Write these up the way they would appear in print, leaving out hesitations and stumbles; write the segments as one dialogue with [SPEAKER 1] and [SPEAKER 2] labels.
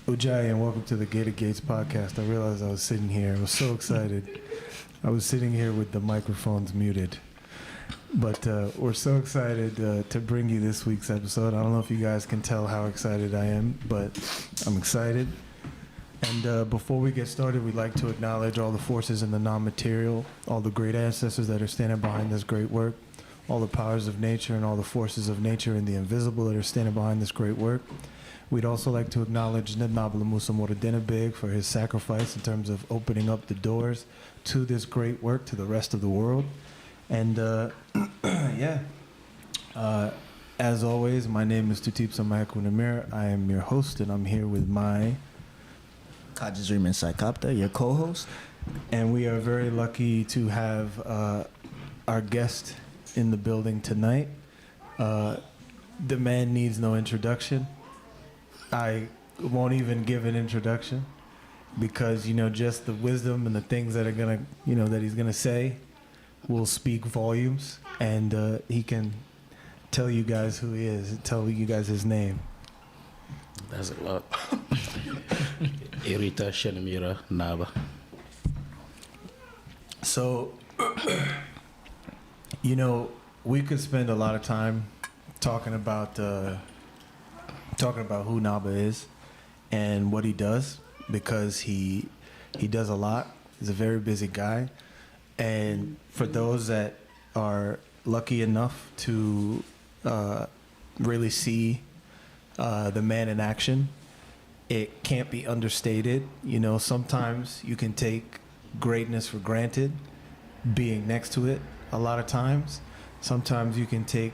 [SPEAKER 1] Ujjayi, and welcome to the Gated Gates podcast. I realized I was sitting here. I was so excited. I was sitting here with the microphones muted. But we're so excited to bring you this week's episode. I don't know if you guys can tell how excited I am, but I'm excited. And before we get started, we'd like to acknowledge all the forces in the non-material, all the great ancestors that are standing behind this great work, all the powers of nature and all the forces of nature and the invisible that are standing behind this great work. We'd also like to acknowledge Naba for his sacrifice in terms of opening up the doors to this great work to the rest of the world. And as always, my name is Tutip Samayakunamir. I am your host, and I'm here with my
[SPEAKER 2] Kebtah, your co-host.
[SPEAKER 1] And we are very lucky to have our guest in the building tonight. The man needs no introduction. I won't even give an introduction because, just the wisdom and the things that are going to, that he's going to say will speak volumes, and he can tell you guys who he is, tell you guys his name.
[SPEAKER 2] That's a lot. Iritah, Shenmira, Naba.
[SPEAKER 1] So, we could spend a lot of time talking about who Naba is and what he does, because he does a lot. He's a very busy guy, and for those that are lucky enough to really see the man in action, it can't be understated. Sometimes you can take greatness for granted, being next to it. A lot of times, sometimes you can take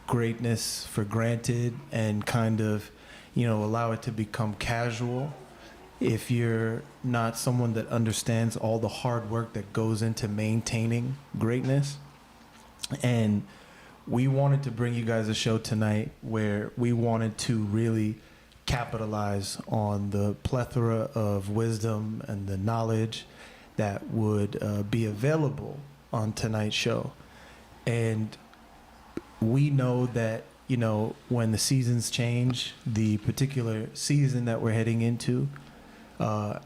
[SPEAKER 1] greatness for granted and kind of, allow it to become casual if you're not someone that understands all the hard work that goes into maintaining greatness. And we wanted to bring you guys a show tonight where we wanted to really capitalize on the plethora of wisdom and the knowledge that would be available on tonight's show. And we know that, when the seasons change, the particular season that we're heading into, a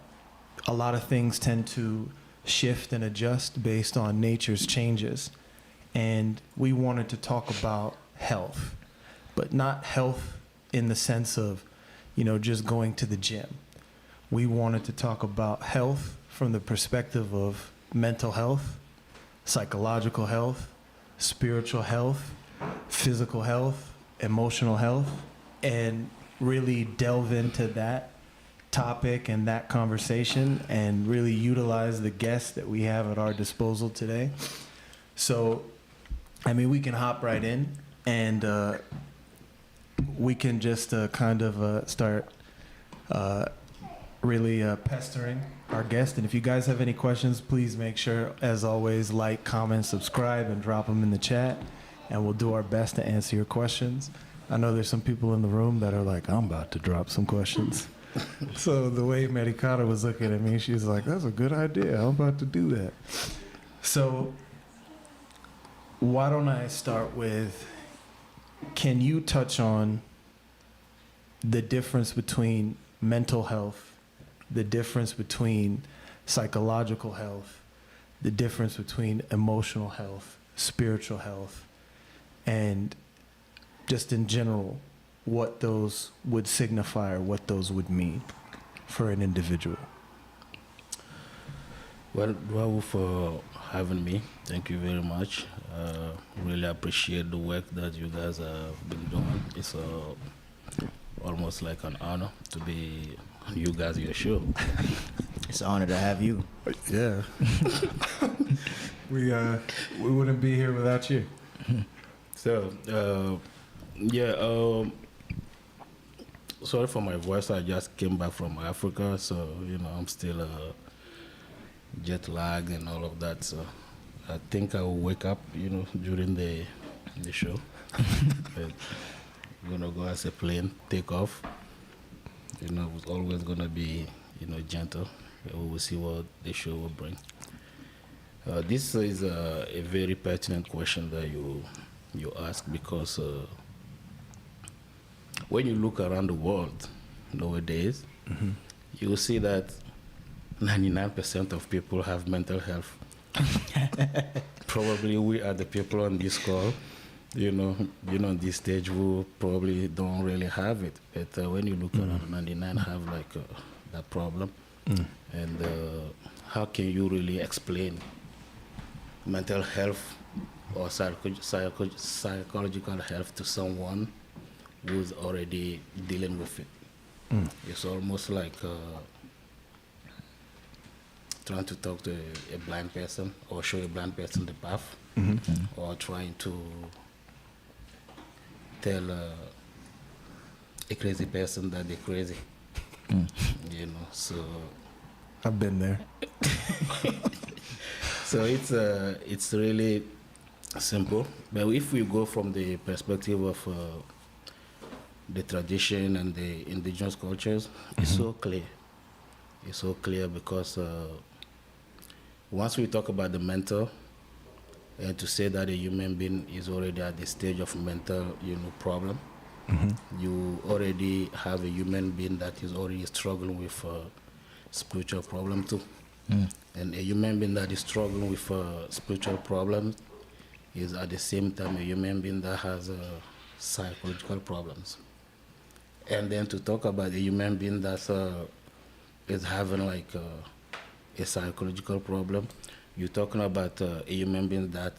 [SPEAKER 1] lot of things tend to shift and adjust based on nature's changes. And we wanted to talk about health, but not health in the sense of, just going to the gym. We wanted to talk about health from the perspective of mental health, psychological health, spiritual health, physical health, emotional health, and really delve into that topic and that conversation and really utilize the guests that we have at our disposal today. So, we can hop right in, and we can just start really pestering our guest. And if you guys have any questions, please make sure, as always, like, comment, subscribe, and drop them in the chat, and we'll do our best to answer your questions. I know there's some people in the room that are like, I'm about to drop some questions. So the way Mericata was looking at me, she's like, that's a good idea. I'm about to do that. So why don't I start with, can you touch on the difference between mental health, the difference between psychological health, the difference between emotional health, spiritual health, and just in general, what those would signify or what those would mean for an individual?
[SPEAKER 2] Well, for having me, thank you very much. Really appreciate the work that you guys have been doing. It's almost like an honor to be on you guys' your show.
[SPEAKER 3] It's an honor to have you.
[SPEAKER 1] Yeah. We wouldn't be here without you.
[SPEAKER 2] So, sorry for my voice. I just came back from Africa, so I'm still jet lagged and all of that. So I think I will wake up, during the show. But I'm gonna go as a plane take off. It's always gonna be gentle. We will see what the show will bring. This is a very pertinent question that you ask, because when you look around the world nowadays, mm-hmm. you will see that 99% of people have mental health. Probably we are the people on this call, on this stage who probably don't really have it. But when you look around, 99 have that problem. Mm. And how can you really explain mental health or psychological health to someone who's already dealing with it? Mm. It's almost like trying to talk to a blind person or show a blind person the path, mm-hmm. or trying to tell a crazy person that they're crazy. Mm. So
[SPEAKER 1] I've been there.
[SPEAKER 2] So it's really simple. But if we go from the perspective of the tradition and the indigenous cultures, it's so clear. It's so clear because once we talk about the mental, and to say that a human being is already at the stage of mental, problem, you already have a human being that is already struggling with spiritual problem too. And a human being that is struggling with spiritual problems is at the same time a human being that has psychological problems. And then to talk about a human being that is having like a psychological problem, you're talking about a human being that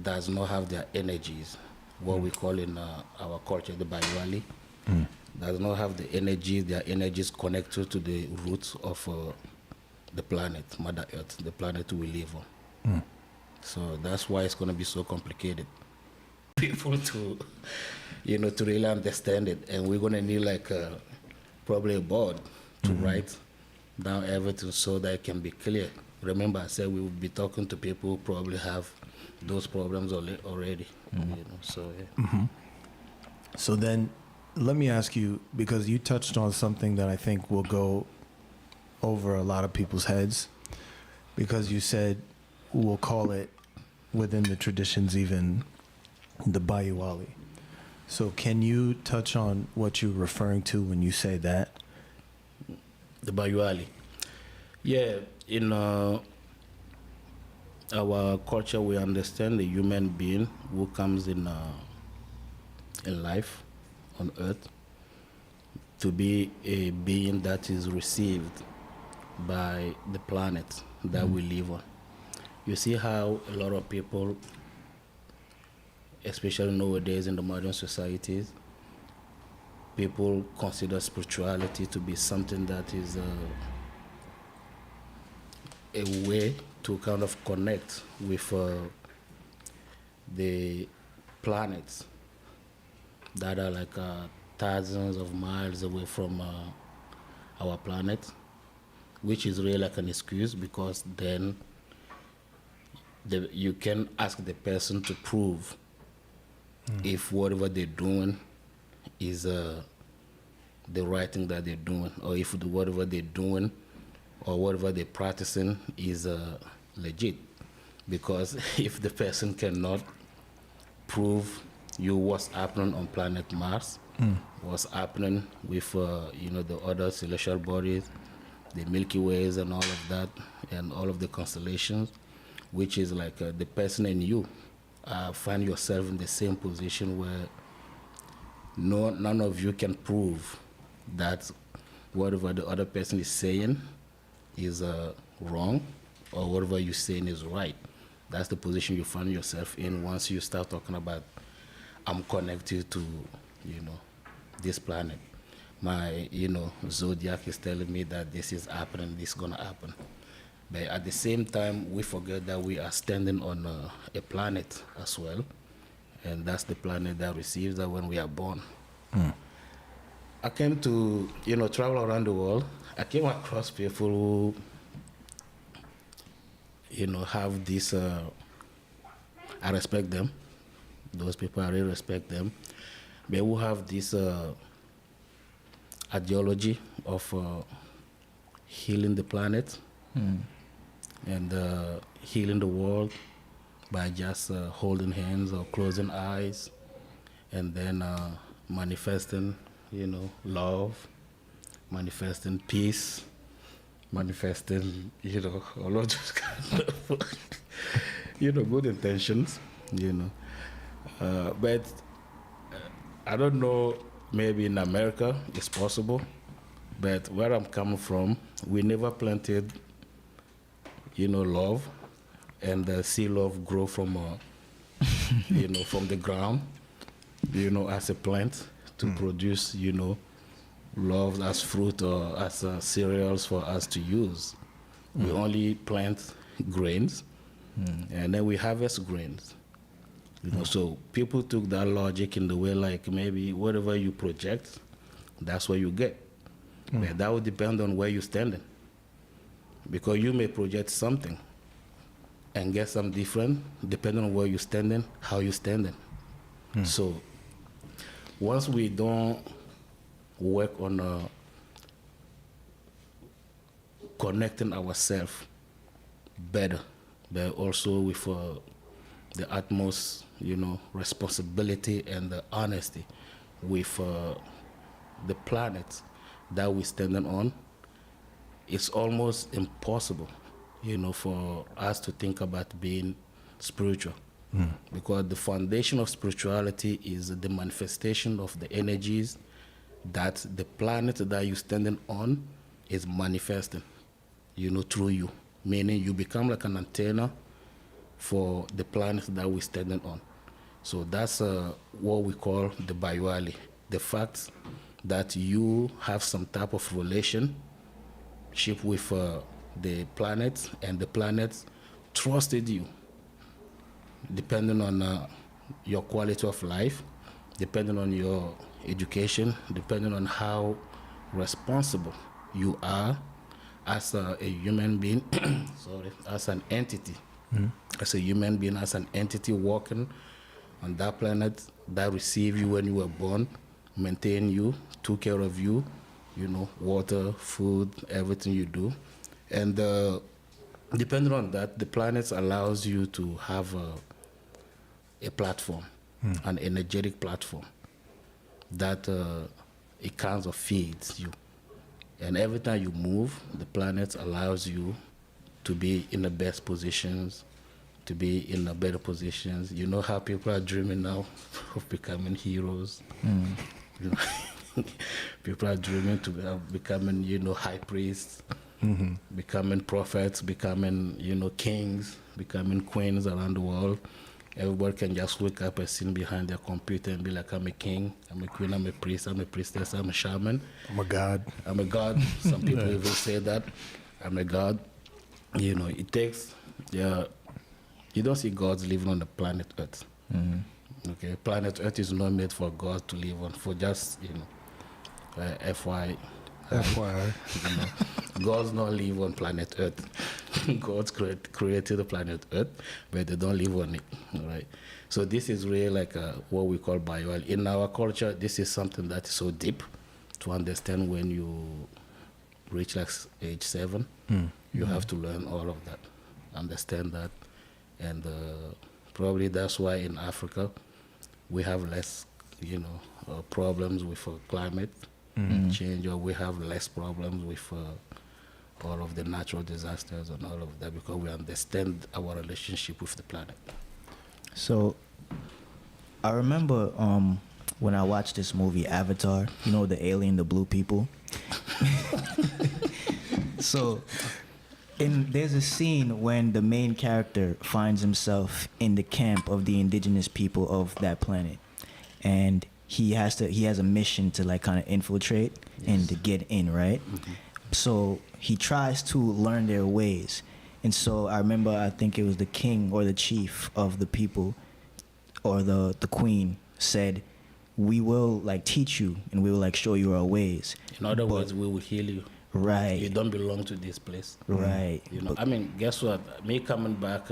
[SPEAKER 2] does not have their energies, what we call in our culture the Bayuali, does not have the energies, their energies connected to the roots of the planet, Mother Earth, the planet we live on. So that's why it's going to be so complicated. People to, to really understand it. And we're going to need like probably a board to write down everything so that it can be clear. Remember, I said we will be talking to people who probably have those problems already. So yeah.
[SPEAKER 1] So then, let me ask you, because you touched on something that I think will go over a lot of people's heads, because you said we'll call it within the traditions even the Bayuali. So can you touch on what you're referring to when you say that?
[SPEAKER 2] The Bayuali. Yeah, in our culture, we understand the human being who comes in life on earth to be a being that is received by the planet that we live on. You see how a lot of people, especially nowadays in the modern societies, people consider spirituality to be something that is a way to kind of connect with the planets that are like thousands of miles away from our planet, which is really like an excuse, because then you can ask the person to prove if whatever they're doing is the right thing that they're doing, or if whatever they're doing or whatever they're practicing is legit. Because if the person cannot prove you what's happening on planet Mars, what's happening with the other celestial bodies, the Milky Ways and all of that, and all of the constellations, which is like the person and you find yourself in the same position where none of you can prove that whatever the other person is saying is wrong, or whatever you're saying is right. That's the position you find yourself in once you start talking about, I'm connected to, this planet. My, zodiac is telling me that this is happening, this is gonna happen. But at the same time, we forget that we are standing on a planet as well, and that's the planet that receives that when we are born. I came to, travel around the world. I came across people who, have this, I respect them. Those people, I really respect them. But who have this ideology of healing the planet and healing the world by just holding hands or closing eyes and then manifesting, love, manifesting peace, manifesting, all of those kind of, good intentions, but I don't know, maybe in America it's possible, but where I'm coming from, we never planted, love, and see love grow from, from the ground, as a plant to produce, love as fruit or as cereals for us to use. We only plant grains, and then we harvest grains. So people took that logic in the way like maybe whatever you project, that's what you get. But that would depend on where you're standing. Because you may project something, and get some different depending on where you're standing, how you're standing. So once we don't work on connecting ourselves better, but also with the utmost, responsibility and the honesty with the planet that we're standing on, it's almost impossible, for us to think about being spiritual. Because the foundation of spirituality is the manifestation of the energies that the planet that you're standing on is manifesting, through you. Meaning you become like an antenna for the planet that we're standing on. So that's what we call the bioali. The fact that you have some type of relationship with the planet, and the planet trusted you, depending on your quality of life, depending on your education, depending on how responsible you are as a human being, as an entity, as a human being, as an entity walking on that planet that received you when you were born, maintained you, took care of you, water, food, everything you do. And depending on that, the planet allows you to have a platform, an energetic platform that it kind of feeds you. And every time you move, the planet allows you to be in the best positions, to be in the better positions. You know how people are dreaming now of becoming heroes. People are dreaming to becoming, high priests, becoming prophets, becoming, kings, becoming queens around the world. Everybody can just wake up and sit behind their computer and be like, I'm a king, I'm a queen, I'm a priest, I'm a priestess, I'm a shaman.
[SPEAKER 1] I'm a god.
[SPEAKER 2] I'm a god. Some people even say that. I'm a god. It takes, you don't see gods living on the planet Earth. Okay, planet Earth is not made for God to live on, for just, FYI. Gods don't live on planet Earth. God's created the planet Earth, but they don't live on it. All right. So this is really like what we call bioal. In our culture, this is something that is so deep to understand. When you reach like age 7, you have to learn all of that, understand that, and probably that's why in Africa we have less, problems with climate change, or we have less problems with all of the natural disasters and all of that, because we understand our relationship with the planet.
[SPEAKER 3] So I remember when I watched this movie Avatar, the alien, the blue people. So there's a scene when the main character finds himself in the camp of the indigenous people of that planet, and he has a mission to like kind of infiltrate and to get in, right? So he tries to learn their ways. And so I remember, I think it was the king or the chief of the people, or the queen, said, we will like teach you and we will like show you our ways.
[SPEAKER 2] In other words, we will heal you.
[SPEAKER 3] Right.
[SPEAKER 2] You don't belong to this place.
[SPEAKER 3] Right.
[SPEAKER 2] Guess what? Me coming back,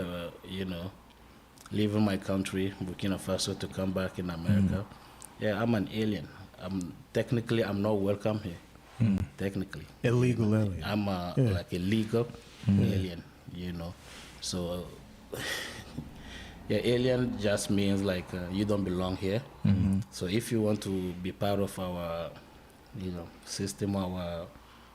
[SPEAKER 2] leaving my country, Burkina Faso, to come back in America. Yeah, I'm an alien. I'm not welcome here. Technically.
[SPEAKER 1] Illegal alien.
[SPEAKER 2] I'm like a legal alien, So, alien just means like you don't belong here. So if you want to be part of our, system, our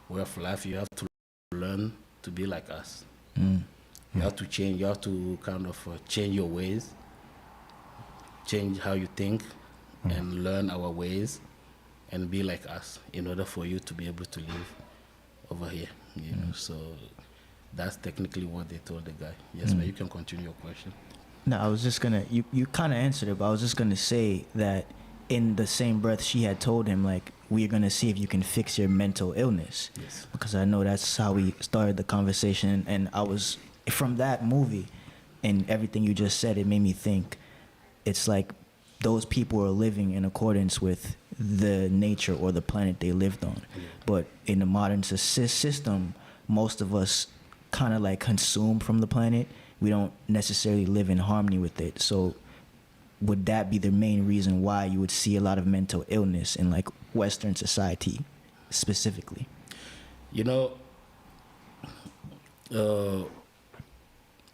[SPEAKER 2] way of life, you have to learn to be like us. You have to change. You have to kind of change your ways, change how you think, and learn our ways, and be like us in order for you to be able to live over here. So that's technically what they told the guy. Yes, but you can continue your question.
[SPEAKER 3] No, I was just gonna, you kind of answered it, but I was just gonna say that in the same breath she had told him, like, we're gonna see if you can fix your mental illness.
[SPEAKER 2] Yes.
[SPEAKER 3] Because I know that's how we started the conversation, and I was, from that movie and everything you just said, it made me think it's like those people are living in accordance with the nature or the planet they lived on. But in the modern system, most of us kind of like consume from the planet we don't necessarily live in harmony with it. So would that be the main reason why you would see a lot of mental illness in like Western society specifically?
[SPEAKER 2] You know,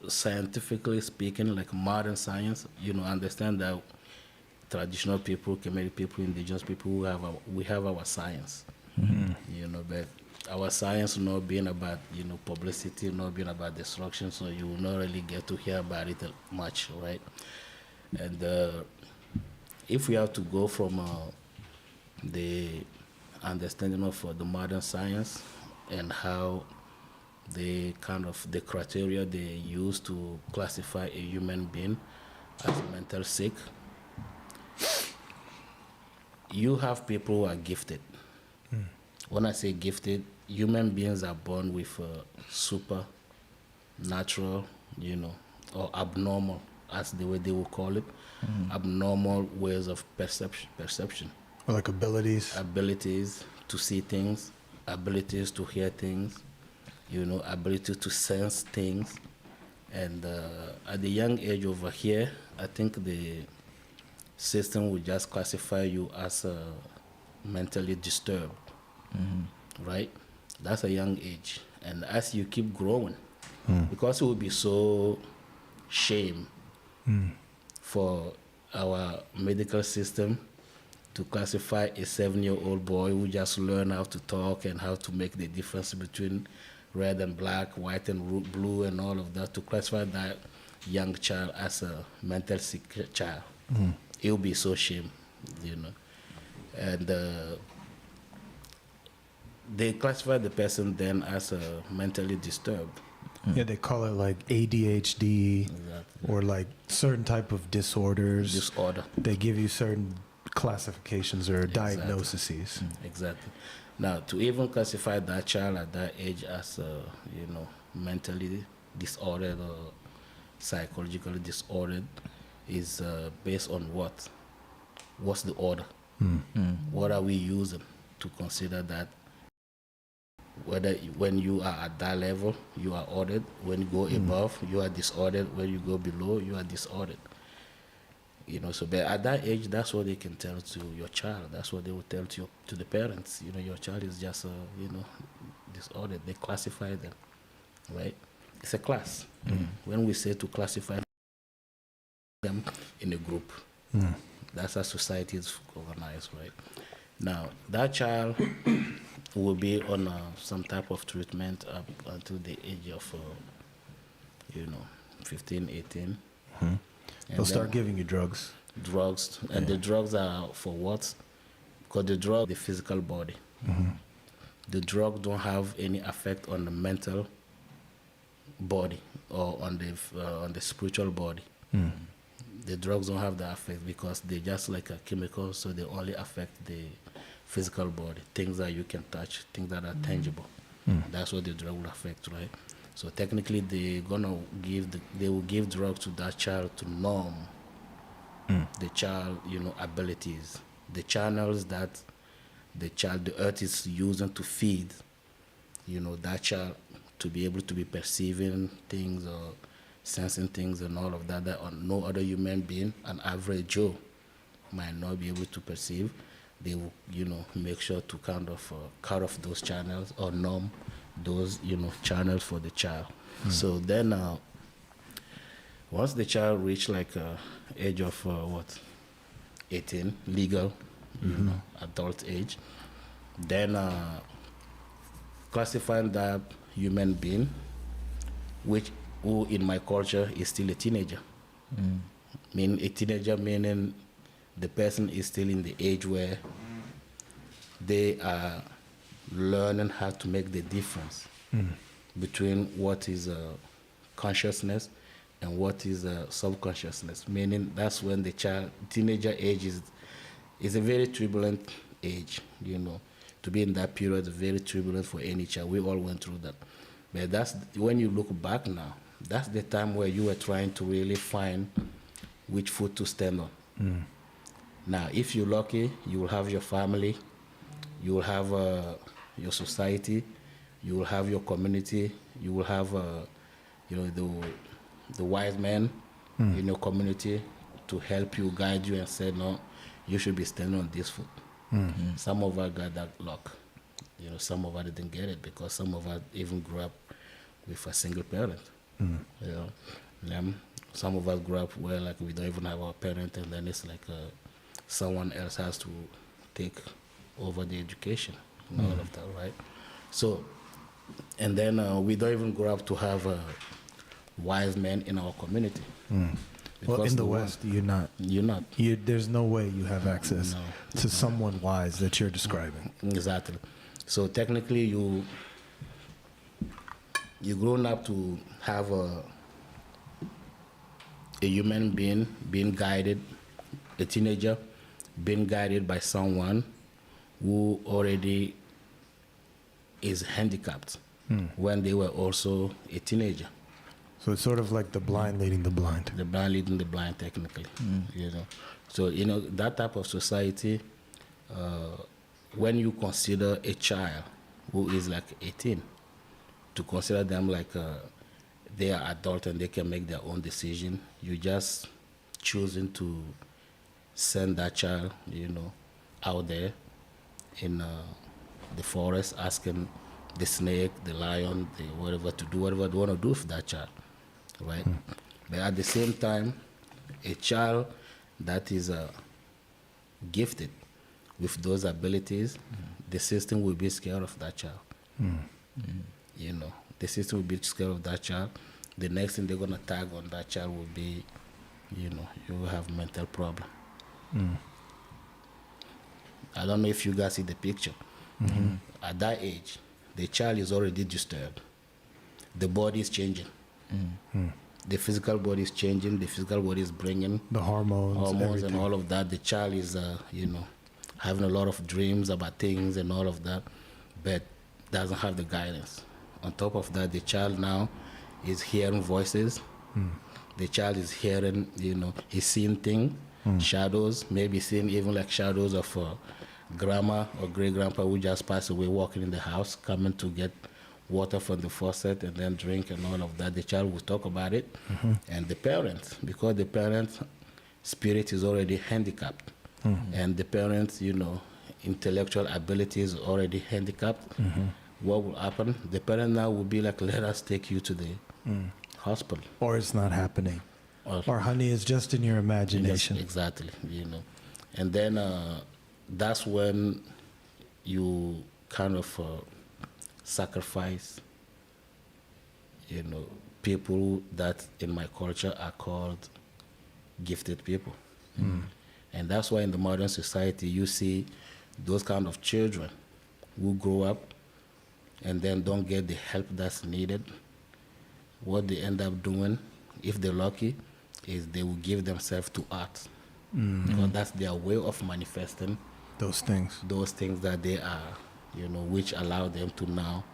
[SPEAKER 2] scientifically speaking, like modern science, understand that traditional people, Kemetic people, indigenous people, we have our science. But our science not being about, publicity, not being about destruction, so you will not really get to hear about it much, right? And if we have to go from the understanding of the modern science and how the criteria they use to classify a human being as mental sick, you have people who are gifted. When I say gifted, human beings are born with supernatural, or abnormal, as the way they will call it, abnormal ways of perception.
[SPEAKER 1] Or like abilities.
[SPEAKER 2] Abilities to see things, abilities to hear things, ability to sense things. And at the young age over here, I think the system will just classify you as mentally disturbed, right? That's a young age. And as you keep growing, because it will be so shame for our medical system to classify a 7-year-old boy who just learned how to talk and how to make the difference between red and black, white and blue and all of that, to classify that young child as a mental sick child. It will be so shame, And they classify the person then as mentally disturbed.
[SPEAKER 1] Yeah, they call it like ADHD.
[SPEAKER 2] Exactly.
[SPEAKER 1] Or like certain type of disorders.
[SPEAKER 2] Disorder.
[SPEAKER 1] They give you certain classifications or
[SPEAKER 2] Exactly.
[SPEAKER 1] diagnoses.
[SPEAKER 2] Exactly. Now, to even classify that child at that age as, mentally disordered or psychologically disordered is based on what? What's the order? What are we using to consider that? Whether when you are at that level, you are ordered. When you go above, you are disordered. When you go below, you are disordered. So but at that age, that's what they can tell to your child. That's what they will tell to the parents. Your child is just, disordered. They classify them, right? It's a class. When we say to classify them in a group, that's how society is organized, right? Now, that child will be on some type of treatment up until the age of, 15, 18.
[SPEAKER 1] They'll start giving you drugs.
[SPEAKER 2] Drugs. And the drugs are for what? Because the drug, the physical body. The drug don't have any effect on the mental body or on the spiritual body. The drugs don't have that effect because they're just like a chemical, so they only affect the physical body, things that you can touch, things that are tangible. That's what the drug will affect, right? So technically, they will give drugs to that child to numb the child, abilities, the channels that the earth is using to feed, that child to be able to be perceiving things or sensing things and all of that no other human being, an average Joe, might not be able to perceive. They will, make sure to kind of cut off those channels or numb those, channels for the child. So then, once the child reach like age of 18, legal, adult age, then classifying that human being, who in my culture is still a teenager. A teenager meaning the person is still in the age where they are learning how to make the difference between what is consciousness and what is subconsciousness. Meaning that's when the teenager age is a very turbulent age, To be in that period is very turbulent for any child. We all went through that. But that's when you look back now, that's the time where you were trying to really find which foot to stand on. Now, if you're lucky, you will have your family, you will have your society, you will have your community, you will have, the wise men in your community to help you, guide you, and say, no, you should be standing on this foot. Some of us got that luck. Some of us didn't get it because some of us even grew up with a single parent. Some of us grew up where like we don't even have our parent, and then it's like someone else has to take over the education and all of that, right? So, and then we don't even grow up to have wise men in our community.
[SPEAKER 1] Well, in the West, you're not.
[SPEAKER 2] You're not.
[SPEAKER 1] There's no way you have access to someone wise that you're describing.
[SPEAKER 2] Exactly. So technically, you grown up to have a human being guided, a teenager being guided by someone who already is handicapped when they were also a teenager.
[SPEAKER 1] So it's sort of like the blind leading the blind.
[SPEAKER 2] The blind leading the blind, technically. So that type of society, when you consider a child who is like 18, to consider them like they are adult and they can make their own decision, you just choosing to send that child, out there in the forest, asking the snake, the lion, the whatever to do whatever they want to do with that child, right? But at the same time, a child that is gifted with those abilities, the system will be scared of that child. The system will be scared of that child. The next thing they're gonna tag on that child will be, you will have mental problem. I don't know if you guys see the picture. At that age, the child is already disturbed. The body is changing. The physical body is changing. The physical body is bringing
[SPEAKER 1] the hormones
[SPEAKER 2] and all of that. The child is, having a lot of dreams about things and all of that, but doesn't have the guidance. On top of that, the child now is hearing voices. The child is hearing, he's seeing things, shadows, maybe seeing even like shadows of grandma or great-grandpa who just passed away walking in the house, coming to get water from the faucet and then drink and all of that. The child will talk about it. And the parents, because the parent's spirit is already handicapped, and the parents, intellectual ability is already handicapped, what will happen? The parent now will be like, let us take you to the hospital.
[SPEAKER 1] Or it's not happening. Or honey, it's just in your imagination.
[SPEAKER 2] Yes, exactly, And then that's when you kind of sacrifice, people that in my culture are called gifted people. And that's why in the modern society you see those kind of children who grow up and then don't get the help that's needed. What they end up doing, if they're lucky, is they will give themselves to art. Because that's their way of manifesting
[SPEAKER 1] those things
[SPEAKER 2] that they are, which allow them to now,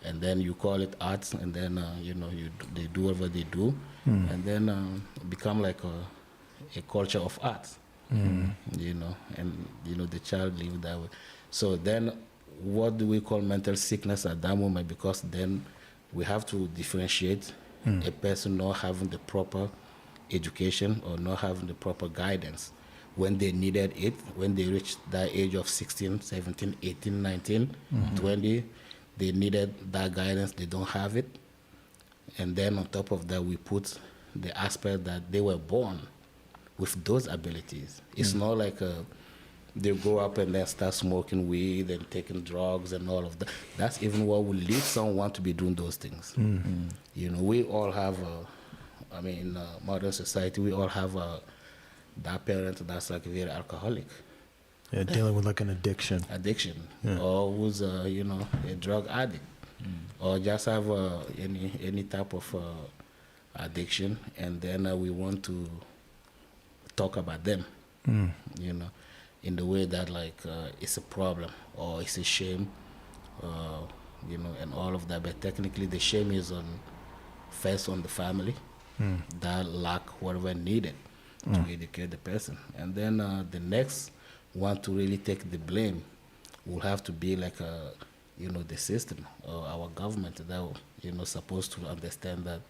[SPEAKER 2] and then you call it art, and then they do whatever they do, and then become like a culture of art, and the child live that way. So then, what do we call mental sickness at that moment? Because then we have to differentiate a person not having the proper education or not having the proper guidance when they needed it, when they reached that age of 16, 17, 18, 19, 20, they needed that guidance, they don't have it. And then on top of that, we put the aspect that they were born with those abilities. It's not like they grow up and then start smoking weed and taking drugs and all of that. That's even what will lead someone to be doing those things. We all have, in modern society, we all have that parent that's like very alcoholic.
[SPEAKER 1] Yeah, dealing with like an addiction.
[SPEAKER 2] Or who's a drug addict, or just have any type of addiction, and then we want to talk about them, in the way that like it's a problem or it's a shame, and all of that. But technically, the shame is first on the family that lack whatever needed to educate the person, and then the next one to really take the blame will have to be like the system or our government that supposed to understand that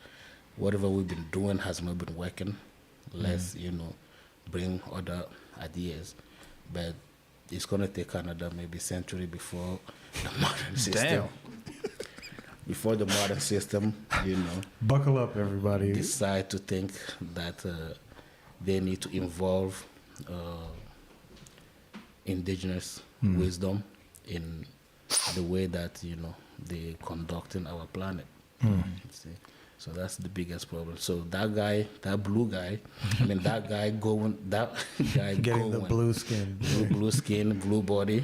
[SPEAKER 2] whatever we've been doing has not been working. Let's, you know, bring other ideas. But it's going to take another maybe century before the modern system.
[SPEAKER 3] Damn.
[SPEAKER 2] Before the modern system, you know,
[SPEAKER 1] Buckle up, everybody.
[SPEAKER 2] decide to think that they need to involve indigenous wisdom in the way that, you know, they conducting our planet. You see? So that's the biggest problem. So that guy, that blue guy, I mean that guy
[SPEAKER 1] Getting the blue skin.
[SPEAKER 2] blue skin, blue body,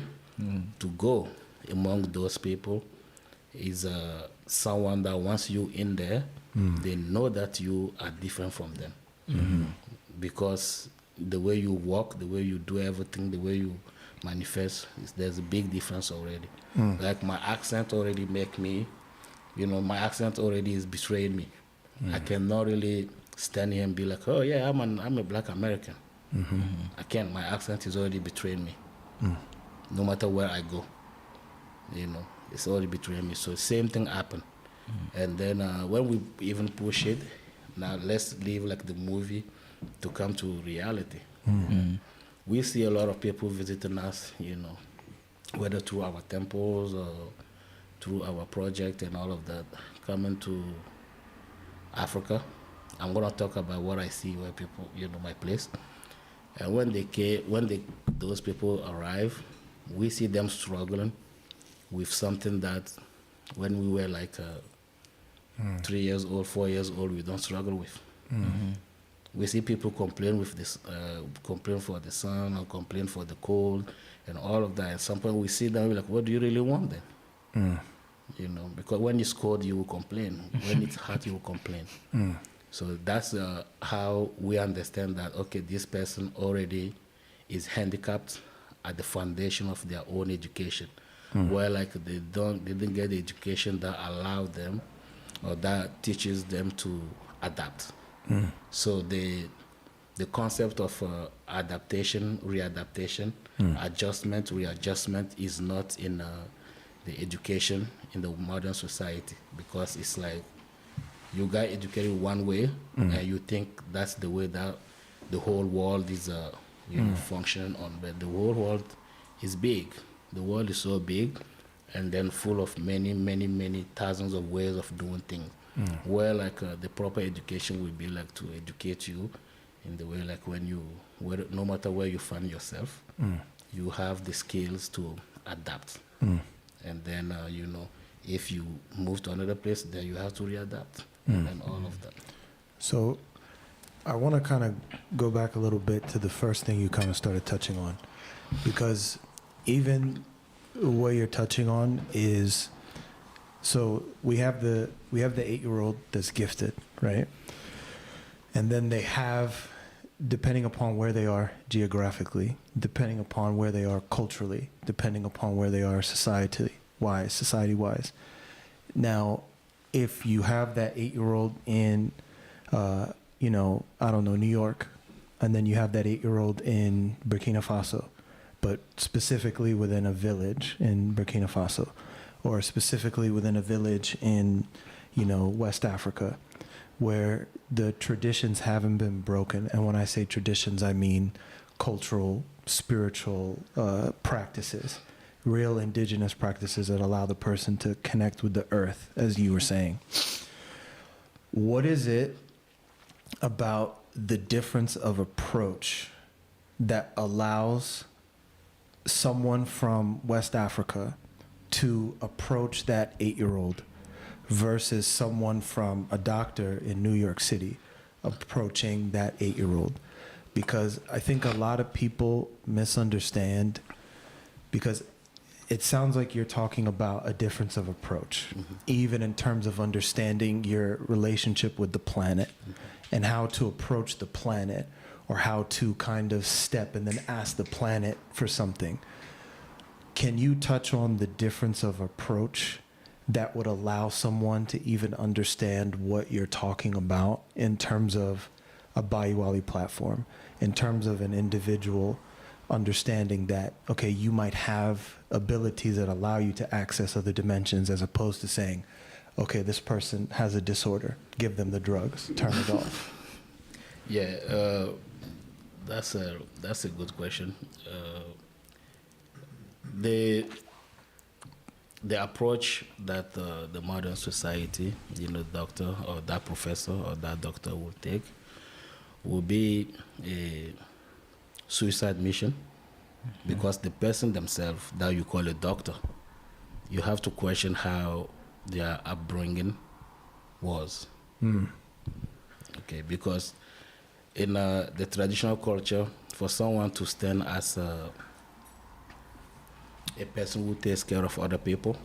[SPEAKER 2] to go among those people is someone that once you in there, they know that you are different from them. Because the way you walk, the way you do everything, the way you manifest, there's a big difference already. Like my accent already make me, you know, my accent already is betraying me. I cannot really stand here and be like, oh yeah, I'm a Black American. I can't. My accent is already betraying me. No matter where I go, you know, it's already betraying me. So same thing happened. And then when we even push it, now let's leave like the movie to come to reality. We see a lot of people visiting us, you know, whether through our temples or through our project and all of that, coming to Africa. I'm gonna talk about what I see where people, you know, my place. And when those people arrive, we see them struggling with something that when we were like 3 years old, 4 years old, we don't struggle with. We see people complain with this, complain for the sun or complain for the cold and all of that. At some point we see them, we're like, what do you really want then? You know, because when it's cold, you will complain. When it's hot, you will complain. So that's how we understand that, okay, this person already is handicapped at the foundation of their own education, where like they didn't get the education that allowed them or that teaches them to adapt. So the concept of adaptation, readaptation, adjustment, readjustment is not in the education in the modern society, because it's like you got educated one way and you think that's the way that the whole world is you know, functioning on. But the whole world is big. The world is so big and then full of many, many, many thousands of ways of doing things. Where like the proper education will be like to educate you in the way like when you, no matter where you find yourself, you have the skills to adapt. And then, you know, if you move to another place, then you have to readapt and all of that.
[SPEAKER 1] So I want to kind of go back a little bit to the first thing you kind of started touching on, because even what you're touching on is, so we have the 8-year-old that's gifted, right? And then they have, depending upon where they are geographically, depending upon where they are culturally, depending upon where they are society-wise. Now, if you have that 8-year-old in, you know, I don't know, New York, and then you have that 8-year-old in Burkina Faso, but specifically within a village in Burkina Faso, or specifically within a village in, you know, West Africa, where the traditions haven't been broken. And when I say traditions, I mean cultural, spiritual practices, real indigenous practices that allow the person to connect with the earth, as you were saying. What is it about the difference of approach that allows someone from West Africa to approach that 8-year-old versus someone from a doctor in New York City approaching that 8-year-old? Because I think a lot of people misunderstand, because it sounds like you're talking about a difference of approach, even in terms of understanding your relationship with the planet and how to approach the planet, or how to kind of step and then ask the planet for something. Can you touch on the difference of approach that would allow someone to even understand what you're talking about in terms of a Bayouali platform, in terms of an individual understanding that, okay, you might have abilities that allow you to access other dimensions, as opposed to saying, okay, this person has a disorder, give them the drugs, turn it off?
[SPEAKER 2] Yeah, that's a good question. The approach that the modern society, doctor or that professor or that doctor will take, will be a suicide mission, because the person themselves that you call a doctor, you have to question how their upbringing was. Okay, because in the traditional culture, for someone to stand as a person who takes care of other people,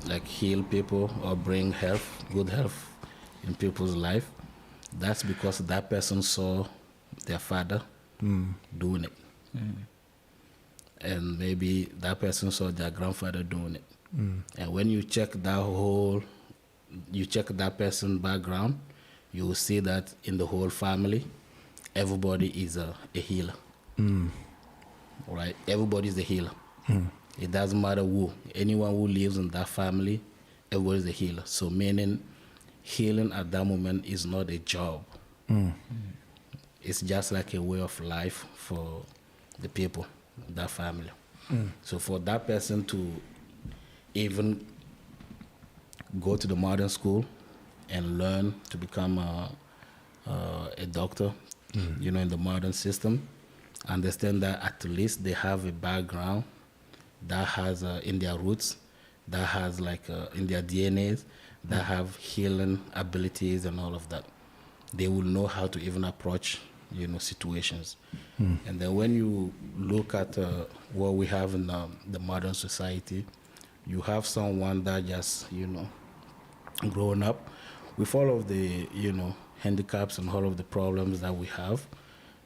[SPEAKER 2] like heal people or bring health, good health in people's life, that's because that person saw their father doing it. And maybe that person saw their grandfather doing it. And when you check that person's background, you will see that in the whole family, everybody is a healer. Right? Everybody is a healer. It doesn't matter who. Anyone who lives in that family, everybody is a healer. So meaning healing at that moment is not a job. It's just like a way of life for the people, that family. So for that person to even go to the modern school and learn to become a doctor, in the modern system, understand that at least they have a background that has in their roots, that has in their DNAs, that have healing abilities and all of that. They will know how to even approach, situations. And then when you look at what we have in the modern society, you have someone that just, growing up with all of the, handicaps and all of the problems that we have.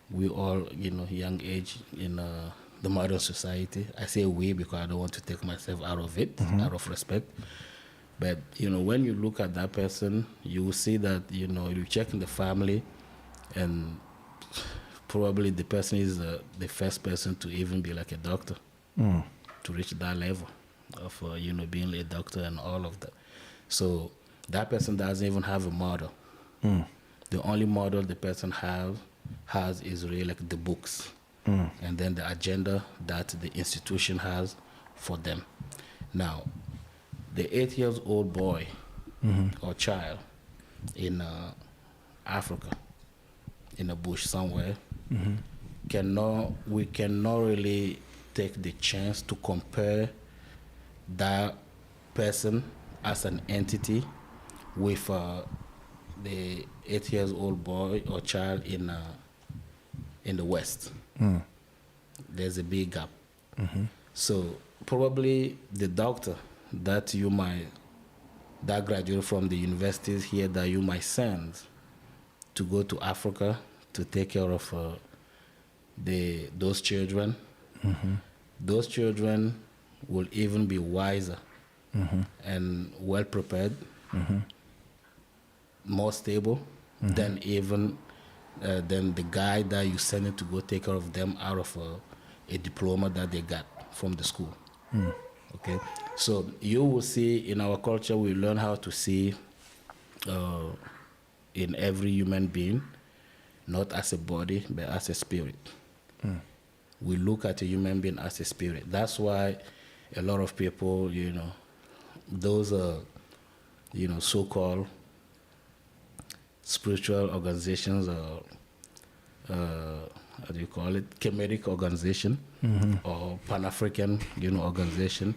[SPEAKER 2] We all, young age in the modern society. I say we because I don't want to take myself out of it, out of respect. But, when you look at that person, you will see that, you check in the family, and probably the person is the first person to even be like a doctor, to reach that level of, being a doctor and all of that. So that person doesn't even have a model. The only model the person has is really like the books, and then the agenda that the institution has for them. Now, the 8-year-old boy or child in Africa, in a bush somewhere, we cannot really take the chance to compare that person as an entity with the 8-year-old boy or child in the West. There's a big gap. So probably the doctor that graduated from the universities here that you might send to go to Africa to take care of those children, those children will even be wiser and well prepared, more stable than even than the guy that you send it to go take care of them out of a diploma that they got from the school. Okay, so you will see in our culture we learn how to see in every human being, not as a body but as a spirit. We look at a human being as a spirit. That's why a lot of people, those so-called spiritual organizations, or how do you call it, Kemetic organization, or Pan-African, organization.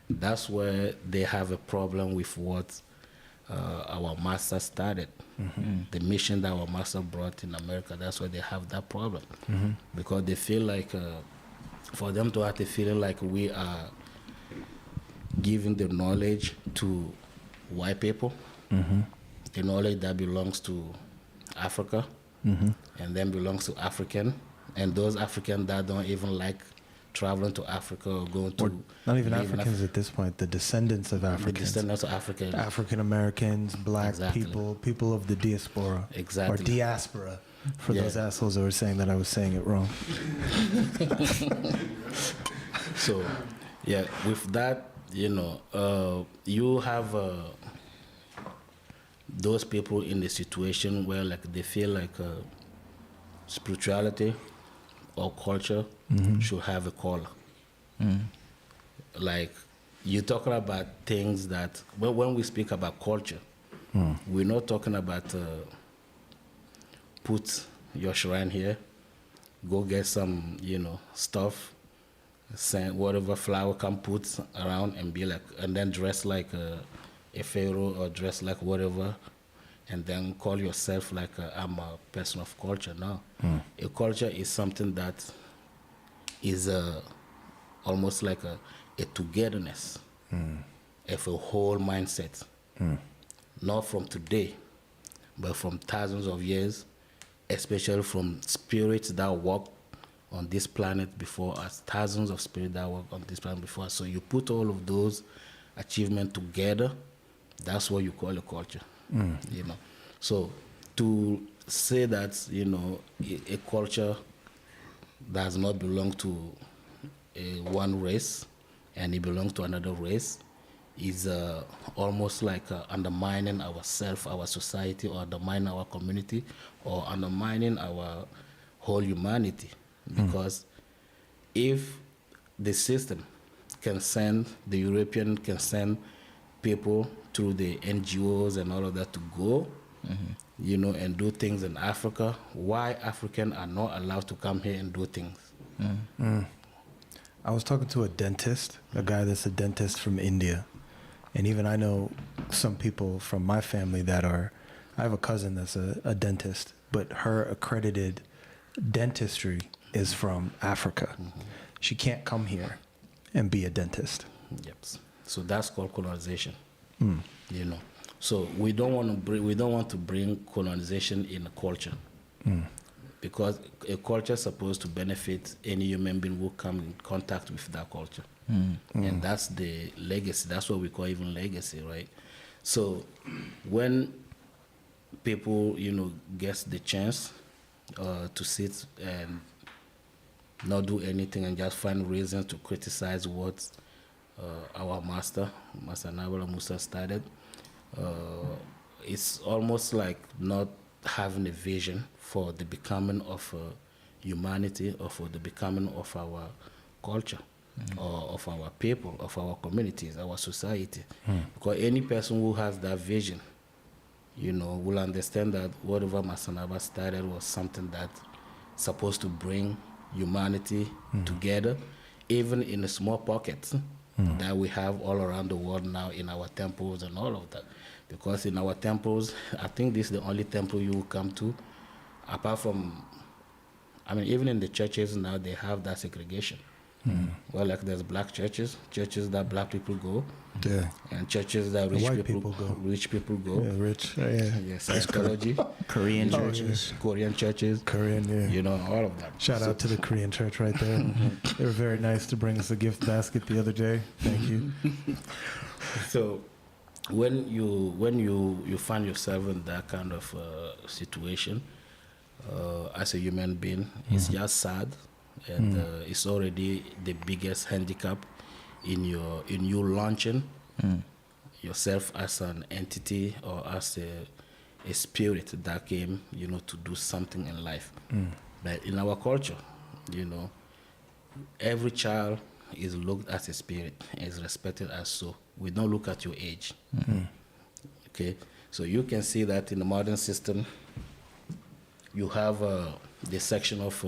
[SPEAKER 2] That's where they have a problem with what our master started. The mission that our master brought in America, that's why they have that problem. Because they feel like, for them to have the feeling like we are giving the knowledge to white people, the knowledge that belongs to Africa, and then belongs to African, and those Africans that don't even like traveling to Africa or going to...
[SPEAKER 1] Or not even Africans at this point, the descendants of Africans.
[SPEAKER 2] The descendants of Africans.
[SPEAKER 1] African Americans, black people of the diaspora.
[SPEAKER 2] Exactly.
[SPEAKER 1] Or diaspora, for those assholes that were saying that I was saying it wrong.
[SPEAKER 2] So, with that You have those people in the situation where like they feel like spirituality or culture should have a color. Like you're talking about things that when we speak about culture, we're not talking about put your shrine here, go get some stuff, send whatever flower can put around and be like, and then dress like a pharaoh or dress like whatever, and then call yourself like I'm a person of culture. No, a culture is something that is almost like a togetherness of a whole mindset, not from today, but from thousands of years, especially from spirits that walk on this planet before us, thousands of spirits that walk on this planet before us. So you put all of those achievements together, that's what you call a culture. So to say that a culture does not belong to one race and it belongs to another race is almost like undermining ourselves, our society, or undermining our community, or undermining our whole humanity. Because if the system can send, the European can send people through the NGOs and all of that to go, and do things in Africa, why Africans are not allowed to come here and do things?
[SPEAKER 1] I was talking to a dentist, a guy that's a dentist from India. And even I know some people from my family that are, I have a cousin that's a dentist, but her accredited dentistry is from Africa. She can't come here and be a dentist.
[SPEAKER 2] Yep. So that's called colonization. So we don't want to bring colonization in a culture, because a culture is supposed to benefit any human being who come in contact with that culture. And that's the legacy. That's what we call even legacy, right? So when people, gets the chance to sit and not do anything and just find reasons to criticize what our master Naba Musa started, it's almost like not having a vision for the becoming of humanity, or for the becoming of our culture, or of our people, of our communities, our society. Because any person who has that vision, will understand that whatever Master Naba started was something that's supposed to bring humanity together, even in the small pockets that we have all around the world now in our temples and all of that. Because in our temples, I think this is the only temple you will come to, apart from, even in the churches now, they have that segregation. Well, like there's black churches that black people go, and churches that rich people go.
[SPEAKER 1] Yeah, rich.
[SPEAKER 2] Yeah, psychology.
[SPEAKER 3] Korean churches.
[SPEAKER 2] Korean churches.
[SPEAKER 1] Korean,
[SPEAKER 2] all of that.
[SPEAKER 1] Shout out to the Korean church right there. They were very nice to bring us a gift basket the other day. Thank you.
[SPEAKER 2] So when you find yourself in that kind of situation, as a human being, it's just sad. And it's already the biggest handicap in you launching yourself as an entity, or as a spirit that came, to do something in life. But in our culture, every child is looked as a spirit, is respected as so. We don't look at your age. Okay, so you can see that in the modern system, you have the section of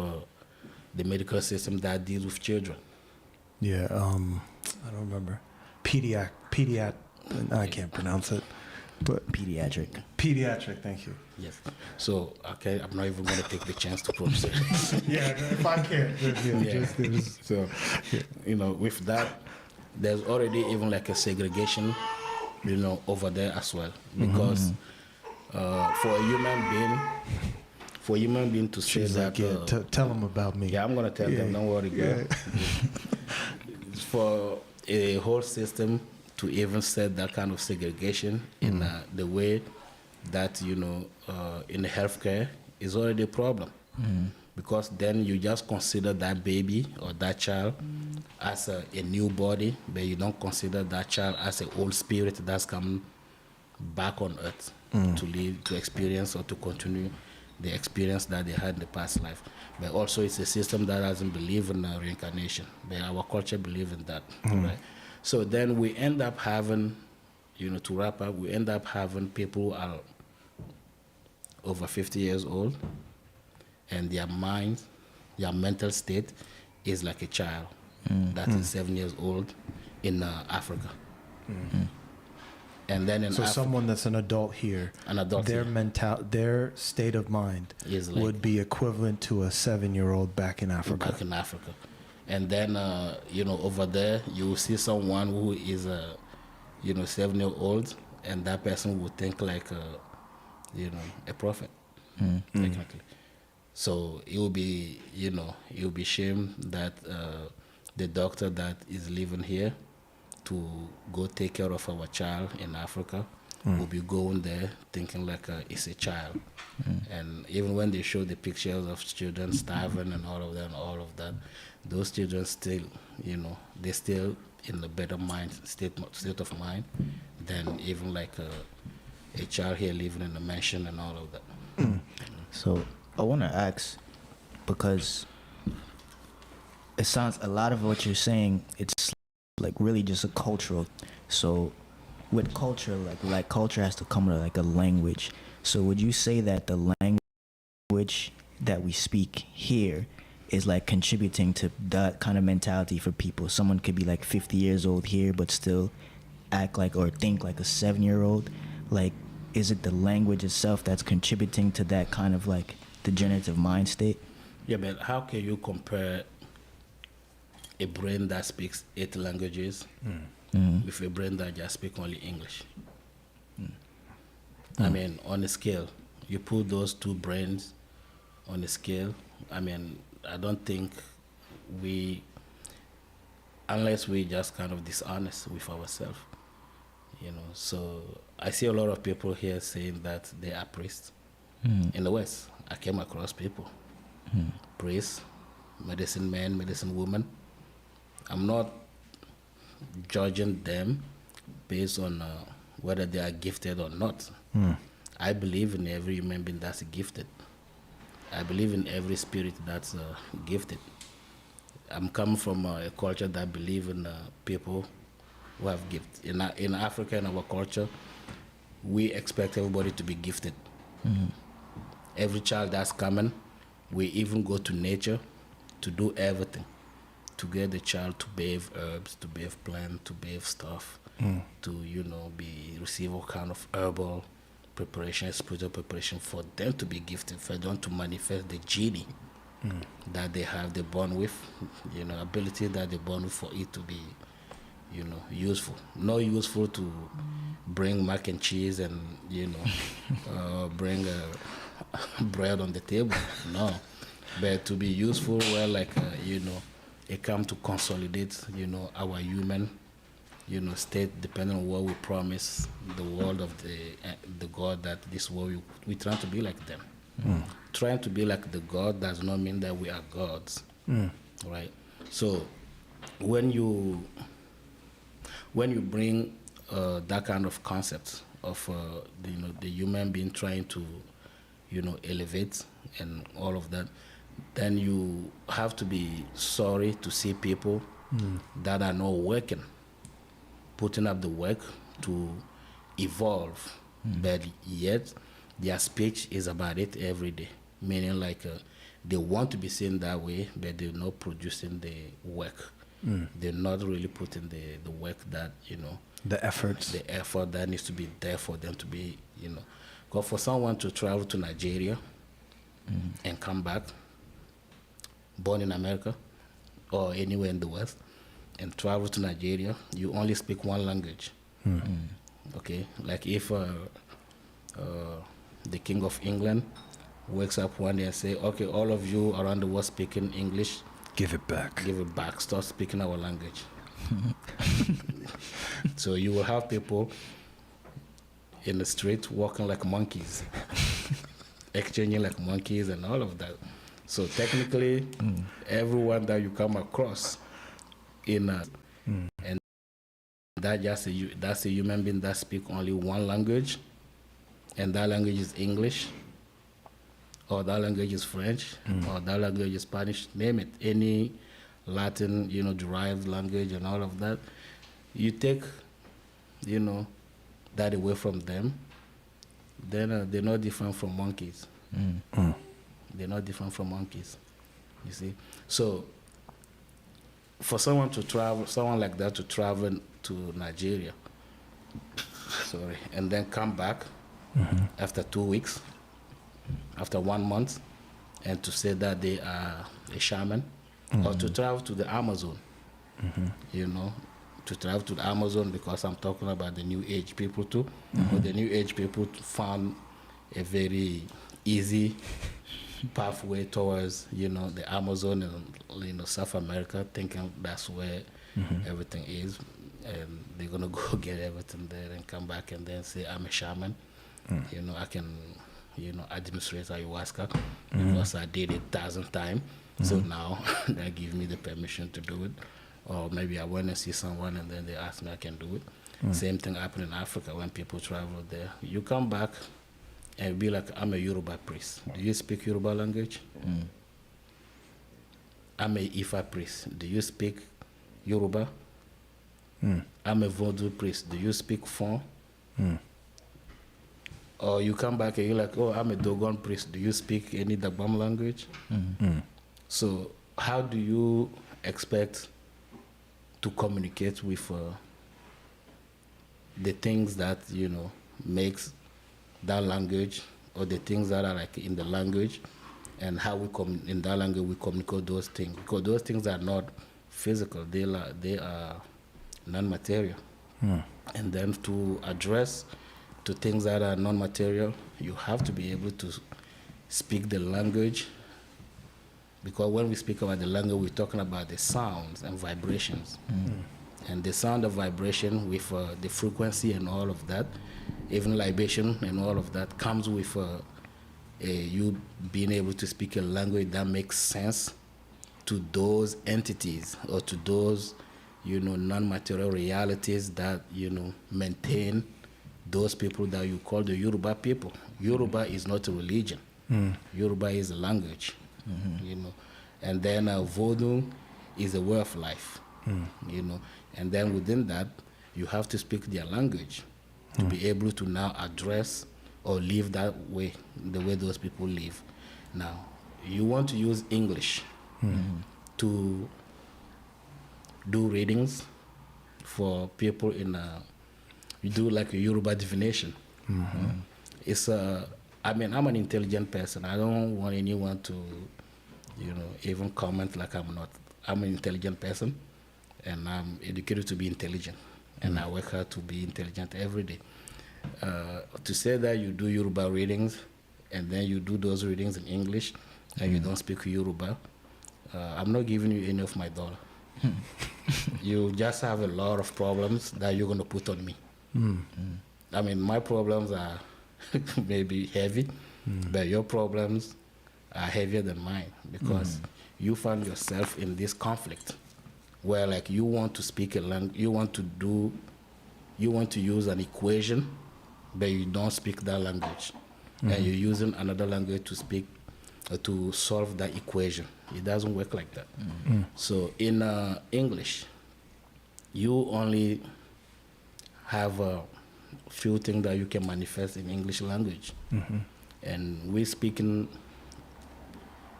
[SPEAKER 2] the medical system that deals with children.
[SPEAKER 1] Yeah, I don't remember. Pediatric, I can't pronounce it, but
[SPEAKER 3] Pediatric,
[SPEAKER 1] thank you.
[SPEAKER 2] Yes. So, okay, I'm not even going to take the chance to pronounce it.
[SPEAKER 1] Yeah, if I can't.
[SPEAKER 2] So, with that, there's already even like a segregation, over there as well. Because for a human being to say that...
[SPEAKER 1] tell them about me.
[SPEAKER 2] Yeah, I'm going to tell them, don't worry, girl. For a whole system to even set that kind of segregation in the way that, in the healthcare is already a problem. Because then you just consider that baby or that child as a new body, but you don't consider that child as an old spirit that's come back on earth to live, to experience, or to continue the experience that they had in the past life. But also it's a system that doesn't believe in reincarnation, but our culture believes in that, right? So then we end up having, to wrap up, we end up having people who are over 50 years old, and their mind, their mental state is like a child that is 7 years old in Africa. And then in
[SPEAKER 1] So someone that's an adult here, their state of mind
[SPEAKER 2] is like,
[SPEAKER 1] would be equivalent to a 7-year-old back in Africa.
[SPEAKER 2] Back in Africa. And then, over there, you will see someone who is a, 7-year-old, and that person would think like, a prophet, technically. So it will be, it will be shame that the doctor that is living here to go take care of our child in Africa will be going there thinking like it's a child. And even when they show the pictures of children starving and all of that, those children still, they're still in a better state of mind than even like a child here living in a mansion and all of that.
[SPEAKER 3] So I want to ask, because it sounds, a lot of what you're saying, it's like really just a cultural. So with culture, like culture has to come with like a language. So would you say that the language that we speak here is like contributing to that kind of mentality for people? Someone could be like 50 years old here but still act like or think like a 7-year-old. Like, is it the language itself that's contributing to that kind of like degenerative mind state?
[SPEAKER 2] Yeah, but how can you compare a brain that speaks 8 languages with a brain that just speaks only English? I mean, on a scale, you put those two brains on a scale, I mean, I don't think unless we just kind of dishonest with ourselves, So I see a lot of people here saying that they are priests. In the West, I came across people, priests, medicine men, medicine women. I'm not judging them based on whether they are gifted or not. I believe in every human being that's gifted. I believe in every spirit that's gifted. I'm coming from a culture that believe in people who have gifts. In Africa, in our culture, we expect everybody to be gifted. Every child that's coming, we even go to nature to do everything, to get the child to bathe herbs, to bathe plants, to bathe stuff, to receive all kind of herbal preparation, spiritual preparation for them to be gifted, for them to manifest the genie that they have, they're born with, ability that they're born with, for it to be, useful. Not useful to bring mac and cheese and, bring bread on the table, no. But to be useful where like, it come to consolidate, our human, state, depending on what we promise the world of the God, that this world, we trying to be like them. Trying to be like the God does not mean that we are gods, right? So when you bring that kind of concept of the human being trying to elevate and all of that, then you have to be sorry to see people that are not working, putting up the work to evolve, but yet their speech is about it every day, meaning like they want to be seen that way, but they're not producing the work. They're not really putting the work that,
[SPEAKER 1] the effort
[SPEAKER 2] that needs to be there for them to be, because for someone to travel to Nigeria and come back, born in America or anywhere in the West, and travel to Nigeria, you only speak one language. Okay, like if the King of England wakes up one day and say, okay, all of you around the world speaking English,
[SPEAKER 1] give it back,
[SPEAKER 2] start speaking our language. So you will have people in the street walking like monkeys, exchanging like monkeys and all of that. So technically, everyone that you come across in a, and that's a human being that speak only one language, and that language is English, or that language is French, or that language is Spanish, name it, any Latin, derived language and all of that. You take, that away from them, then they're not different from monkeys. They're not different from monkeys, you see. So for someone like that to travel to Nigeria, and then come back after 2 weeks, after 1 month, and to say that they are a shaman, or to travel to the Amazon, to travel to the Amazon, because I'm talking about the New Age people too. But the New Age people found a very easy pathway towards, the Amazon and, South America, thinking that's where everything is. And they're going to go get everything there and come back and then say, I'm a shaman. I can, administrate ayahuasca because I did it 1,000 times. So now they give me the permission to do it. Or maybe I went and see someone and then they ask me I can do it. Same thing happened in Africa when people travel there. You come back and be like, I'm a Yoruba priest. Do you speak Yoruba language? I'm a Ifa priest. Do you speak Yoruba? I'm a Vodou priest. Do you speak Fon? Or you come back and you're like, oh, I'm a Dogon priest. Do you speak any Dagbam language? So how do you expect to communicate with the things that, makes that language, or the things that are like in the language, and how in that language we communicate those things? Because those things are not physical, they are non-material. And then to address to things that are non-material, you have to be able to speak the language, because when we speak about the language, we're talking about the sounds and vibrations. And the sound of vibration with the frequency and all of that, even libation and all of that, comes with you being able to speak a language that makes sense to those entities, or to those, non-material realities that, maintain those people that you call the Yoruba people. Yoruba is not a religion. Yoruba is a language, And then Vodou is a way of life, And then within that, you have to speak their language to be able to now address or live that way, the way those people live. Now, you want to use English to do readings for people you do like a Yoruba divination. It's I'm an intelligent person. I don't want anyone to, even comment like I'm not. I'm an intelligent person, and I'm educated to be intelligent, and I work hard to be intelligent every day. To say that you do Yoruba readings, and then you do those readings in English, and you don't speak Yoruba, I'm not giving you any of my dollar. You just have a lot of problems that you're going to put on me. My problems are maybe heavy, but your problems are heavier than mine, because you find yourself in this conflict where, like, you want to speak a language, you want to use an equation, but you don't speak that language, and you're using another language to speak to solve that equation. It doesn't work like that. So in English, you only have a few things that you can manifest in English language. And we speak in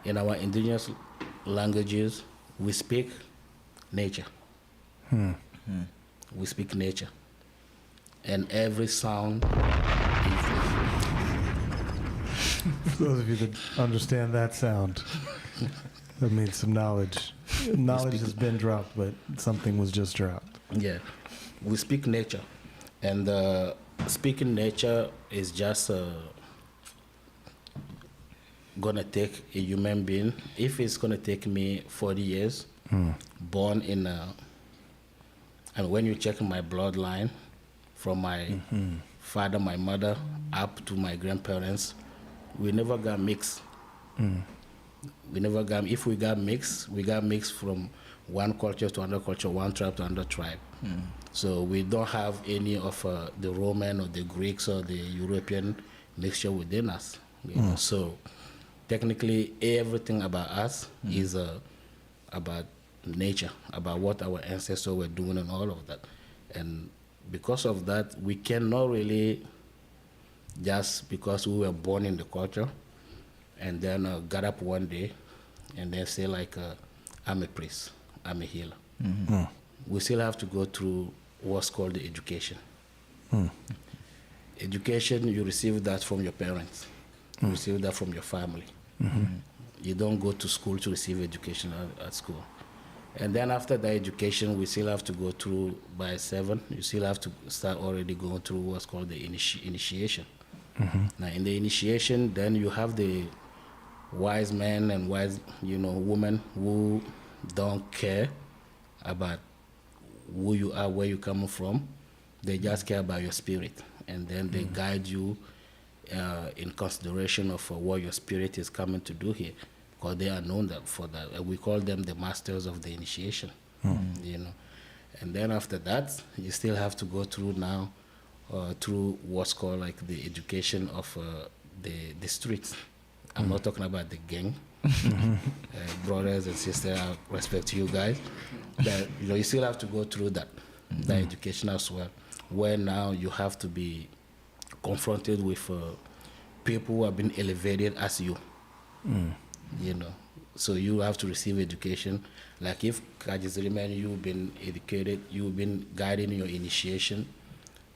[SPEAKER 2] our indigenous languages, we speak nature. We speak nature. And every sound is...
[SPEAKER 1] For those of you that understand that sound, that means some knowledge. Knowledge has been dropped, but something was just dropped.
[SPEAKER 2] Yeah, we speak nature. And speaking nature is just gonna take a human being. If it's gonna take me 40 years, born in and when you check my bloodline, from my father, my mother, up to my grandparents, we never got mixed. We never got, if we got mixed from one culture to another culture, one tribe to another tribe. So we don't have any of the Roman or the Greeks or the European mixture within us. You know? So technically, everything about us is about nature, about what our ancestors were doing and all of that. And because of that, we cannot really, just because we were born in the culture, and then get up one day and then say like, I'm a priest, I'm a healer. We still have to go through what's called the education. Education, you receive that from your parents. You receive that from your family. You don't go to school to receive education at school. And then after that education, we still have to go through by 7. You still have to start already going through what's called the initiation. Now in the initiation, then you have the wise men and wise, women who don't care about who you are, where you're coming from. They just care about your spirit, and then they guide you in consideration of what your spirit is coming to do here, because they are known that for that. And we call them the masters of the initiation. And then after that, you still have to go through now through what's called like the education of the streets. I'm not talking about the gang. Brothers and sisters, I respect you guys. But you still have to go through that education as well, where now you have to be confronted with people who have been elevated as you. So you have to receive education. Like if Kajiziriman, you've been educated, you've been guided in your initiation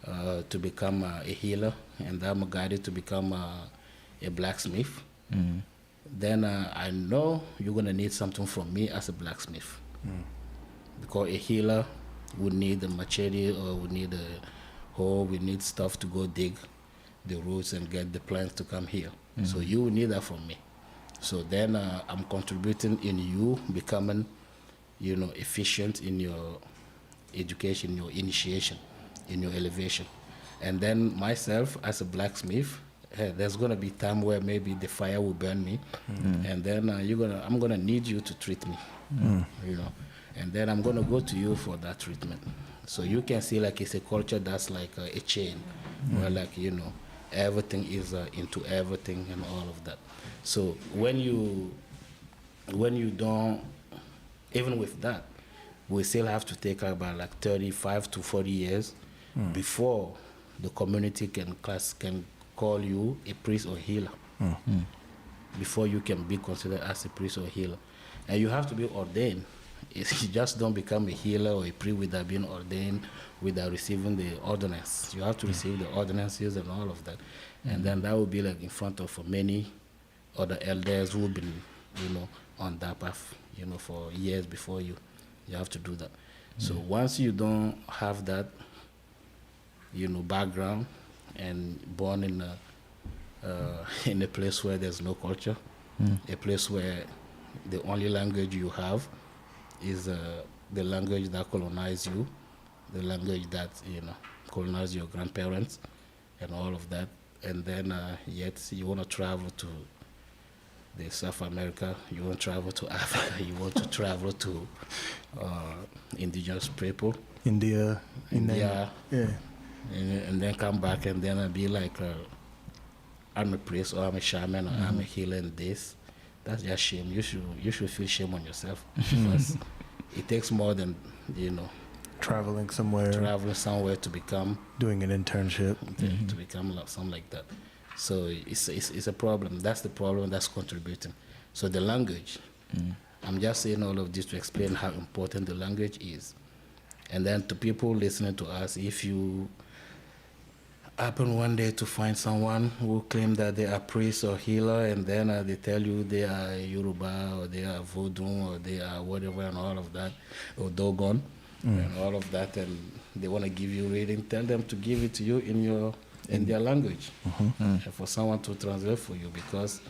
[SPEAKER 2] to become a healer, and I'm guided to become a blacksmith. Then I know you're going to need something from me as a blacksmith. Because a healer would need a machete, or would need a hoe, we need stuff to go dig the roots and get the plants to come here. So you will need that from me. So then I'm contributing in you becoming, efficient in your education, your initiation, in your elevation. And then myself as a blacksmith, there's gonna be time where maybe the fire will burn me, and then I'm gonna need you to treat me, and then I'm gonna go to you for that treatment. So you can see like it's a culture that's like a chain, where like everything is into everything and all of that. So when you don't, even with that, we still have to take about like 35 to 40 years before the community can call you a priest or healer, before you can be considered as a priest or healer. And you have to be ordained. You just don't become a healer or a priest without being ordained, without receiving the ordinance. You have to receive the ordinances and all of that. And then that will be like in front of many other elders who have been, on that path, for years before you. You have to do that. So once you don't have that, background, and born in a place where there's no culture, a place where the only language you have is the language that colonized you, the language that colonized your grandparents, and all of that. And then yet you want to travel to the South America, you want to travel to Africa, you want to travel to indigenous people,
[SPEAKER 1] India,
[SPEAKER 2] yeah. And then come back and then be like, I'm a priest, or I'm a shaman, or I'm a healer in this. That's just shame. You should feel shame on yourself, because it takes more than
[SPEAKER 1] traveling somewhere
[SPEAKER 2] to become
[SPEAKER 1] doing an internship,
[SPEAKER 2] to become like something like that. So it's a problem. That's the problem that's contributing. So the language. I'm just saying all of this to explain how important the language is. And then to people listening to us, if you happen one day to find someone who claim that they are priest or healer, and then they tell you they are Yoruba, or they are Vodun, or they are whatever, and all of that, or Dogon, and all of that, and they want to give you reading, tell them to give it to you in their language, and for someone to translate for you, because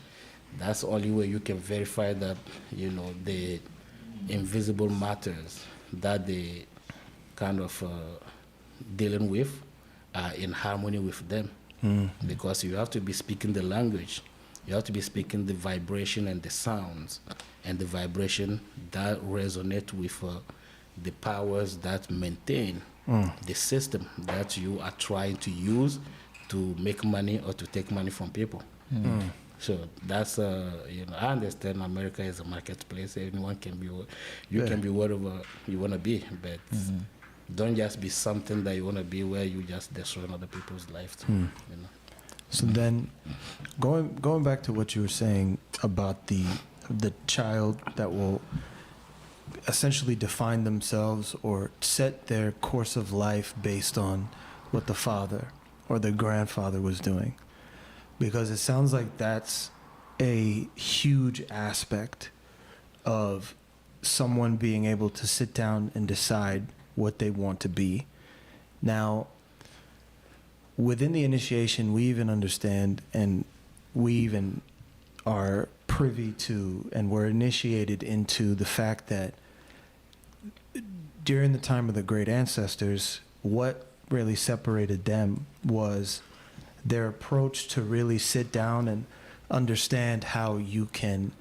[SPEAKER 2] that's the only way you can verify that the invisible matters that they kind of dealing with are in harmony with them, because you have to be speaking the language You have to be speaking the vibration and the sounds, and the vibration that resonate with the powers that maintain the system that you are trying to use to make money or to take money from people. So that's I understand America is a marketplace. Anyone can be, can be whatever you want to be, but don't just be something that you want to be where you just destroy other people's lives.
[SPEAKER 1] So then, going back to what you were saying about the child that will essentially define themselves or set their course of life based on what the father or the grandfather was doing, because it sounds like that's a huge aspect of someone being able to sit down and decide what they want to be. Now, within the initiation, we even understand, and we even are privy to, and we're initiated into the fact that during the time of the great ancestors, what really separated them was their approach to really sit down and understand how you can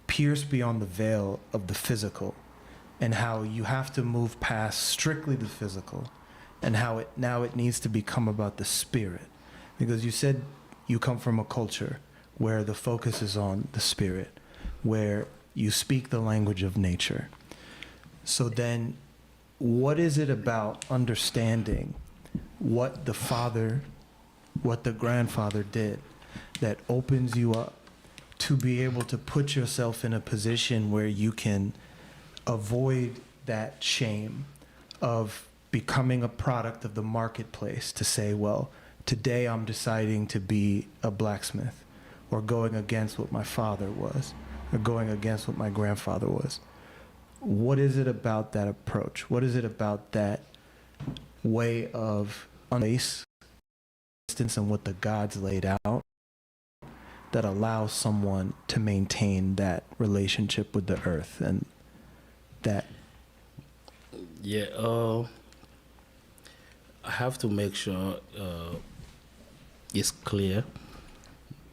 [SPEAKER 1] pierce beyond the veil of the physical, and how you have to move past strictly the physical, and how it needs to become about the spirit. Because you said you come from a culture where the focus is on the spirit, where you speak the language of nature. So then, what is it about understanding what the father, what the grandfather did, that opens you up to be able to put yourself in a position where you can avoid that shame of becoming a product of the marketplace, to say, well, today I'm deciding to be a blacksmith, or going against what my father was, or going against what my grandfather was? What is it about that approach? What is it about that way of distance and what the gods laid out that allows someone to maintain that relationship with the earth and that?
[SPEAKER 2] I have to make sure it's clear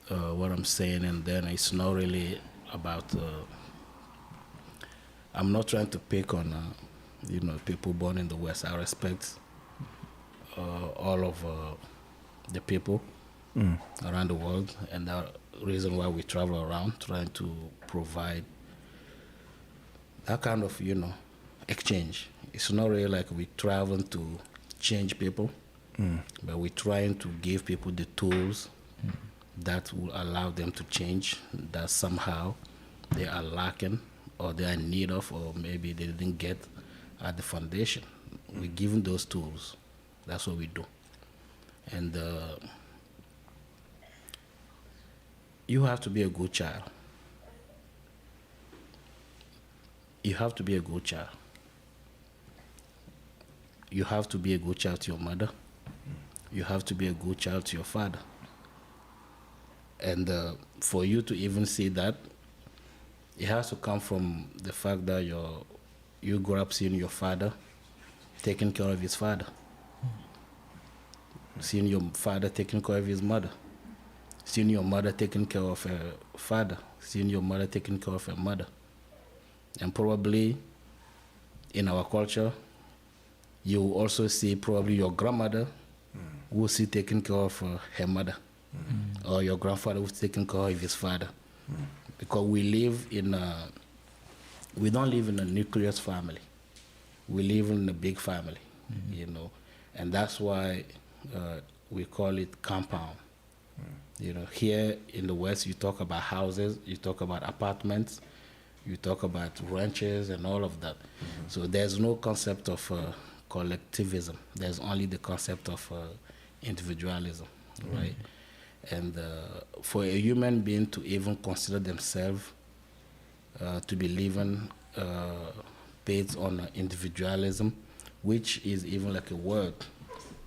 [SPEAKER 2] what I'm saying, and then it's not really about. I'm not trying to pick on people born in the West. I respect all of the people around the world, and the reason why we travel around trying to provide that kind of exchange. It's not really like we travel to change people, but we're trying to give people the tools that will allow them to change, that somehow they are lacking or they are in need of, or maybe they didn't get at the foundation. We give them those tools. That's what we do. And you have to be a good child. You have to be a good child. You have to be a good child to your mother. You have to be a good child to your father. And for you to even see that, it has to come from the fact that you grew up seeing your father taking care of his father, seeing your father taking care of his mother, seeing your mother taking care of her father, seeing your mother taking care of her mother. And probably in our culture, you will also see probably your grandmother who see taking care of her mother, or your grandfather who's taking care of his father. Because we don't live in a nucleus family. We live in a big family, and that's why we call it compound. Here in the West, you talk about houses, you talk about apartments, you talk about ranches and all of that. So there's no concept of collectivism. There's only the concept of individualism, right? And for a human being to even consider themselves to be living based on individualism, which is even like a word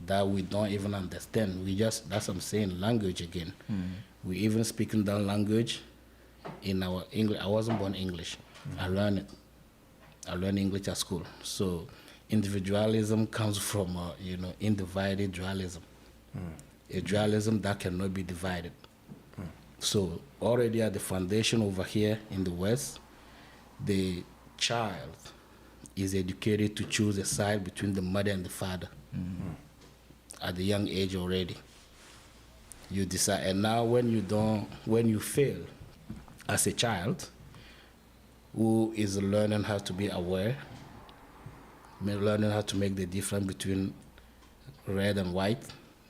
[SPEAKER 2] that we don't even understand. That's what I'm saying, language again. We even speaking that language in our English. I wasn't born English. I learned it. I learned English at school. So individualism comes from, individual dualism. A dualism that cannot be divided. So already at the foundation over here in the West, the child is educated to choose a side between the mother and the father at the young age already. You decide, and now when you fail as a child, who is learning how to be aware, learning how to make the difference between red and white,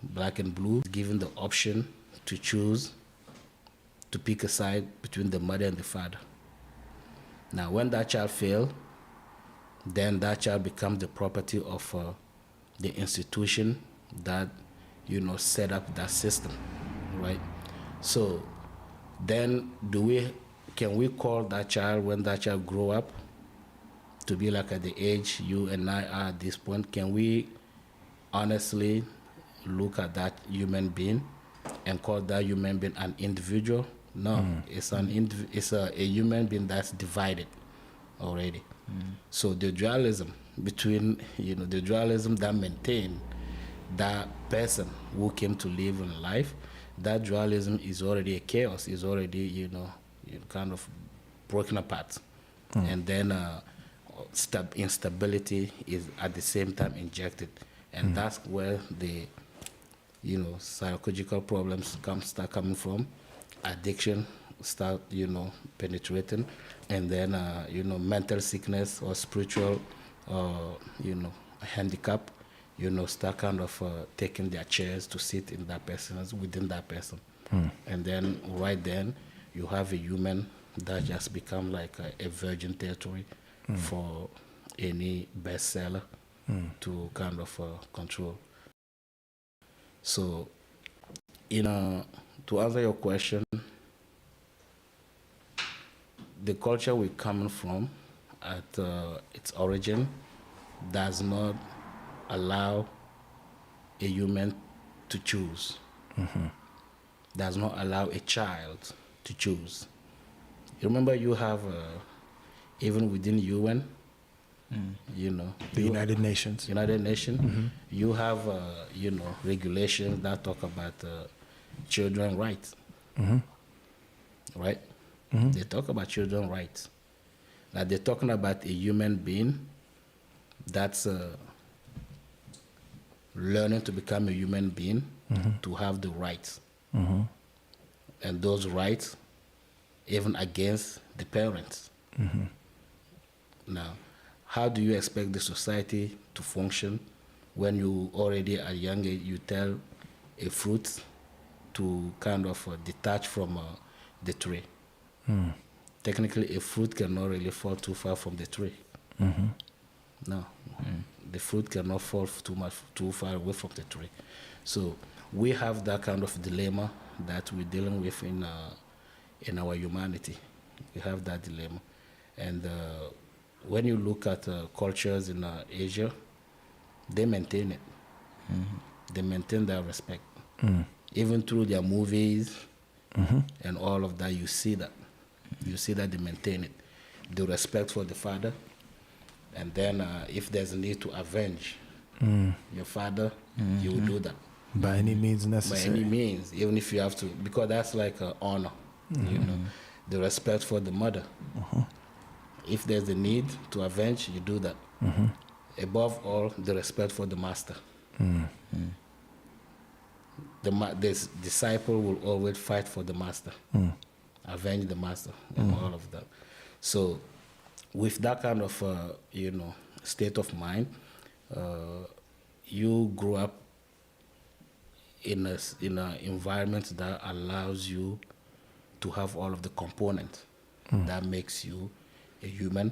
[SPEAKER 2] black and blue, given the option to choose, to pick a side between the mother and the father. Now, when that child fails, then that child becomes the property of the institution that, set up that system, right? So then can we call that child, when that child grow up, to be like at the age you and I are at this point, can we honestly look at that human being and call that human being an individual? No, it's a human being that's divided already. So the dualism between, the dualism that maintain that person who came to live in life, that dualism is already a chaos, is already, kind of broken apart. And then instability is at the same time injected. And that's where the, psychological problems start coming from. Addiction start, penetrating. And then, mental sickness or spiritual, handicap, start kind of taking their chairs to sit in that person, within that person. And then right then, you have a human that just become like a virgin territory for any bestseller to kind of control. So, to answer your question, the culture we're coming from at its origin does not allow a human to choose. Does not allow a child to choose. You remember you have, even within UN,
[SPEAKER 1] The United Nations.
[SPEAKER 2] United Nations, you have, regulations that talk about children's rights, right? They talk about children's rights. Now they're talking about a human being that's learning to become a human being, to have the rights. And those rights, even against the parents. Now, how do you expect the society to function when you already at a young age, you tell a fruit to kind of detach from the tree? Technically, a fruit cannot really fall too far from the tree. No, the fruit cannot fall too far away from the tree. So we have that kind of dilemma that we're dealing with in our humanity. We have that dilemma. And when you look at cultures in Asia, they maintain it. They maintain that respect. Even through their movies and all of that, you see that. You see that they maintain it. The respect for the father. And then if there's a need to avenge your father, you will do that.
[SPEAKER 1] By any means necessary.
[SPEAKER 2] By any means, even if you have to, because that's like honor, the respect for the mother. If there's a need to avenge, you do that. Above all, the respect for the master. The disciple will always fight for the master, avenge the master, and all of that. So, with that kind of state of mind, you grow up in an environment that allows you to have all of the components that makes you a human,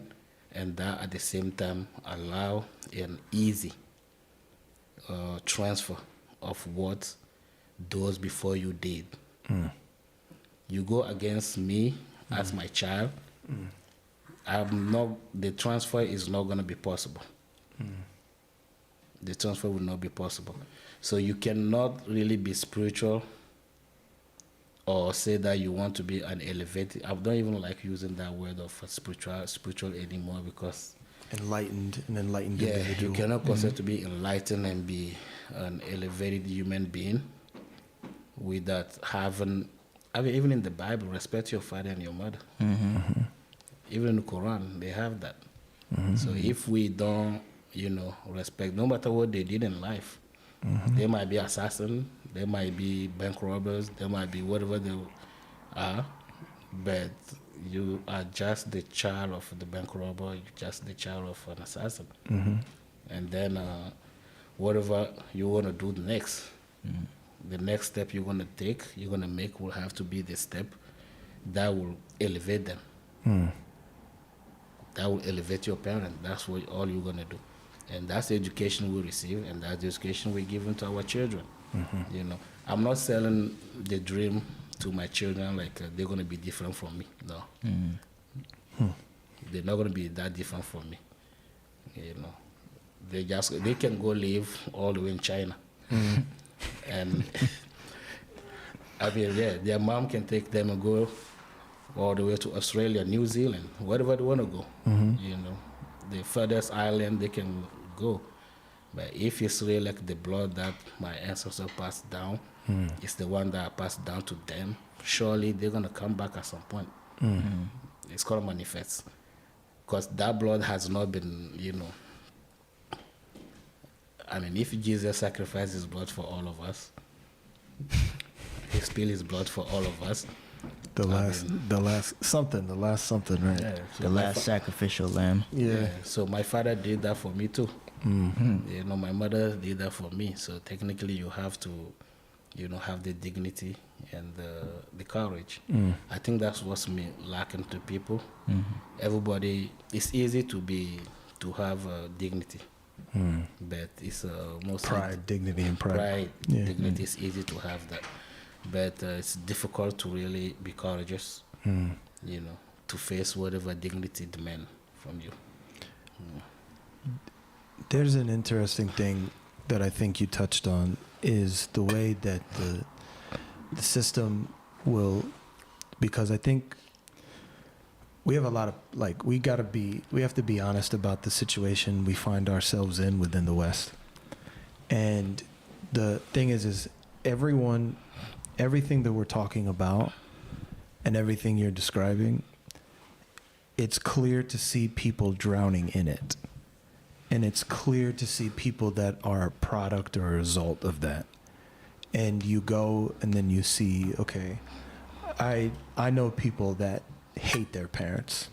[SPEAKER 2] and that at the same time allow an easy transfer of what those before you did. You go against me as my child, the transfer is not going to be possible. The transfer will not be possible. So you cannot really be spiritual or say that you want to be an elevated. I don't even like using that word of spiritual anymore, because
[SPEAKER 1] An enlightened individual.
[SPEAKER 2] you cannot consider to be enlightened and be an elevated human being without having I mean, even in the Bible, respect your father and your mother. Even in the Quran, they have that. So if we don't, respect, no matter what they did in life, they might be assassins, they might be bank robbers, they might be whatever they are, but you are just the child of the bank robber, you're just the child of an assassin. And then whatever you want to do next, the next step you're going to take, you're going to make will have to be the step that will elevate them. That will elevate your parent. That's what all you're going to do. And that's the education we receive, and that's the education we give to our children. I'm not selling the dream to my children like they're going to be different from me. No. They're not going to be that different from me. They can go live all the way in China. And I mean, their mom can take them and go all the way to Australia, New Zealand, wherever they want to go. The furthest island they can go. But if it's really like the blood that my ancestors passed down, it's the one that I passed down to them, surely they're going to come back at some point. It's going to manifest. Because that blood has not been, I mean, if Jesus sacrificed his blood for all of us, he spilled his blood for all of us.
[SPEAKER 1] The last something, right?
[SPEAKER 2] Yeah, so
[SPEAKER 3] The last sacrificial lamb.
[SPEAKER 1] Yeah.
[SPEAKER 2] So my father did that for me too. My mother did that for me. So technically, you have to, have the dignity and the courage. I think that's what's lacking to people. Everybody, it's easy to have dignity, but it's mostly
[SPEAKER 1] Pride, dignity, and pride.
[SPEAKER 2] Pride, dignity is easy to have that, but it's difficult to really be courageous. To face whatever dignity demand from you.
[SPEAKER 1] There's an interesting thing that I think you touched on is the way that the system will, because I think we have a lot of, we have to be honest about the situation we find ourselves in within the West. And the thing is everything that we're talking about and everything you're describing, it's clear to see people drowning in it. And it's clear to see people that are a product or a result of that. And you go and then you see, okay, I know people that hate their parents.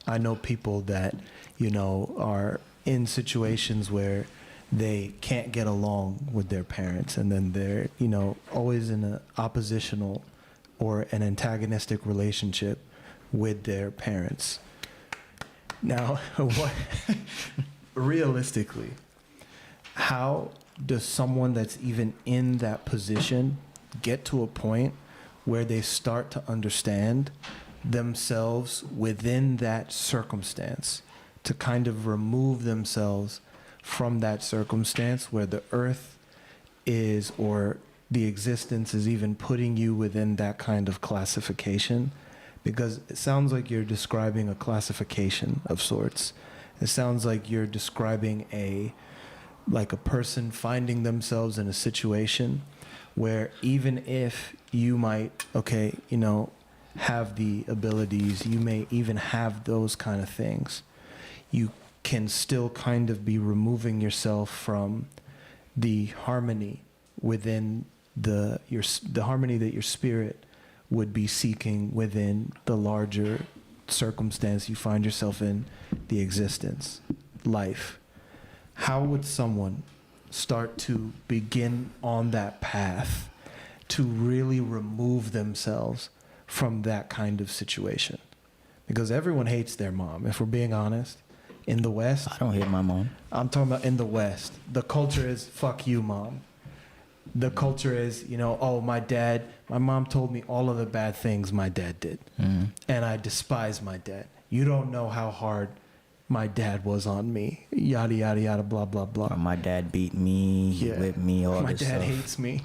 [SPEAKER 1] I know people that, are in situations where they can't get along with their parents, and then they're, always in an oppositional or an antagonistic relationship with their parents. Now, realistically, how does someone that's even in that position get to a point where they start to understand themselves within that circumstance, to kind of remove themselves from that circumstance where the earth is, or the existence is even putting you within that kind of classification? Because it sounds like you're describing a classification of sorts. It sounds like you're describing a person finding themselves in a situation where even if you might, have the abilities, you may even have those kind of things, you can still kind of be removing yourself from the harmony within the harmony that your spirit would be seeking within the larger circumstance you find yourself in, the existence, life. How would someone start to begin on that path to really remove themselves from that kind of situation? Because everyone hates their mom, if we're being honest. In the West,
[SPEAKER 3] I don't hate my mom.
[SPEAKER 1] I'm talking about in the West. The culture is, fuck you, mom. The culture is, oh, my mom told me all of the bad things my dad did. And I despise my dad. You don't know how hard my dad was on me. Yada, yada, yada, blah, blah, blah.
[SPEAKER 3] Or my dad beat me, he whipped me, all
[SPEAKER 1] my
[SPEAKER 3] this stuff.
[SPEAKER 1] dad hates me.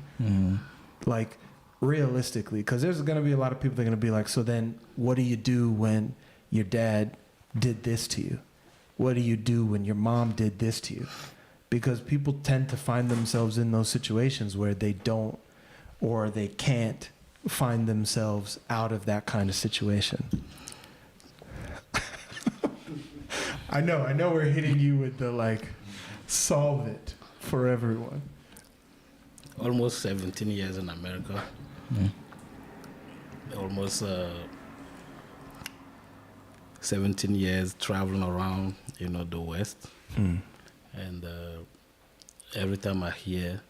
[SPEAKER 1] Realistically, because there's going to be a lot of people that are going to be like, so then what do you do when your dad did this to you? What do you do when your mom did this to you? Because people tend to find themselves in those situations where they don't, or they can't, find themselves out of that kind of situation? I know we're hitting you with the like, solve it for everyone.
[SPEAKER 2] Almost 17 years in America. Almost 17 years traveling around, the West. And every time I hear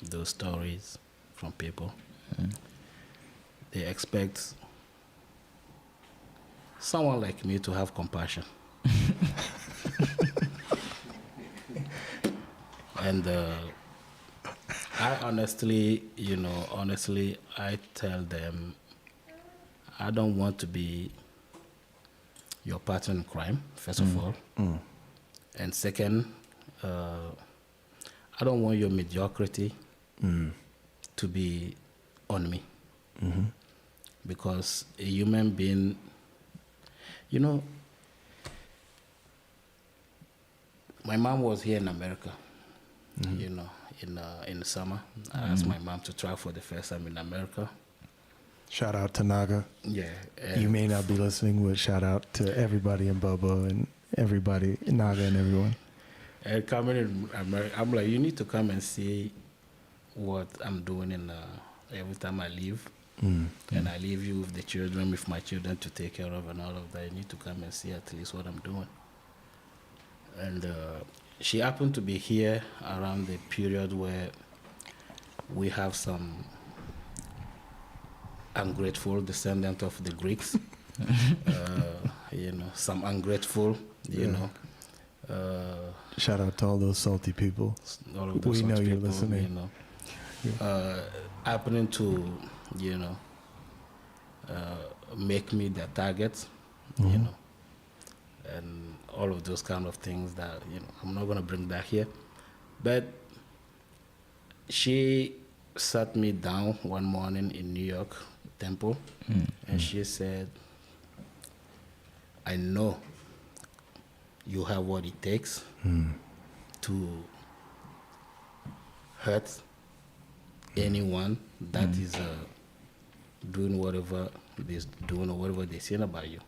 [SPEAKER 2] those stories from people, they expect someone like me to have compassion. And I honestly, I tell them, I don't want to be your partner in crime, first of all. And second, I don't want your mediocrity to be on me. Because a human being, my mom was here in America, in the summer. I asked my mom to travel for the first time in America.
[SPEAKER 1] Shout out to Naga.
[SPEAKER 2] Yeah.
[SPEAKER 1] You may not be listening, but shout out to everybody in Bobo and everybody, Naga and everyone.
[SPEAKER 2] And coming in America, I'm like, you need to come and see what I'm doing every time I leave. And I leave you with the children, with my children to take care of and all of that. You need to come and see at least what I'm doing. And she happened to be here around the period where we have some ungrateful descendant of the Greeks. Some ungrateful,
[SPEAKER 1] Shout out to all those salty people.
[SPEAKER 2] all of those
[SPEAKER 1] We know
[SPEAKER 2] sorts of
[SPEAKER 1] you're
[SPEAKER 2] people,
[SPEAKER 1] listening.
[SPEAKER 2] happening to, make me their target, and all of those kind of things that, I'm not going to bring that here. But she sat me down one morning in New York Temple, and she said, I know you have what it takes to hurt anyone that is doing whatever they're doing or whatever they're saying about you.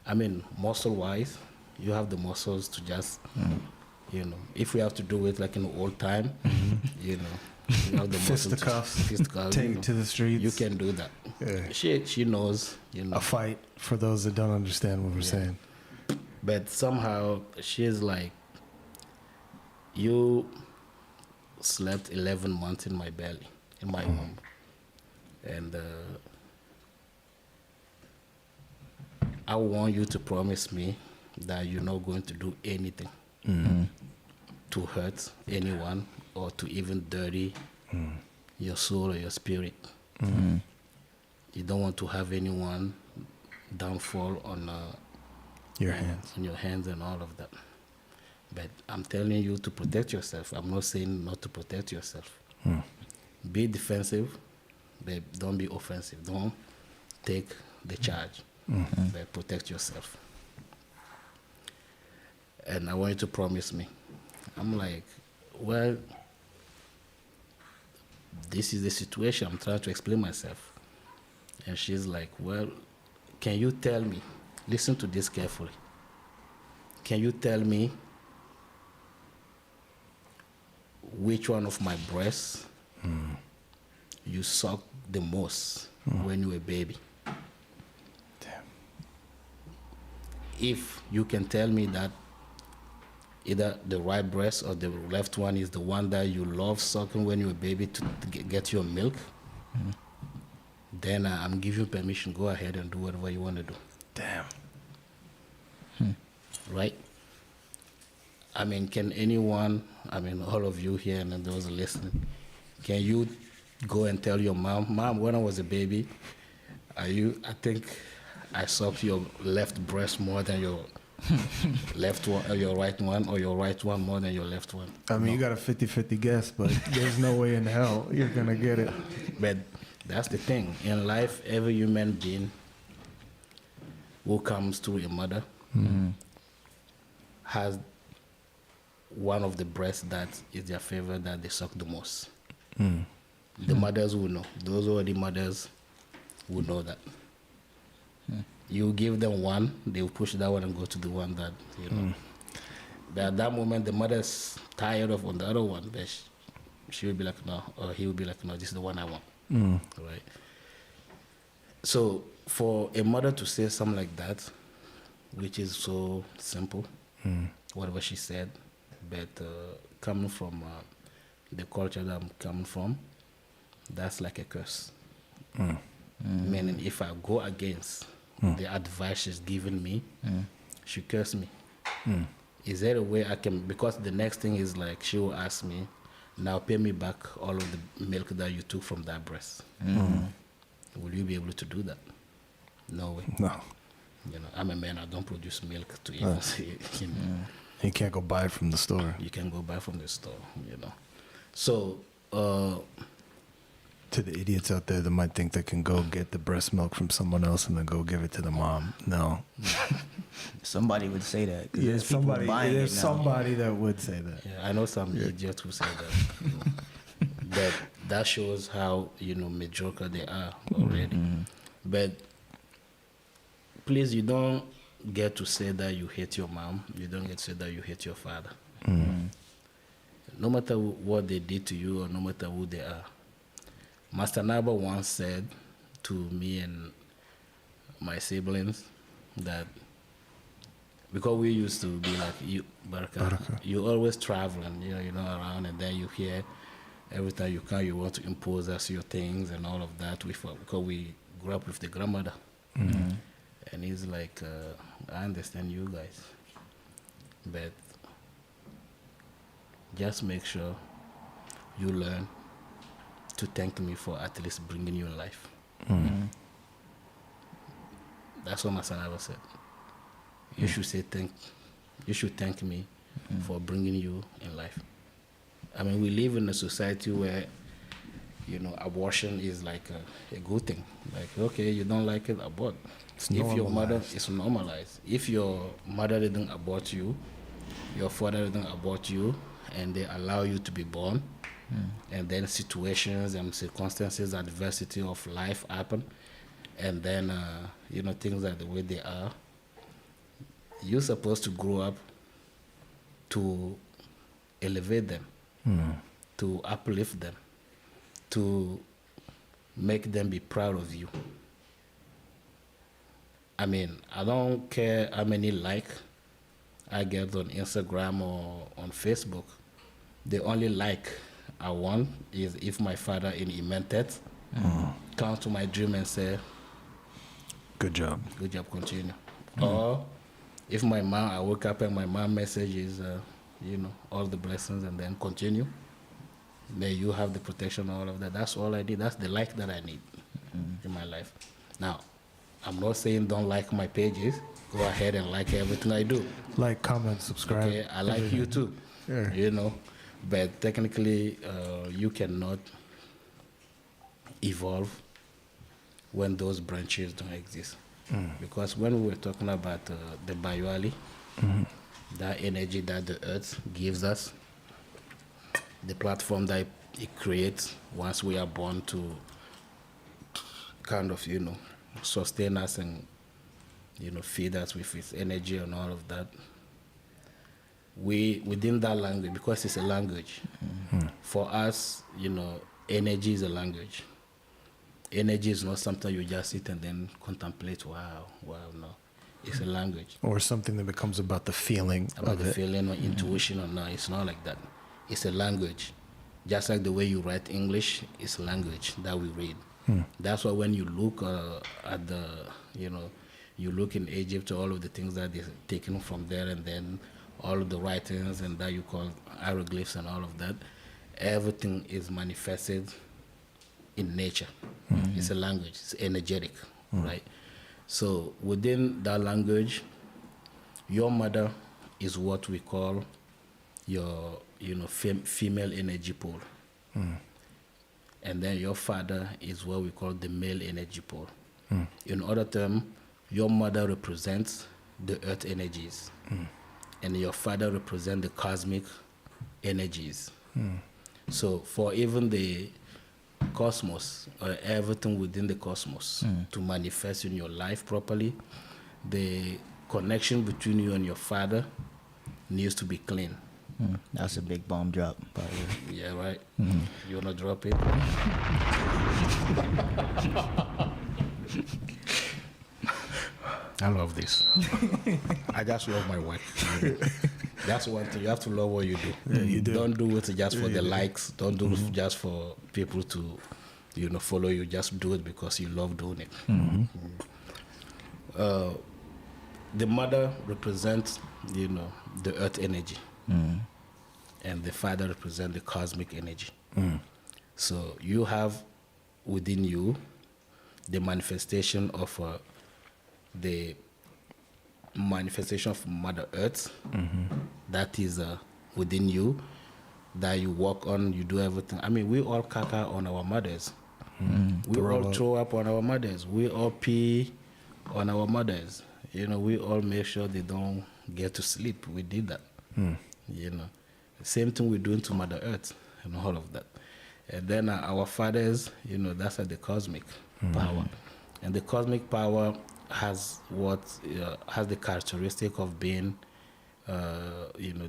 [SPEAKER 2] I mean, muscle-wise, you have the muscles to just, if we have to do it like in the old time, you have the muscles
[SPEAKER 1] Fisticuffs, take it to the streets.
[SPEAKER 2] You can do that.
[SPEAKER 1] Yeah.
[SPEAKER 2] She knows,
[SPEAKER 1] A fight, for those that don't understand what we're saying.
[SPEAKER 2] But somehow she's like, you slept 11 months in my belly, in my womb. And I want you to promise me that you're not going to do anything to hurt anyone or to even dirty your soul or your spirit. You don't want to have anyone downfall on
[SPEAKER 1] Your hands.
[SPEAKER 2] on your hands and all of that. But I'm telling you to protect yourself. I'm not saying not to protect yourself. Be defensive, but don't be offensive. Don't take the charge, but protect yourself. And I want you to promise me. I'm like, well, this is the situation. I'm trying to explain myself. And she's like, well, can you tell me, listen to this carefully. Can you tell me which one of my breasts you sucked the most when you were a baby?
[SPEAKER 1] Damn.
[SPEAKER 2] If you can tell me that either the right breast or the left one is the one that you love sucking when you were a baby to get your milk, then I'm giving you permission. Go ahead and do whatever you want to do.
[SPEAKER 1] Damn.
[SPEAKER 2] Right? I mean, can anyone, all of you here and those listening, can you go and tell your mom, when I was a baby, I think I sucked your left breast more than your left one, or your right one, or your right one more than your left one?
[SPEAKER 1] I mean, you got a 50-50 guess, but there's no way in hell you're going to get it.
[SPEAKER 2] But that's the thing. In life, every human being who comes to a mother has one of the breasts that is their favorite, that they suck the most. The mothers will know. Those who are the mothers, would know that. You give them one, they will push that one and go to the one that, you know. But at that moment, the mother's tired of on the other one, but she will be like, no, or he will be like, no, this is the one I want. Right? So for a mother to say something like that, which is so simple, whatever she said, but coming from the culture that I'm coming from, that's like a curse. Meaning if I go against the advice she's giving me, she curse me. Is there a way I can, because the next thing is like she will ask me, now pay me back all of the milk that you took from that breast. Will you be able to do that? No way.
[SPEAKER 1] No.
[SPEAKER 2] You know, I'm a man, I don't produce milk to even see it, you know.
[SPEAKER 1] You can't go buy it from the store.
[SPEAKER 2] You can go buy from the store, you know. So,
[SPEAKER 1] To the idiots out there that might think they can go get the breast milk from someone else and then go give it to the mom. No.
[SPEAKER 3] Somebody would say that. 'Cause
[SPEAKER 1] Yeah,
[SPEAKER 3] there's people buying
[SPEAKER 1] there's
[SPEAKER 3] it now.
[SPEAKER 1] somebody that would say that.
[SPEAKER 2] yeah, I know some idiots who say that. You know. But that shows how, you know, mediocre they are already. But please, you don't get to say that you hate your mom. You don't get to say that you hate your father. No matter what they did to you or no matter who they are. Master Naba once said to me and my siblings that, because we used to be like, you, Baraka, you always traveling, you know, you're not around, and then you hear every time you come, you want to impose us your things and all of that. Because we grew up with the grandmother. And he's like, I understand you guys, but just make sure you learn to thank me for at least bringing you in life. That's what my son ever said. You should say you should thank me for bringing you in life. I mean, we live in a society where, you know, abortion is like a good thing. Like, okay, you don't like it, abort.
[SPEAKER 1] It's
[SPEAKER 2] if your mother
[SPEAKER 1] normalized.
[SPEAKER 2] is normalized. If your mother didn't abort you, your father didn't abort you, and they allow you to be born, and then situations and circumstances, adversity of life happen, and then, you know, things are the way they are, you're supposed to grow up to elevate them, to uplift them, to make them be proud of you. I mean, I don't care how many likes I get on Instagram or on Facebook. The only like I want is if my father in Imentet come to my dream and say,
[SPEAKER 1] Good job.
[SPEAKER 2] good job, continue. Or if my mom, I wake up and my mom message is, you know, all the blessings and then continue. May you have the protection, all of that. That's all I need. That's the like that I need in my life. Now, I'm not saying don't like my pages. Go ahead and like everything I do.
[SPEAKER 1] Like, comment, subscribe.
[SPEAKER 2] Okay, I like you too.
[SPEAKER 1] Yeah.
[SPEAKER 2] You know, but technically, you cannot evolve when those branches don't exist. Because when we were talking about the Bayuali, that energy that the earth gives us, the platform that it creates once we are born to kind of, you know, sustain us and, you know, feed us with its energy and all of that. We, within that language, because it's a language, for us, you know, energy is a language. Energy is not something you just sit and then contemplate, wow, no. It's a language.
[SPEAKER 1] Or something that becomes about the feeling
[SPEAKER 2] About
[SPEAKER 1] of
[SPEAKER 2] the
[SPEAKER 1] it.
[SPEAKER 2] feeling or intuition or no, it's not like that. It's a language. Just like the way you write English, it's a language that we read. That's why when you look at the, you know, you look in Egypt, all of the things that is taken from there, and then all of the writings and that you call hieroglyphs and all of that, everything is manifested in nature. It's a language, it's energetic, right? So within that language, your mother is what we call your, you know, female energy pool. And then your father is what we call the male energy pool. In other terms, your mother represents the earth energies, and your father represents the cosmic energies. So for even the cosmos, or everything within the cosmos, to manifest in your life properly, the connection between you and your father needs to be clean.
[SPEAKER 3] That's a big bomb drop, by the way.
[SPEAKER 2] Yeah, right? You want to drop it? I love this. I just love my work. That's one thing. You have to love what you do.
[SPEAKER 1] Yeah, you do.
[SPEAKER 2] Don't do it just for the likes. Don't do it just for people to, follow you. Just do it because you love doing it. The mother represents, the earth energy. And the father represents the cosmic energy. So you have within you the manifestation of the manifestation of Mother Earth that is within you, that you walk on, you do everything. I mean, we all caca on our mothers. We all throw up on our mothers. We all pee on our mothers. We all make sure they don't get to sleep. We did that. The same thing we're doing to Mother Earth and all of that. And then our fathers, that's the cosmic power. And the cosmic power has has the characteristic of being,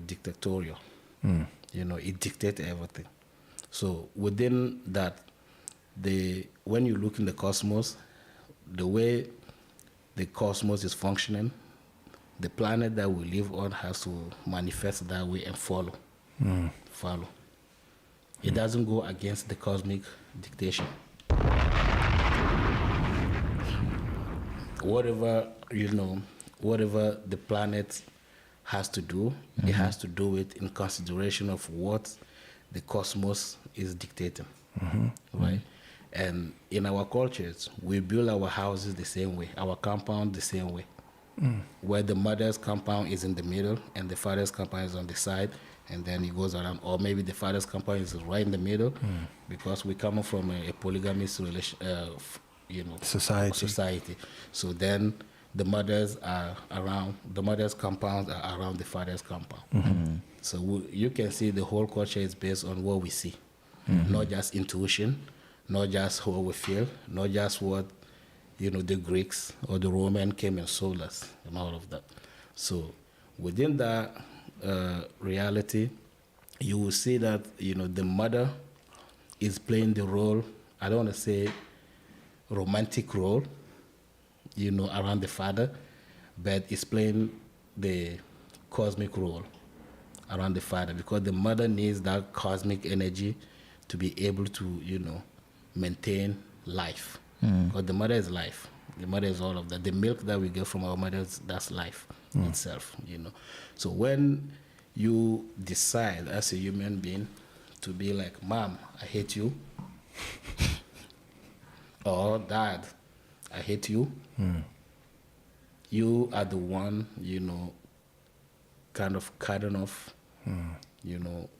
[SPEAKER 2] dictatorial. It dictates everything. So within that, when you look in the cosmos, the way the cosmos is functioning, the planet that we live on has to manifest that way and follow. Follow. It doesn't go against the cosmic dictation. Whatever the planet has to do, it has to do it in consideration of what the cosmos is dictating, right? And in our cultures, we build our houses the same way, our compound the same way, where the mother's compound is in the middle and the father's compound is on the side, and then it goes around. Or maybe the father's compound is right in the middle, because we come from a polygamous relation, society. So then the mothers are around, the mother's compounds are around the father's compound. So you can see the whole culture is based on what we see, not just intuition, not just what we feel, not just what the Greeks or the Romans came and sold us and all of that. So within that reality, you will see that the mother is playing the role, I don't want to say romantic role, around the father, but it's playing the cosmic role around the father, because the mother needs that cosmic energy to be able to, maintain life. Because the mother is life. The mother is all of that. The milk that we get from our mothers, that's life itself, So when you decide as a human being to be like, Mom, I hate you, or Dad, I hate you, you are the one, kind of cutting off,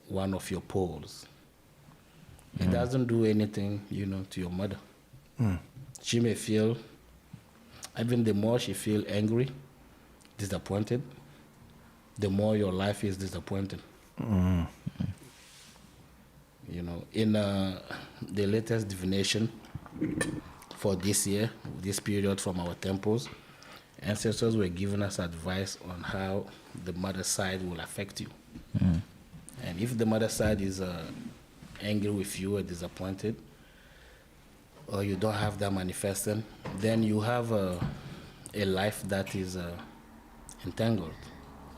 [SPEAKER 2] one of your poles. It doesn't do anything, to your mother. She may feel, even the more she feels angry, disappointed, the more your life is disappointed. In the latest divination for this year, this period from our temples, ancestors were giving us advice on how the mother side will affect you. And if the mother side is angry with you or disappointed, or you don't have that manifesting, then you have a life that is entangled,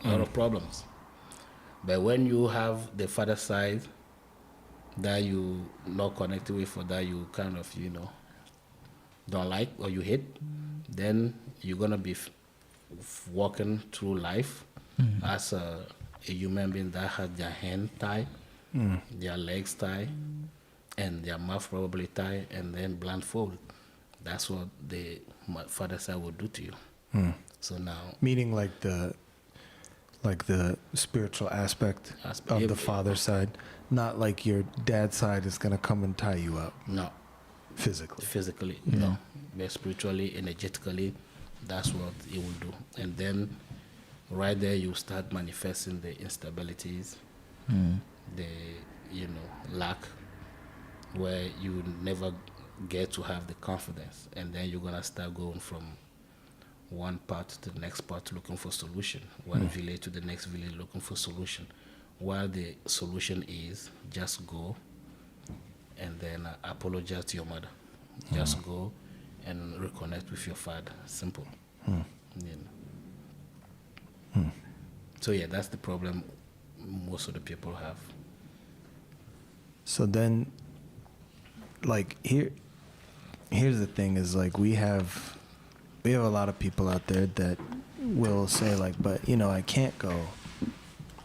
[SPEAKER 2] a lot of problems. But when you have the father side that you not connected with, or that you kind of, don't like or you hate, then you're going to be walking through life as a human being that has their hand tied, their legs tied, and their mouth probably tied, and then blindfolded. That's what the father side will do to you. So now,
[SPEAKER 1] meaning like the spiritual aspect of the father side, not like your dad's side is gonna come and tie you up.
[SPEAKER 2] No. Physically, no. But spiritually, energetically, that's what it will do. And then right there you start manifesting the instabilities, the lack, where you never get to have the confidence, and then you're gonna start going from one part to the next part looking for solution, one village to the next village looking for solution, while the solution is just go and then apologize to your mother. Just go and reconnect with your father. Simple. You know. So yeah, that's the problem most of the people have.
[SPEAKER 1] So then, like, here's the thing is, like, we have a lot of people out there that will say, like, but, you know, I can't go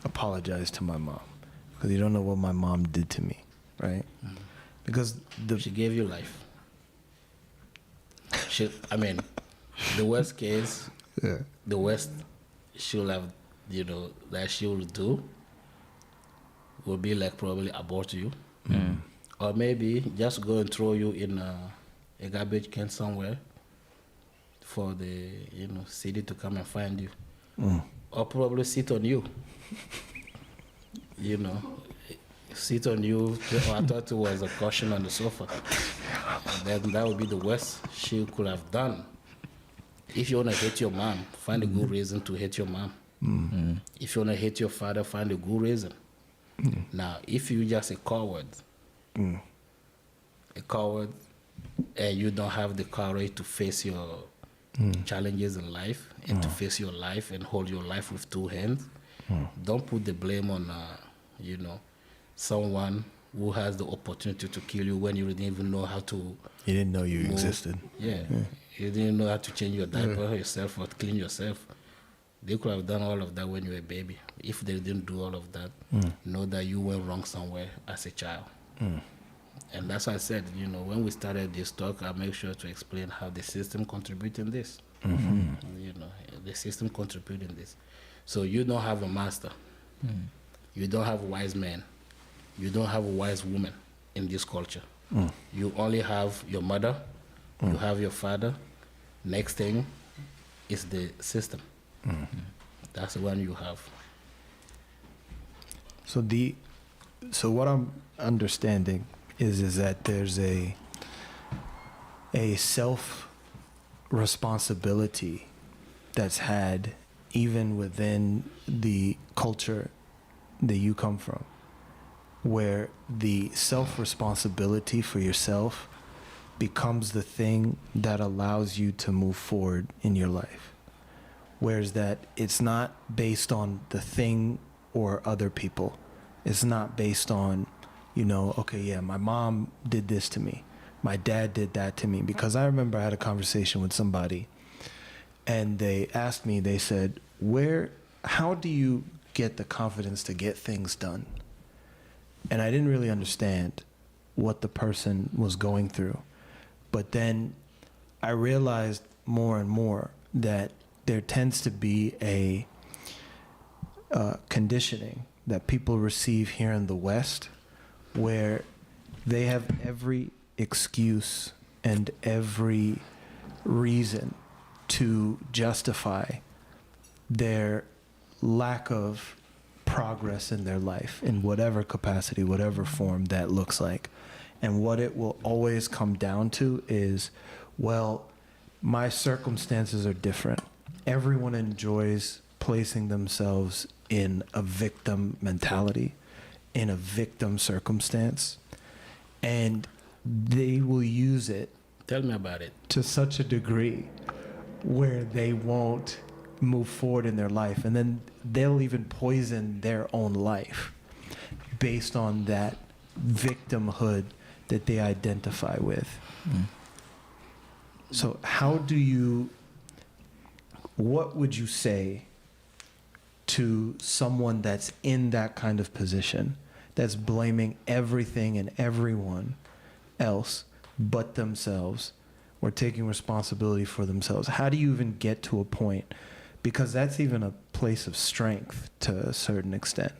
[SPEAKER 1] apologize to my mom because you don't know what my mom did to me, right? Because
[SPEAKER 2] She gave you life. The worst case, the worst she'll have, you know, that she'll do will be like probably abort you. Or maybe just go and throw you in a garbage can somewhere for the, you know, city to come and find you. Or probably sit on you. You know, sit on you. I thought it was a cushion on the sofa. And then that would be the worst she could have done. If you want to hate your mom, find a good reason to hate your mom. If you want to hate your father, find a good reason. Now, if you're just a coward, and you don't have the courage to face your challenges in life and to face your life and hold your life with two hands, don't put the blame on, you know, someone who has the opportunity to kill you when you didn't even know how to.
[SPEAKER 1] you didn't know you existed.
[SPEAKER 2] Yeah. You didn't know how to change your diaper yourself or clean yourself. They could have done all of that when you were a baby. If they didn't do all of that, know that you went wrong somewhere as a child. And that's why I said, you know, when we started this talk, I make sure to explain how the system contributes in this. You know, the system contributes in this. So you don't have a master. You don't have a wise man. You don't have a wise woman in this culture. You only have your mother. You have your father. Next thing is the system. That's the one you have.
[SPEAKER 1] So what I'm understanding is that there's a self responsibility that's had even within the culture that you come from, where the self responsibility for yourself becomes the thing that allows you to move forward in your life. Whereas that it's not based on the thing or other people. It's not based on, you know, okay, yeah, my mom did this to me. My dad did that to me. Because I remember I had a conversation with somebody and they asked me, they said, how do you get the confidence to get things done? And I didn't really understand what the person was going through. But then I realized more and more that there tends to be a conditioning that people receive here in the West where they have every excuse and every reason to justify their lack of progress in their life in whatever capacity, whatever form that looks like. And what it will always come down to is, well, my circumstances are different. Everyone enjoys placing themselves in a victim mentality, in a victim circumstance, and they will use it.
[SPEAKER 2] Tell me about it.
[SPEAKER 1] To such a degree where they won't move forward in their life. And then they'll even poison their own life based on that victimhood that they identify with. So what would you say to someone that's in that kind of position, that's blaming everything and everyone else but themselves, or taking responsibility for themselves? How do you even get to a point? Because that's even a place of strength to a certain extent.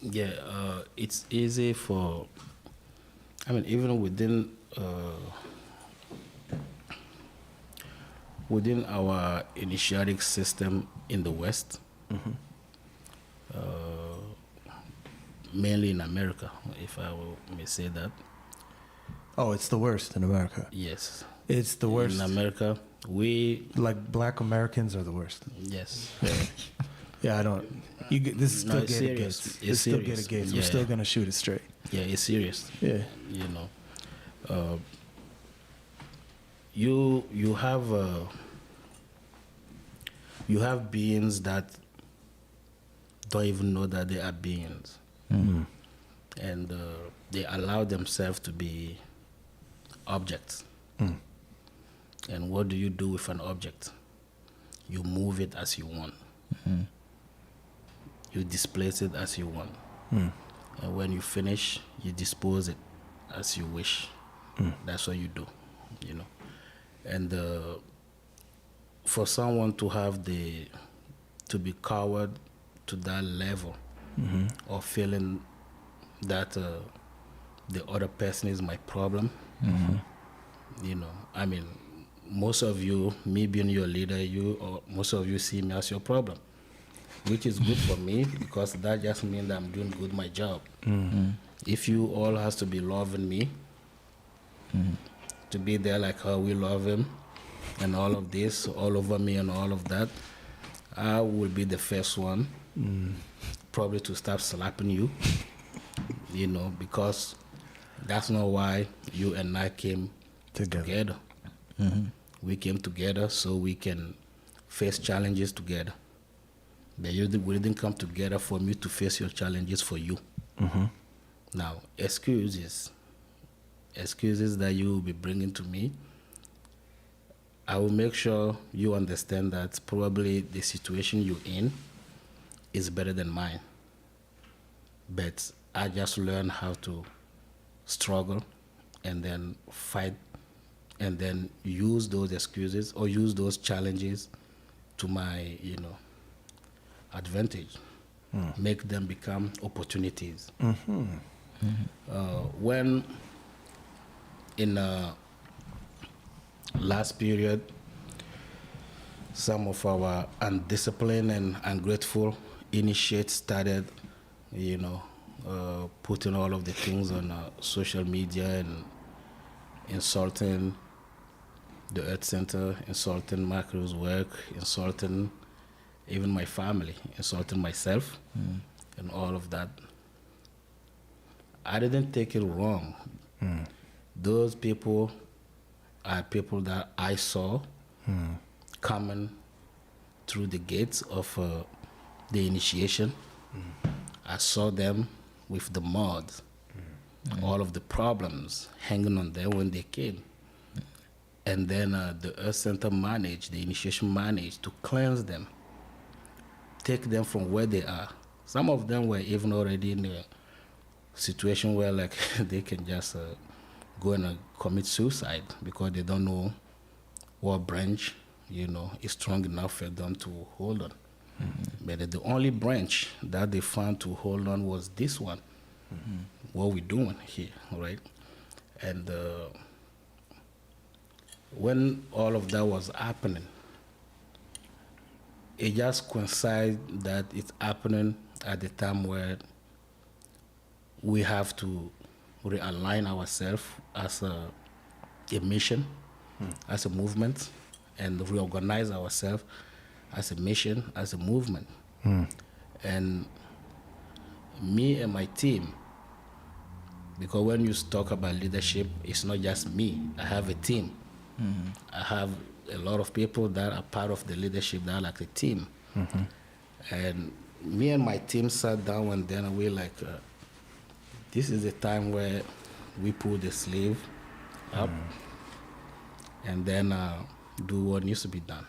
[SPEAKER 2] Yeah, it's easy for, even within our initiatic system in the West, mainly in America, if I may say that.
[SPEAKER 1] Oh, it's the worst in America.
[SPEAKER 2] Yes.
[SPEAKER 1] It's the worst.
[SPEAKER 2] In America, we...
[SPEAKER 1] Like black Americans are the worst.
[SPEAKER 2] Yes.
[SPEAKER 1] Yeah, I don't. This is
[SPEAKER 2] No,
[SPEAKER 1] still
[SPEAKER 2] it's
[SPEAKER 1] Gator
[SPEAKER 2] serious.
[SPEAKER 1] Gates.
[SPEAKER 2] It's
[SPEAKER 1] It's still
[SPEAKER 2] serious.
[SPEAKER 1] Gator Gates. We're
[SPEAKER 2] Yeah.
[SPEAKER 1] still gonna shoot it straight.
[SPEAKER 2] Yeah, it's serious.
[SPEAKER 1] Yeah.
[SPEAKER 2] You know, you have beings that don't even know that they are beings, and they allow themselves to be objects. And what do you do with an object? You move it as you want. You displace it as you want. And when you finish, you dispose it as you wish. That's what you do, you know. And for someone to have to be coward to that level, or feeling that the other person is my problem, you know, I mean, most of you, me being your leader, most of you see me as your problem, which is good for me because that just means that I'm doing good my job. If you all has to be loving me, to be there like how we love him, and all of this, all over me and all of that, I will be the first one probably to start slapping you, you know, because that's not why you and I came together. We came together so we can face challenges together. But we didn't come together for me to face your challenges for you. Now, excuses that you will be bringing to me, I will make sure you understand that probably the situation you're in is better than mine. But I just learned how to struggle and then fight and then use those excuses or use those challenges to my, you know, advantage. Make them become opportunities. When in last period, some of our undisciplined and ungrateful initiates started, you know, putting all of the things on social media and insulting the Earth Center, insulting Macro's work, insulting even my family, insulting myself, and all of that. I didn't take it wrong. Those people are people that I saw coming through the gates of the initiation. I saw them with the mud, all of the problems hanging on them when they came. And then the Earth Center the initiation managed to cleanse them, take them from where they are. Some of them were even already in a situation where like they can just go and commit suicide because they don't know what branch, you know, is strong enough for them to hold on. But the only branch that they found to hold on was this one, what we're doing here, right? And when all of that was happening, it just coincided that it's happening at the time where we have to realign ourselves as a mission, as a movement, and reorganize ourselves as a mission, as a movement. And me and my team, because when you talk about leadership, it's not just me. I have a team. I have a lot of people that are part of the leadership that are like a team. And me and my team sat down and then we like, this is the time where we pull the sleeve up and then do what needs to be done.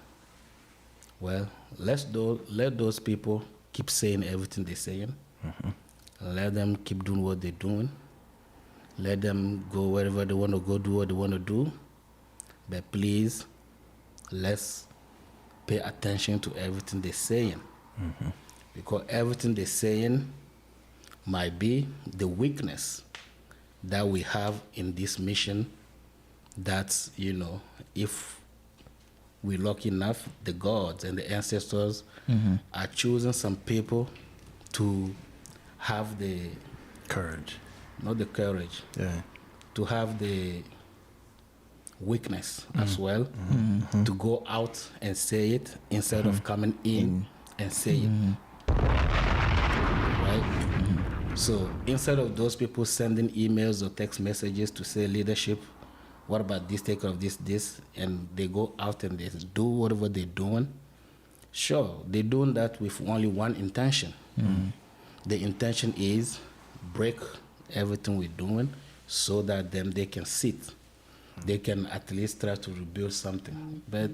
[SPEAKER 2] Well, let those people keep saying everything they're saying. Let them keep doing what they're doing. Let them go wherever they want to go, do what they want to do. But please, let's pay attention to everything they're saying. Because everything they're saying might be the weakness that we have in this mission. That's, you know, if we're lucky enough, the gods and the ancestors are choosing some people to have the
[SPEAKER 1] Courage.
[SPEAKER 2] not the courage,
[SPEAKER 1] Yeah.
[SPEAKER 2] to have the weakness as well, to go out and say it instead of coming in and say it. Right? So instead of those people sending emails or text messages to say leadership, what about this, take care of this, and they go out and they do whatever they're doing, sure, they're doing that with only one intention. The intention is break everything we're doing so that then they can sit. They can at least try to rebuild something. But,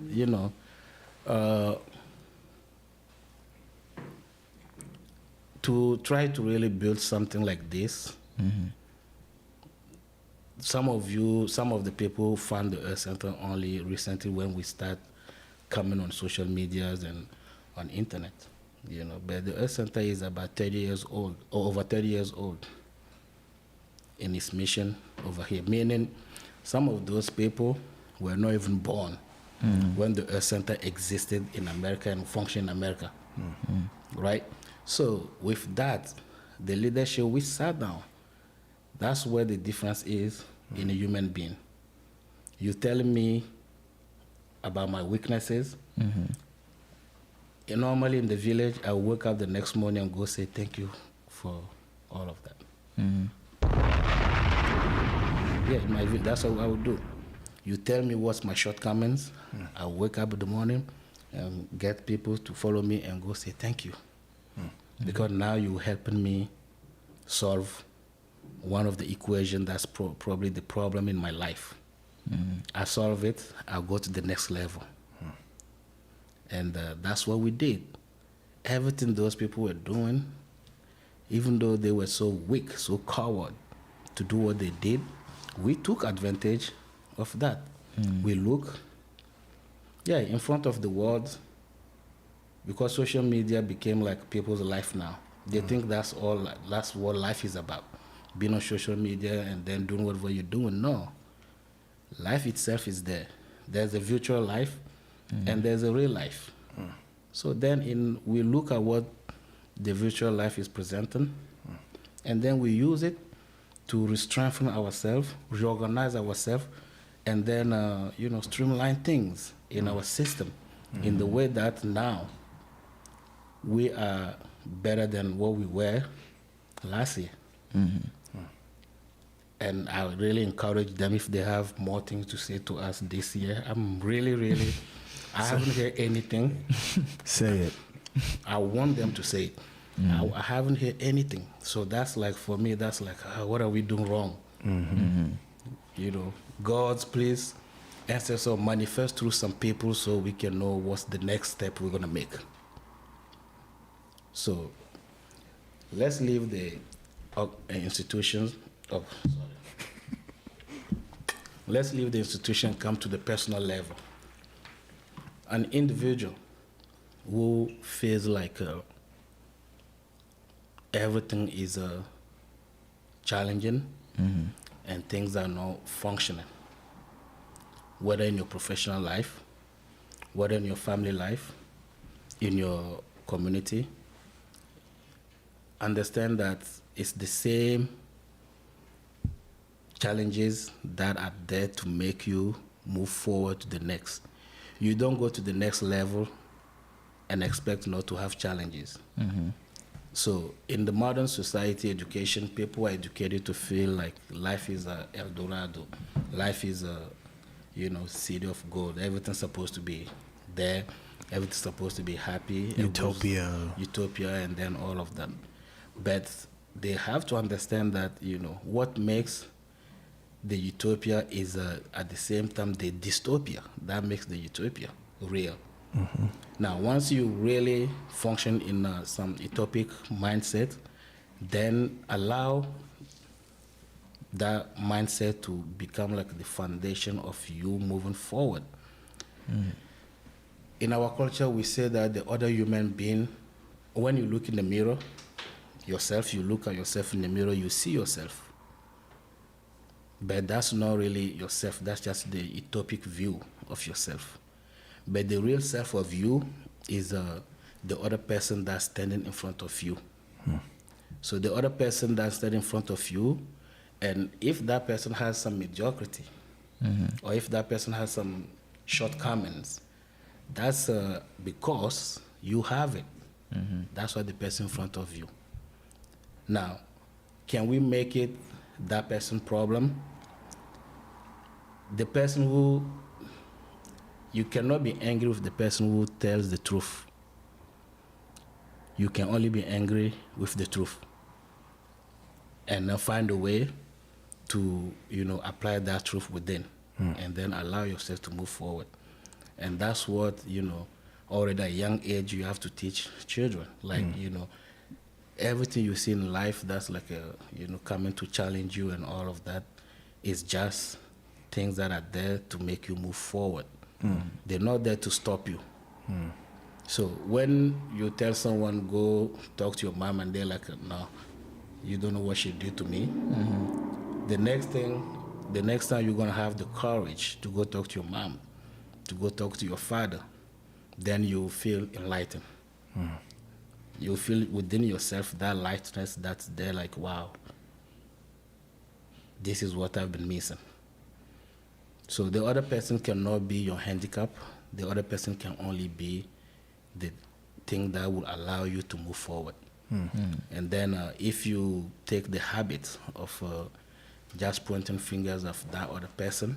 [SPEAKER 2] to try to really build something like this, some of the people found the Earth Center only recently when we start coming on social medias and on internet, But the Earth Center is about 30 years old, or over 30 years old in its mission over here, meaning some of those people were not even born when the Earth Center existed in America and functioned in America, right? So with that, the leadership, we sat down. That's where the difference is in a human being. You telling me about my weaknesses. And normally in the village, I wake up the next morning and go say thank you for all of that. Yeah, in my village, that's what I would do. You tell me what's my shortcomings, I wake up in the morning and get people to follow me and go say thank you. Because now you're helping me solve one of the equations that's probably the problem in my life. I solve it, I'll go to the next level. And that's what we did. Everything those people were doing, even though they were so weak, so coward to do what they did, we took advantage of that. We look, in front of the world, because social media became like people's life now. They think that's what life is about. Being on social media and then doing whatever you're doing. No. Life itself is there. There's a virtual life and there's a real life. So then we look at what the virtual life is presenting and then we use it to strengthen ourselves, reorganize ourselves, and then streamline things in our system in the way that now we are better than what we were last year. And I would really encourage them if they have more things to say to us this year. I'm really, I haven't heard anything.
[SPEAKER 1] Say it.
[SPEAKER 2] I want them to say it. I haven't heard anything. So that's like, for me, that's like, what are we doing wrong? God's please answer, so manifest through some people so we can know what's the next step we're going to make. So let's leave the institutions. Let's leave the institution, come to the personal level. An individual who feels like everything is challenging and things are not functioning, whether in your professional life, whether in your family life, in your community, understand that it's the same challenges that are there to make you move forward to the next. You don't go to the next level and expect not to have challenges. So in the modern society, education, people are educated to feel like life is a El Dorado. Life is a, city of gold. Everything's supposed to be there. Everything's supposed to be happy.
[SPEAKER 1] Utopia.
[SPEAKER 2] Utopia, and then all of that. But they have to understand that, what makes the utopia is at the same time the dystopia. That makes the utopia real. Now, once you really function in some utopic mindset, then allow that mindset to become like the foundation of you moving forward. In our culture, we say that the other human being, when you look in the mirror, you look at yourself in the mirror, you see yourself. But that's not really yourself, that's just the utopic view of yourself. But the real self of you is the other person that's standing in front of you. So the other person that's standing in front of you, and if that person has some mediocrity, or if that person has some shortcomings, that's because you have it. That's why the person in front of you. Now, can we make it that person's problem? The person who, you cannot be angry with the person who tells the truth. You can only be angry with the truth. And then find a way to, apply that truth within, and then allow yourself to move forward. And that's what, already at a young age you have to teach children. Like, everything you see in life that's like coming to challenge you and all of that is just things that are there to make you move forward. They're not there to stop you. So when you tell someone, go talk to your mom, and they're like, no, you don't know what she did to me. The next time you're gonna have the courage to go talk to your mom, to go talk to your father, then you feel enlightened. You feel within yourself that lightness that's there, like, wow, this is what I've been missing. So the other person cannot be your handicap. The other person can only be the thing that will allow you to move forward. And then if you take the habit of just pointing fingers of that other person,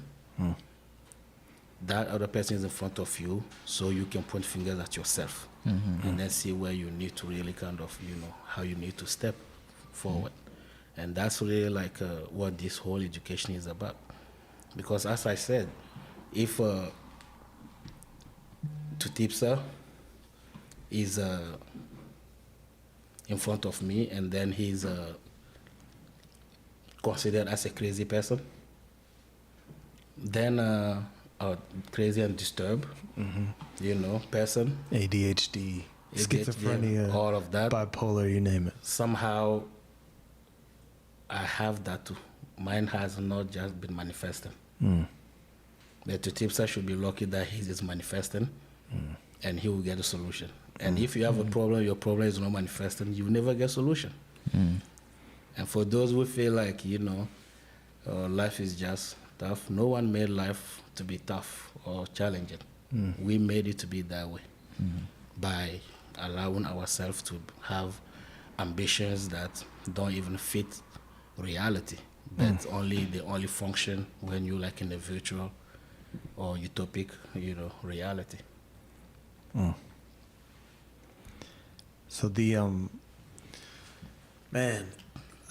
[SPEAKER 2] that other person is in front of you, so you can point fingers at yourself, and then see where you need to really kind of, how you need to step forward. And that's really like what this whole education is about. Because as I said, if Tutipsa is in front of me, and then he's considered as a crazy person, then crazy and disturbed, person,
[SPEAKER 1] ADHD, schizophrenia,
[SPEAKER 2] all of that,
[SPEAKER 1] bipolar, you name it.
[SPEAKER 2] Somehow I have that too. Mine has not just been manifesting. But Tutipsa should be lucky that he is manifesting, and he will get a solution. And if you have a problem, your problem is not manifesting, you will never get a solution. And for those who feel like, life is just tough, no one made life to be tough or challenging. We made it to be that way by allowing ourselves to have ambitions that don't even fit reality, but they only function when you're like in a virtual or utopic, reality.
[SPEAKER 1] So the man,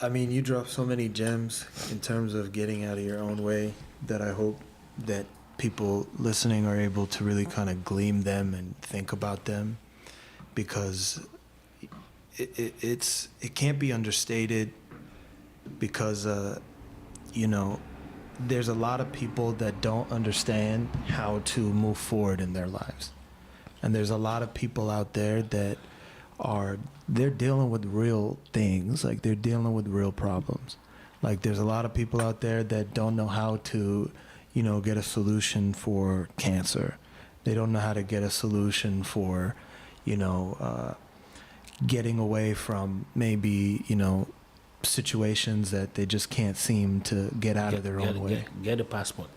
[SPEAKER 1] I mean, you drop so many gems in terms of getting out of your own way that I hope that people listening are able to really kind of glean them and think about them, because it can't be understated, because there's a lot of people that don't understand how to move forward in their lives, and there's a lot of people out there that they're dealing with real things, like they're dealing with real problems. Like there's a lot of people out there that don't know how to, get a solution for cancer. They don't know how to get a solution for, getting away from maybe, situations that they just can't seem to get out of their own way.
[SPEAKER 2] Get a passport.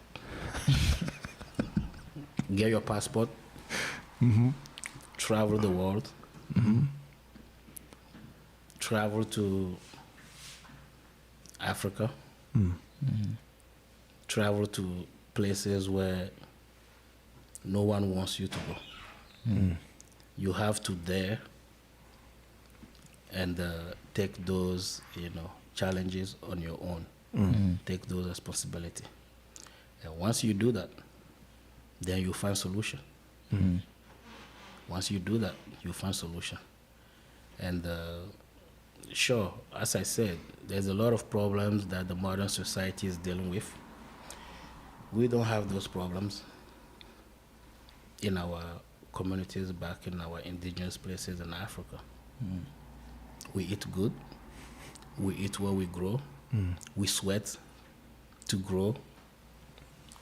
[SPEAKER 2] Get your passport. Travel the world. Travel to Africa. Travel to places where no one wants you to go. You have to dare and take those, challenges on your own. Take those responsibility. And once you do that, then you find solution. Once you do that, you find solution. And sure, as I said, there's a lot of problems that the modern society is dealing with. We don't have those problems in our communities back in our indigenous places in Africa. We eat good. We eat what we grow. We sweat to grow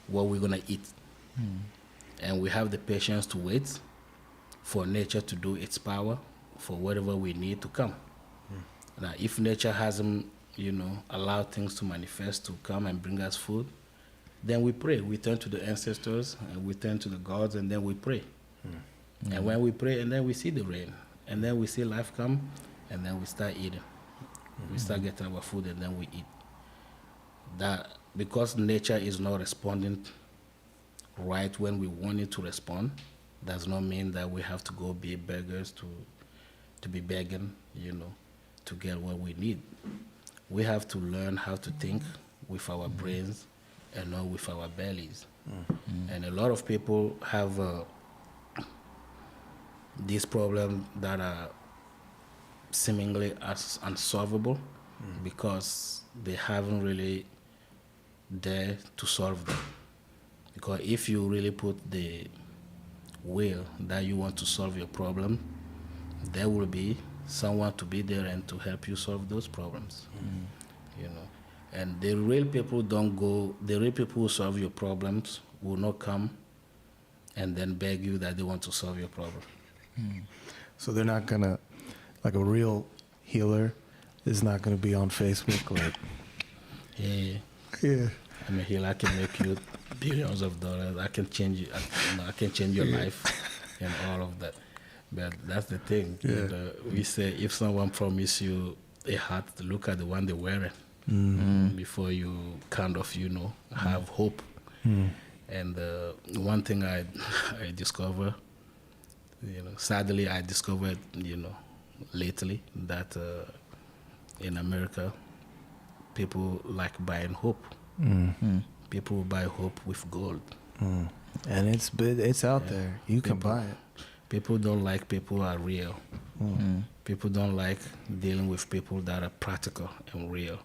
[SPEAKER 2] what we're gonna eat. And we have the patience to wait for nature to do its power for whatever we need to come. Now, if nature hasn't, allowed things to manifest to come and bring us food, then we pray. We turn to the ancestors, and we turn to the gods, and then we pray. And when we pray, and then we see the rain, and then we see life come, and then we start eating. We start getting our food, and then we eat. That because nature is not responding right when we want it to respond, does not mean that we have to go be beggars to be begging, to get what we need. We have to learn how to think with our brains and not with our bellies. And a lot of people have these problems that are seemingly as unsolvable because they haven't really dared to solve them. Because if you really put the will that you want to solve your problem, there will be someone to be there and to help you solve those problems. And the real people who solve your problems will not come and then beg you that they want to solve your problem.
[SPEAKER 1] So they're not gonna, like a real healer is not gonna be on Facebook like, yeah.
[SPEAKER 2] I'm a healer. I can make you billions of dollars. I can change you. I can change your life and all of that. But that's the thing.
[SPEAKER 1] Yeah.
[SPEAKER 2] We say if someone promise you a hat, look at the one they're wearing before you kind of, have hope. And one thing I discovered, sadly I discovered, lately that in America, people like buying hope. People buy hope with gold.
[SPEAKER 1] And it's out there. You can buy it.
[SPEAKER 2] People don't like people who are real. People don't like dealing with people that are practical and real.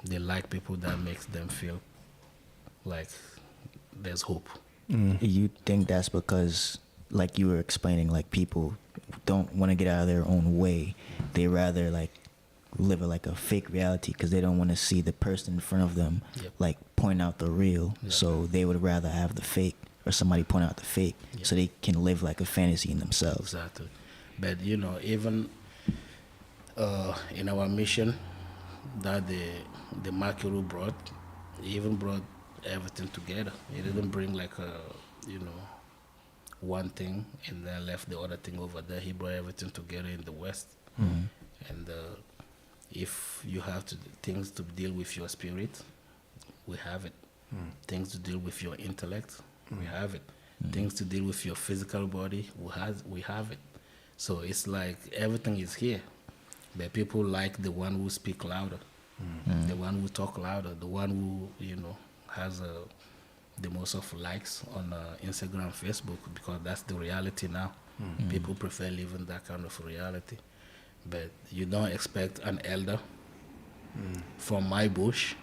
[SPEAKER 2] They like people that makes them feel like there's hope.
[SPEAKER 3] You think that's because, like you were explaining, like people don't want to get out of their own way. They rather like live like a fake reality because they don't want to see the person in front of them like point out the real. So they would rather have the fake or somebody point out the fake so they can live like a fantasy in themselves.
[SPEAKER 2] Exactly. But even in our mission that the Makiru brought, he even brought everything together. He didn't bring like one thing and then left the other thing over there. He brought everything together in the West. And if you have things to deal with your spirit, we have it. Things to deal with your intellect, we have it. Things to deal with your physical body, we have it. So it's like everything is here. But people like the one who speak louder, the one who talk louder, the one who has the most of likes on Instagram, Facebook, because that's the reality now. People prefer living that kind of reality. But you don't expect an elder from my bush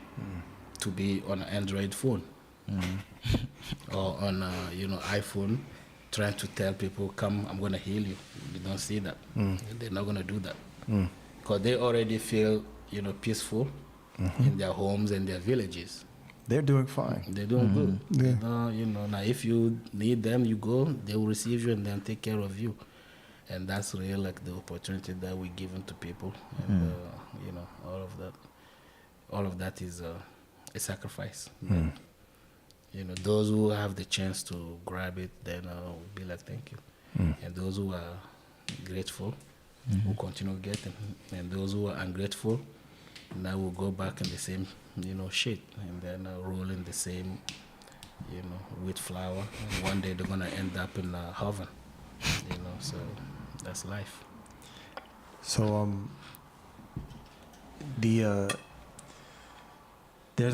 [SPEAKER 2] to be on an Android phone or on iPhone trying to tell people, come, I'm going to heal you. You don't see that. They're not going to do that. Because they already feel, peaceful in their homes and their villages.
[SPEAKER 1] They're doing fine.
[SPEAKER 2] They're doing good.
[SPEAKER 1] Yeah.
[SPEAKER 2] Now if you need them, you go, they will receive you and then take care of you. And that's really like the opportunity that we're giving to people. And, all of that is a sacrifice. Those who have the chance to grab it, then will be like, thank you. And those who are grateful will continue getting. And those who are ungrateful, now will go back in the same, shit. And then roll in the same, wheat flour. And one day they're going to end up in a oven. So that's life.
[SPEAKER 1] So there's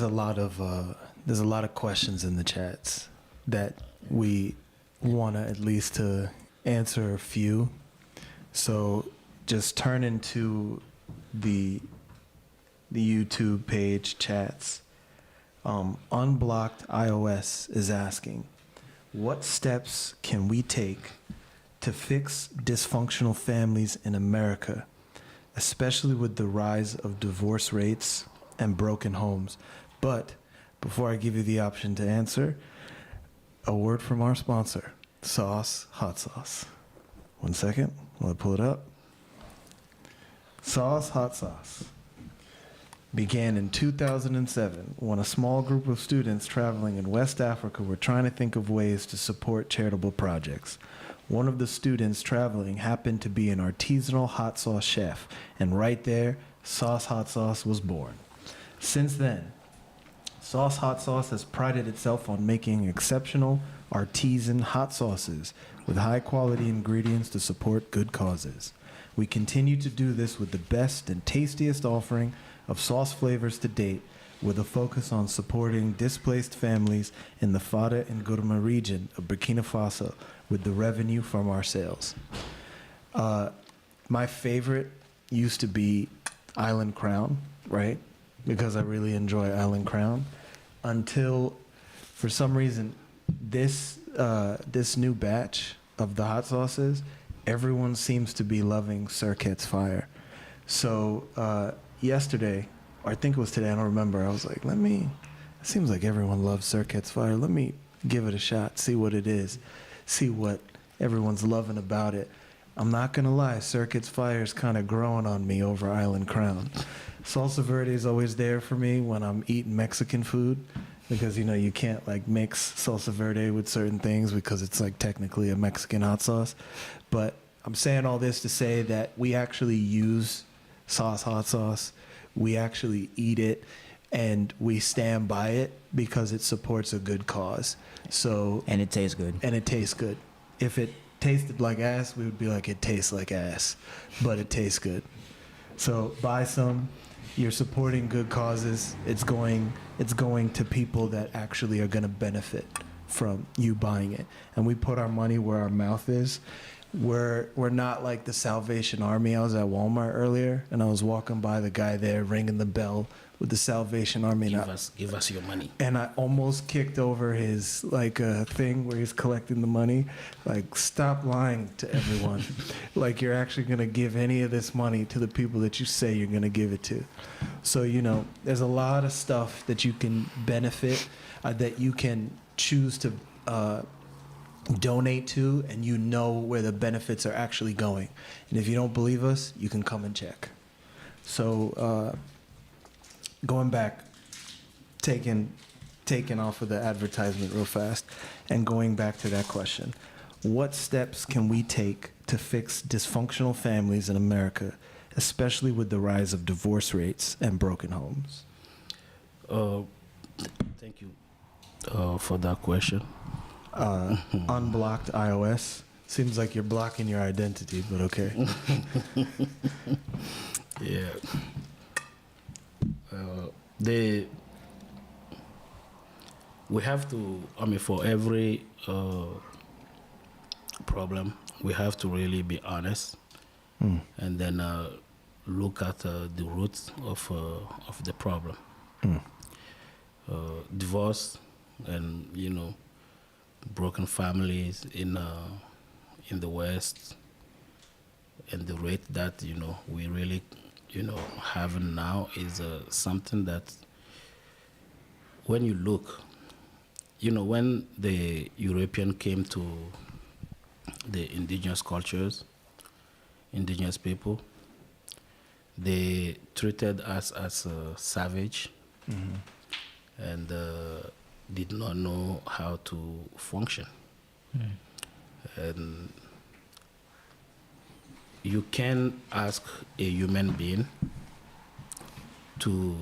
[SPEAKER 1] a lot of questions in the chats that we want to at least to answer a few. So just turn into the YouTube page chats. Unblocked iOS is asking, what steps can we take to fix dysfunctional families in America, especially with the rise of divorce rates and broken homes? But before I give you the option to answer, a word from our sponsor, Sauce Hot Sauce. 1 second while I pull it up. Sauce Hot Sauce began in 2007 when a small group of students traveling in West Africa were trying to think of ways to support charitable projects. One of the students traveling happened to be an artisanal hot sauce chef, and right there, Sauce Hot Sauce was born. Since then, Sauce Hot Sauce has prided itself on making exceptional artisan hot sauces with high-quality ingredients to support good causes. We continue to do this with the best and tastiest offering of sauce flavors to date, with a focus on supporting displaced families in the Fada and Gourma region of Burkina Faso with the revenue from our sales. My favorite used to be Island Crown, right? Because I really enjoy Island Crown. Until, for some reason, this new batch of the hot sauces, everyone seems to be loving Circuit's Fire. So yesterday, or I think it was today, I don't remember, I was like, it seems like everyone loves Circuit's Fire. Let me give it a shot, see what it is, see what everyone's loving about it. I'm not going to lie, Circuit's Fire is kind of growing on me over Island Crown. Salsa verde is always there for me when I'm eating Mexican food, because, you can't, mix salsa verde with certain things because it's, technically a Mexican hot sauce. But I'm saying all this to say that we actually use Sauce Hot Sauce. We actually eat it, and we stand by it because it supports a good cause. And
[SPEAKER 3] it tastes good.
[SPEAKER 1] And it tastes good. If it tasted like ass, we would be like, it tastes like ass. But it tastes good. So buy some. You're supporting good causes. It's going to people that actually are going to benefit from you buying it. And we put our money where our mouth is. We're not like the Salvation Army. I was at Walmart earlier, and I was walking by the guy there ringing the bell with the Salvation Army.
[SPEAKER 2] Give us your money.
[SPEAKER 1] And I almost kicked over his thing where he's collecting the money. Stop lying to everyone. You're actually going to give any of this money to the people that you say you're going to give it to. So, there's a lot of stuff that you can benefit, that you can choose to donate to, and where the benefits are actually going. And if you don't believe us, you can come and check. So going back, taking off of the advertisement real fast, and going back to that question, what steps can we take to fix dysfunctional families in America, especially with the rise of divorce rates and broken homes?
[SPEAKER 2] Thank you for that question.
[SPEAKER 1] Unblocked iOS. Seems like you're blocking your identity, but okay.
[SPEAKER 2] Yeah. We have to, for every problem, we have to really be honest, and then look at the roots of the problem. Divorce and, broken families in the West, and the rate that we really have now is something that, when you look, when the European came to the indigenous cultures, indigenous people, they treated us as savage, and did not know how to function. And you can ask a human being to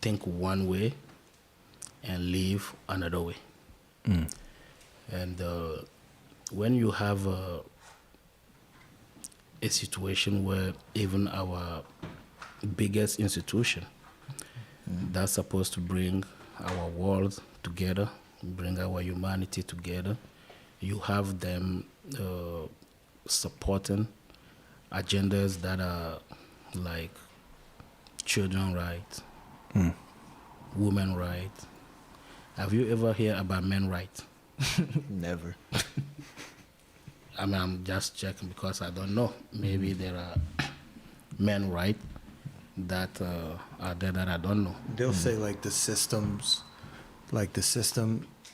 [SPEAKER 2] think one way and live another way. And when you have a situation where even our biggest institution that's supposed to bring our world together, bring our humanity together, you have them supporting agendas that are like children rights, women rights. Have you ever heard about men rights?
[SPEAKER 3] Never.
[SPEAKER 2] I'm just checking because I don't know. Maybe there are men rights that are there that I don't know.
[SPEAKER 1] They'll say the system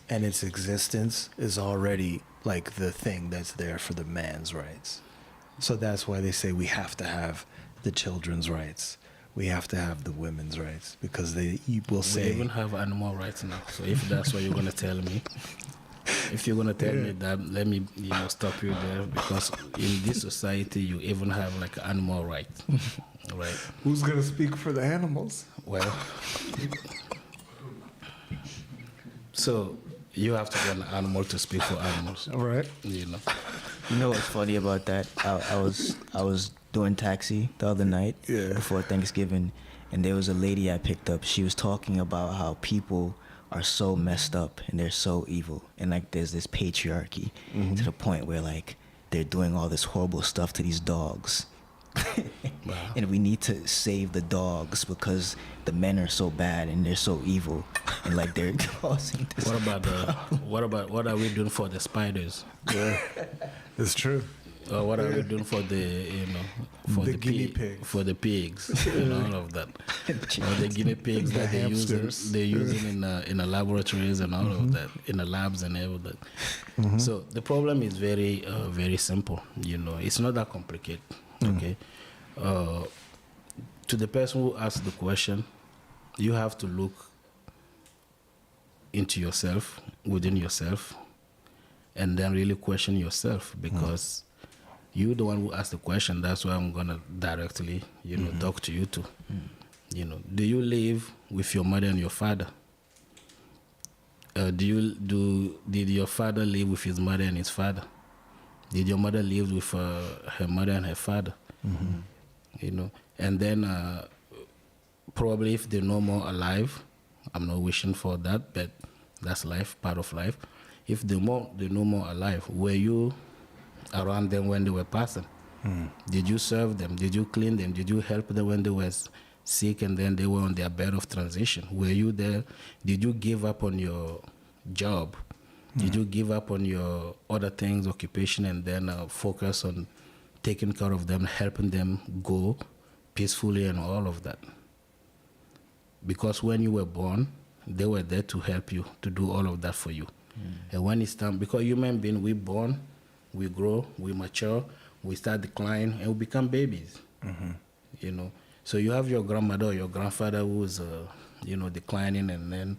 [SPEAKER 1] and its existence is already the thing that's there for the man's rights. So that's why they say we have to have the children's rights. We have to have the women's rights because they will say...
[SPEAKER 2] We even have animal rights now. So if that's what you're going to tell me, if you're going to tell me that, let me stop you there, because in this society, you even have like animal rights, right?
[SPEAKER 1] Who's going to speak for the animals?
[SPEAKER 2] Well, so you have to be an animal to speak for animals.
[SPEAKER 1] All right.
[SPEAKER 2] You know.
[SPEAKER 3] You know what's funny about that? I was doing taxi the other night before Thanksgiving, and there was a lady I picked up. She was talking about how people are so messed up and they're so evil, and like there's this patriarchy to the point where like they're doing all this horrible stuff to these dogs.
[SPEAKER 2] Wow.
[SPEAKER 3] And we need to save the dogs because the men are so bad and they're so evil, and like they're causing this.
[SPEAKER 2] What are we doing for the spiders?
[SPEAKER 1] Yeah, it's true.
[SPEAKER 2] Or what are we doing for the
[SPEAKER 1] The guinea pigs.
[SPEAKER 2] for the pigs and all of that? Or the guinea pigs
[SPEAKER 1] The
[SPEAKER 2] that
[SPEAKER 1] hamsters.
[SPEAKER 2] they're using in the laboratories and all of that, in the labs and all that. So the problem is very very simple. It's not that complicated. Okay. To the person who asked the question, you have to look into yourself, within yourself, and then really question yourself, because you're the one who asked the question. That's why I'm gonna directly, talk to you too. Do you live with your mother and your father? Did your father live with his mother and his father? Did your mother live with her mother and her father? And then probably if they're no more alive, I'm not wishing for that, but that's life, part of life. If they're no more alive, were you around them when they were passing? Did you serve them? Did you clean them? Did you help them when they were sick and then they were on their bed of transition? Were you there? Did you give up on your job? Did you give up on your other things, occupation, and then focus on taking care of them, helping them go peacefully and all of that? Because when you were born, they were there to help you, to do all of that for you. And when it's time, because human beings, we born, we grow, we mature, we start declining, and we become babies. So you have your grandmother or your grandfather who's, declining and then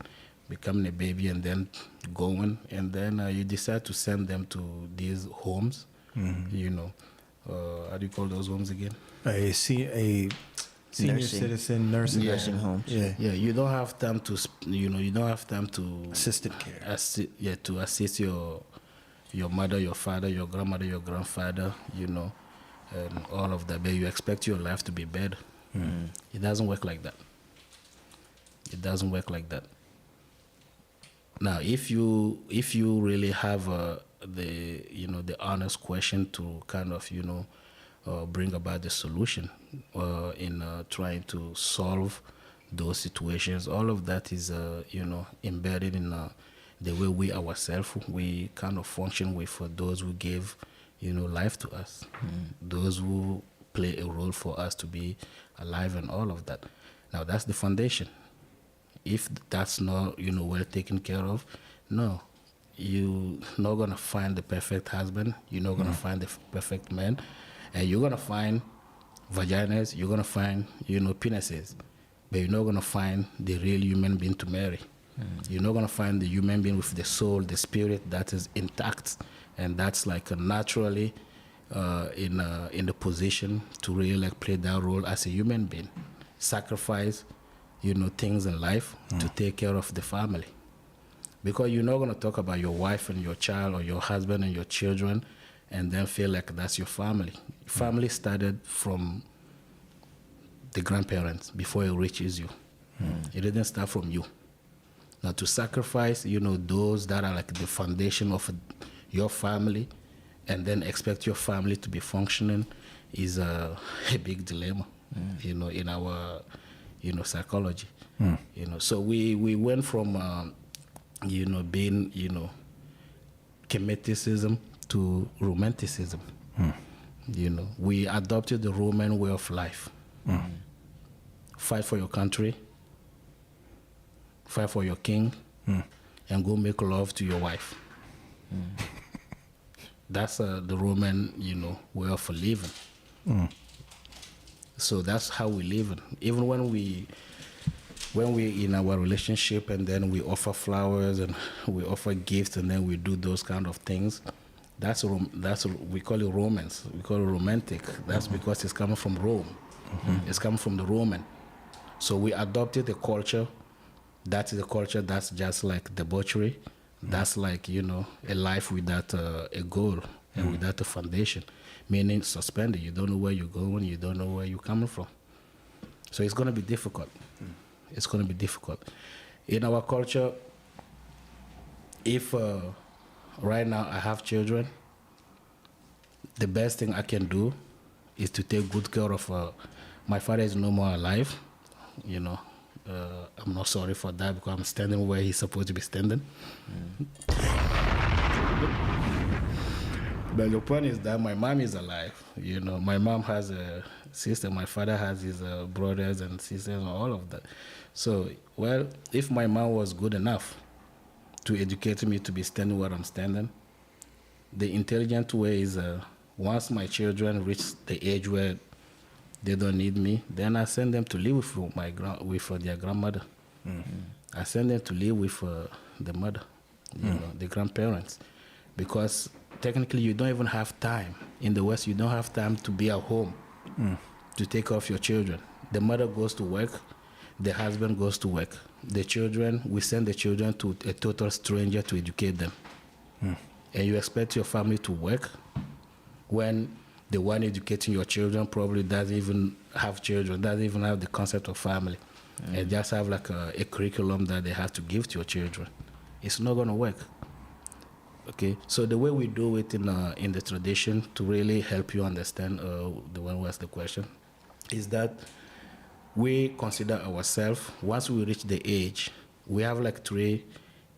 [SPEAKER 2] becoming a baby and then going, and then you decide to send them to these homes. How do you call those homes again?
[SPEAKER 1] A senior citizen nursing
[SPEAKER 3] home.
[SPEAKER 1] Yeah.
[SPEAKER 2] You don't have time to, you don't have time to
[SPEAKER 1] Assisted care.
[SPEAKER 2] To assist your mother, your father, your grandmother, your grandfather, and all of that. But you expect your life to be better. It doesn't work like that. It doesn't work like that. Now, if you really have the honest question to kind of bring about the solution in trying to solve those situations, all of that is embedded in the way we ourselves we kind of function with those who gave life to us, those who play a role for us to be alive and all of that. Now that's the foundation. If that's not well taken care of, no, you're not gonna find the perfect husband. You're not gonna find the perfect man, and you're gonna find vaginas. You're gonna find penises, but you're not gonna find the real human being to marry. You're not gonna find the human being with the soul, the spirit that is intact, and that's like naturally in the position to really like play that role as a human being, sacrifice things in life to take care of the family. Because you're not going to talk about your wife and your child or your husband and your children and then feel like that's your family. Family started from the grandparents before it reaches you. It didn't start from you. Now to sacrifice, those that are like the foundation of your family and then expect your family to be functioning is a big dilemma, in our psychology. So we went from being Kemeticism to romanticism. We adopted the Roman way of life. Fight for your country, fight for your king, and go make love to your wife. That's the Roman, way of living. So that's how we live. Even when we in our relationship, and then we offer flowers and we offer gifts, and then we do those kind of things. That's we call it romance. We call it romantic. That's because it's coming from Rome. It's coming from the Roman. So we adopted a culture. That's the culture that's just like debauchery. That's like, a life without a goal and without a foundation, meaning suspended. You don't know where you're going. You don't know where you're coming from. So it's going to be difficult. It's going to be difficult. In our culture, if right now I have children, the best thing I can do is to take good care of my father is no more alive. I'm not sorry for that because I'm standing where he's supposed to be standing. But the point is that my mom is alive. My mom has a sister. My father has his brothers and sisters and all of that. So, if my mom was good enough to educate me to be standing where I'm standing, the intelligent way is once my children reach the age where they don't need me, then I send them to live with their grandmother. I send them to live with the mother, the grandparents, because technically you don't even have time. In the West, you don't have time to be at home to take care of your children. The mother goes to work, the husband goes to work. The children, we send the children to a total stranger to educate them. And you expect your family to work when the one educating your children probably doesn't even have children, doesn't even have the concept of family, and just have like a curriculum that they have to give to your children. It's not going to work. Okay, so the way we do it in the tradition, to really help you understand the one who asked the question, is that we consider ourselves, once we reach the age, we have like 3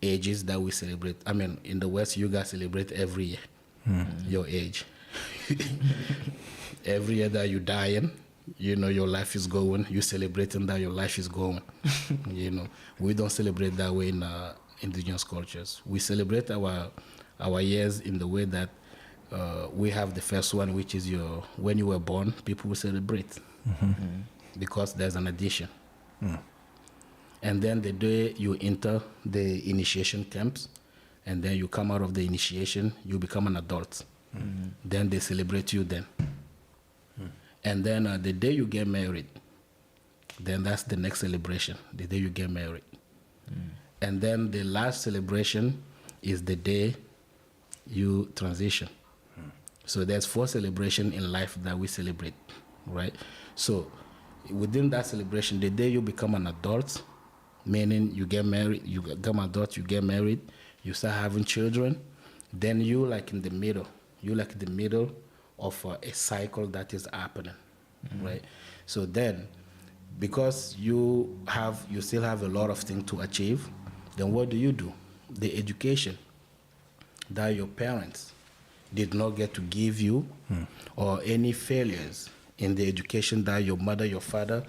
[SPEAKER 2] ages that we celebrate. I mean, in the West, you guys celebrate every year, your age. Every year that you're dying, your life is going, you're celebrating that your life is going. We don't celebrate that way in indigenous cultures. We celebrate our years in the way that we have the first one, which is when you were born, people will celebrate because there's an addition. And then the day you enter the initiation camps, and then you come out of the initiation, you become an adult. Then they celebrate you then. And then the day you get married, then that's the next celebration, the day you get married. And then the last celebration is the day you transition. So there's 4 celebrations in life that we celebrate, right? So within that celebration, the day you become an adult, meaning you get married, you become an adult, you get married, you start having children, then you like in the middle. You're like the middle of a cycle that is happening, right? So then, because you still have a lot of things to achieve, then what do? The education that your parents did not get to give you, or any failures in the education that your mother, your father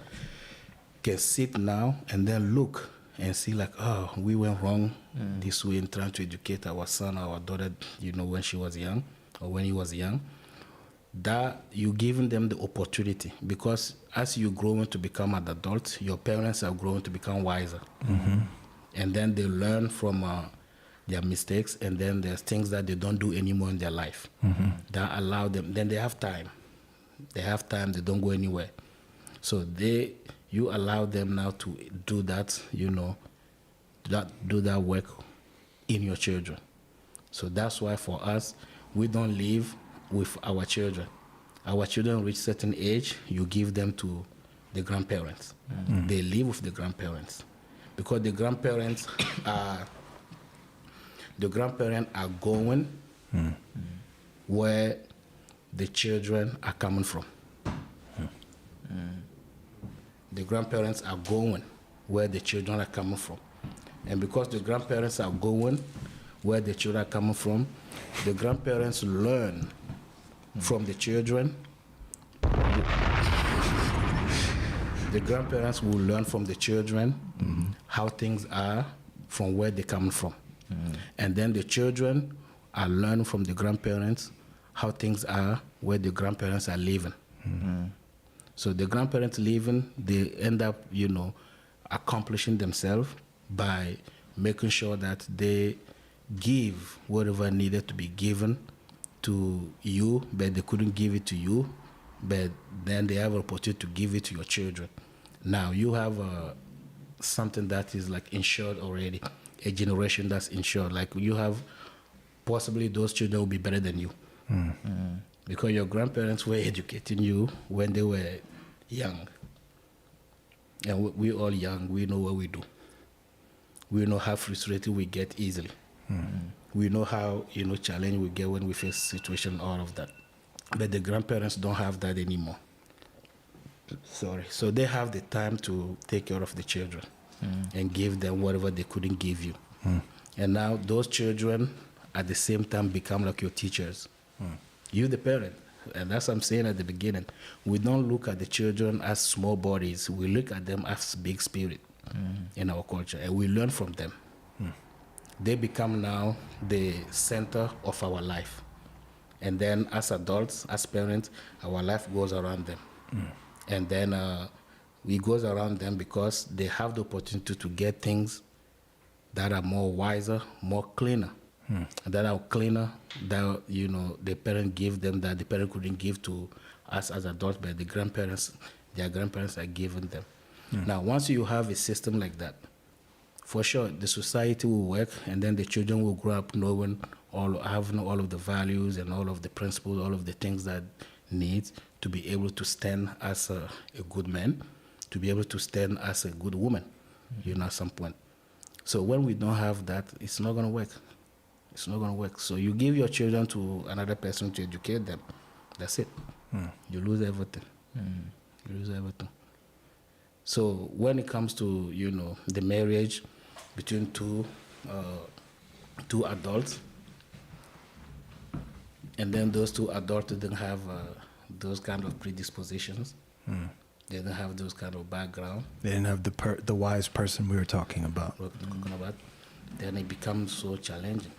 [SPEAKER 2] can sit now and then look and see like, oh, we went wrong this way in trying to educate our son or our daughter, when she was young, or when he was young, that you're giving them the opportunity, because as you grow to become an adult, your parents are growing to become wiser. And then they learn from their mistakes, and then there's things that they don't do anymore in their life that allow them, then they have time. They don't go anywhere. So you allow them now to do that, do that work in your children. So that's why for us, we don't live with our children. Our children reach certain age, you give them to the grandparents. They live with the grandparents, because the grandparents are going where the children are coming from. The grandparents are going where the children are coming from. And because the grandparents are going where the children are coming from, the grandparents learn from the children. The grandparents will learn from the children how things are from where they're coming from. And then the children are learning from the grandparents how things are where the grandparents are living. So the grandparents living, they end up, accomplishing themselves by making sure that they give whatever needed to be given to you, but they couldn't give it to you, but then they have an opportunity to give it to your children. Now you have something that is like insured already, a generation that's insured. Like you have possibly those children will be better than you. Because your grandparents were educating you when they were young. And we all young, we know what we do. We know how frustrated we get easily. We know how, challenge we get when we face situation, all of that. But the grandparents don't have that anymore. Sorry. So they have the time to take care of the children and give them whatever they couldn't give you. And now those children at the same time become like your teachers. You the parent. And that's what I'm saying at the beginning. We don't look at the children as small bodies. We look at them as big spirit in our culture. And we learn from them. They become now the center of our life. And then as adults, as parents, our life goes around them. And then it goes around them because they have the opportunity to get things that are more wiser, more cleaner. That are cleaner, that, the parent give them that the parent couldn't give to us as adults, but their grandparents are giving them. Now, once you have a system like that, for sure, the society will work, and then the children will grow up having all of the values and all of the principles, all of the things that needs to be able to stand as a good man, to be able to stand as a good woman, at some point. So when we don't have that, it's not going to work. It's not going to work. So you give your children to another person to educate them. That's it. You lose everything. You lose everything. So when it comes to, the marriage between two adults, and then those two adults didn't have those kind of predispositions. They didn't have those kind of background.
[SPEAKER 1] They didn't have the wise person we were talking about.
[SPEAKER 2] Then it becomes so challenging.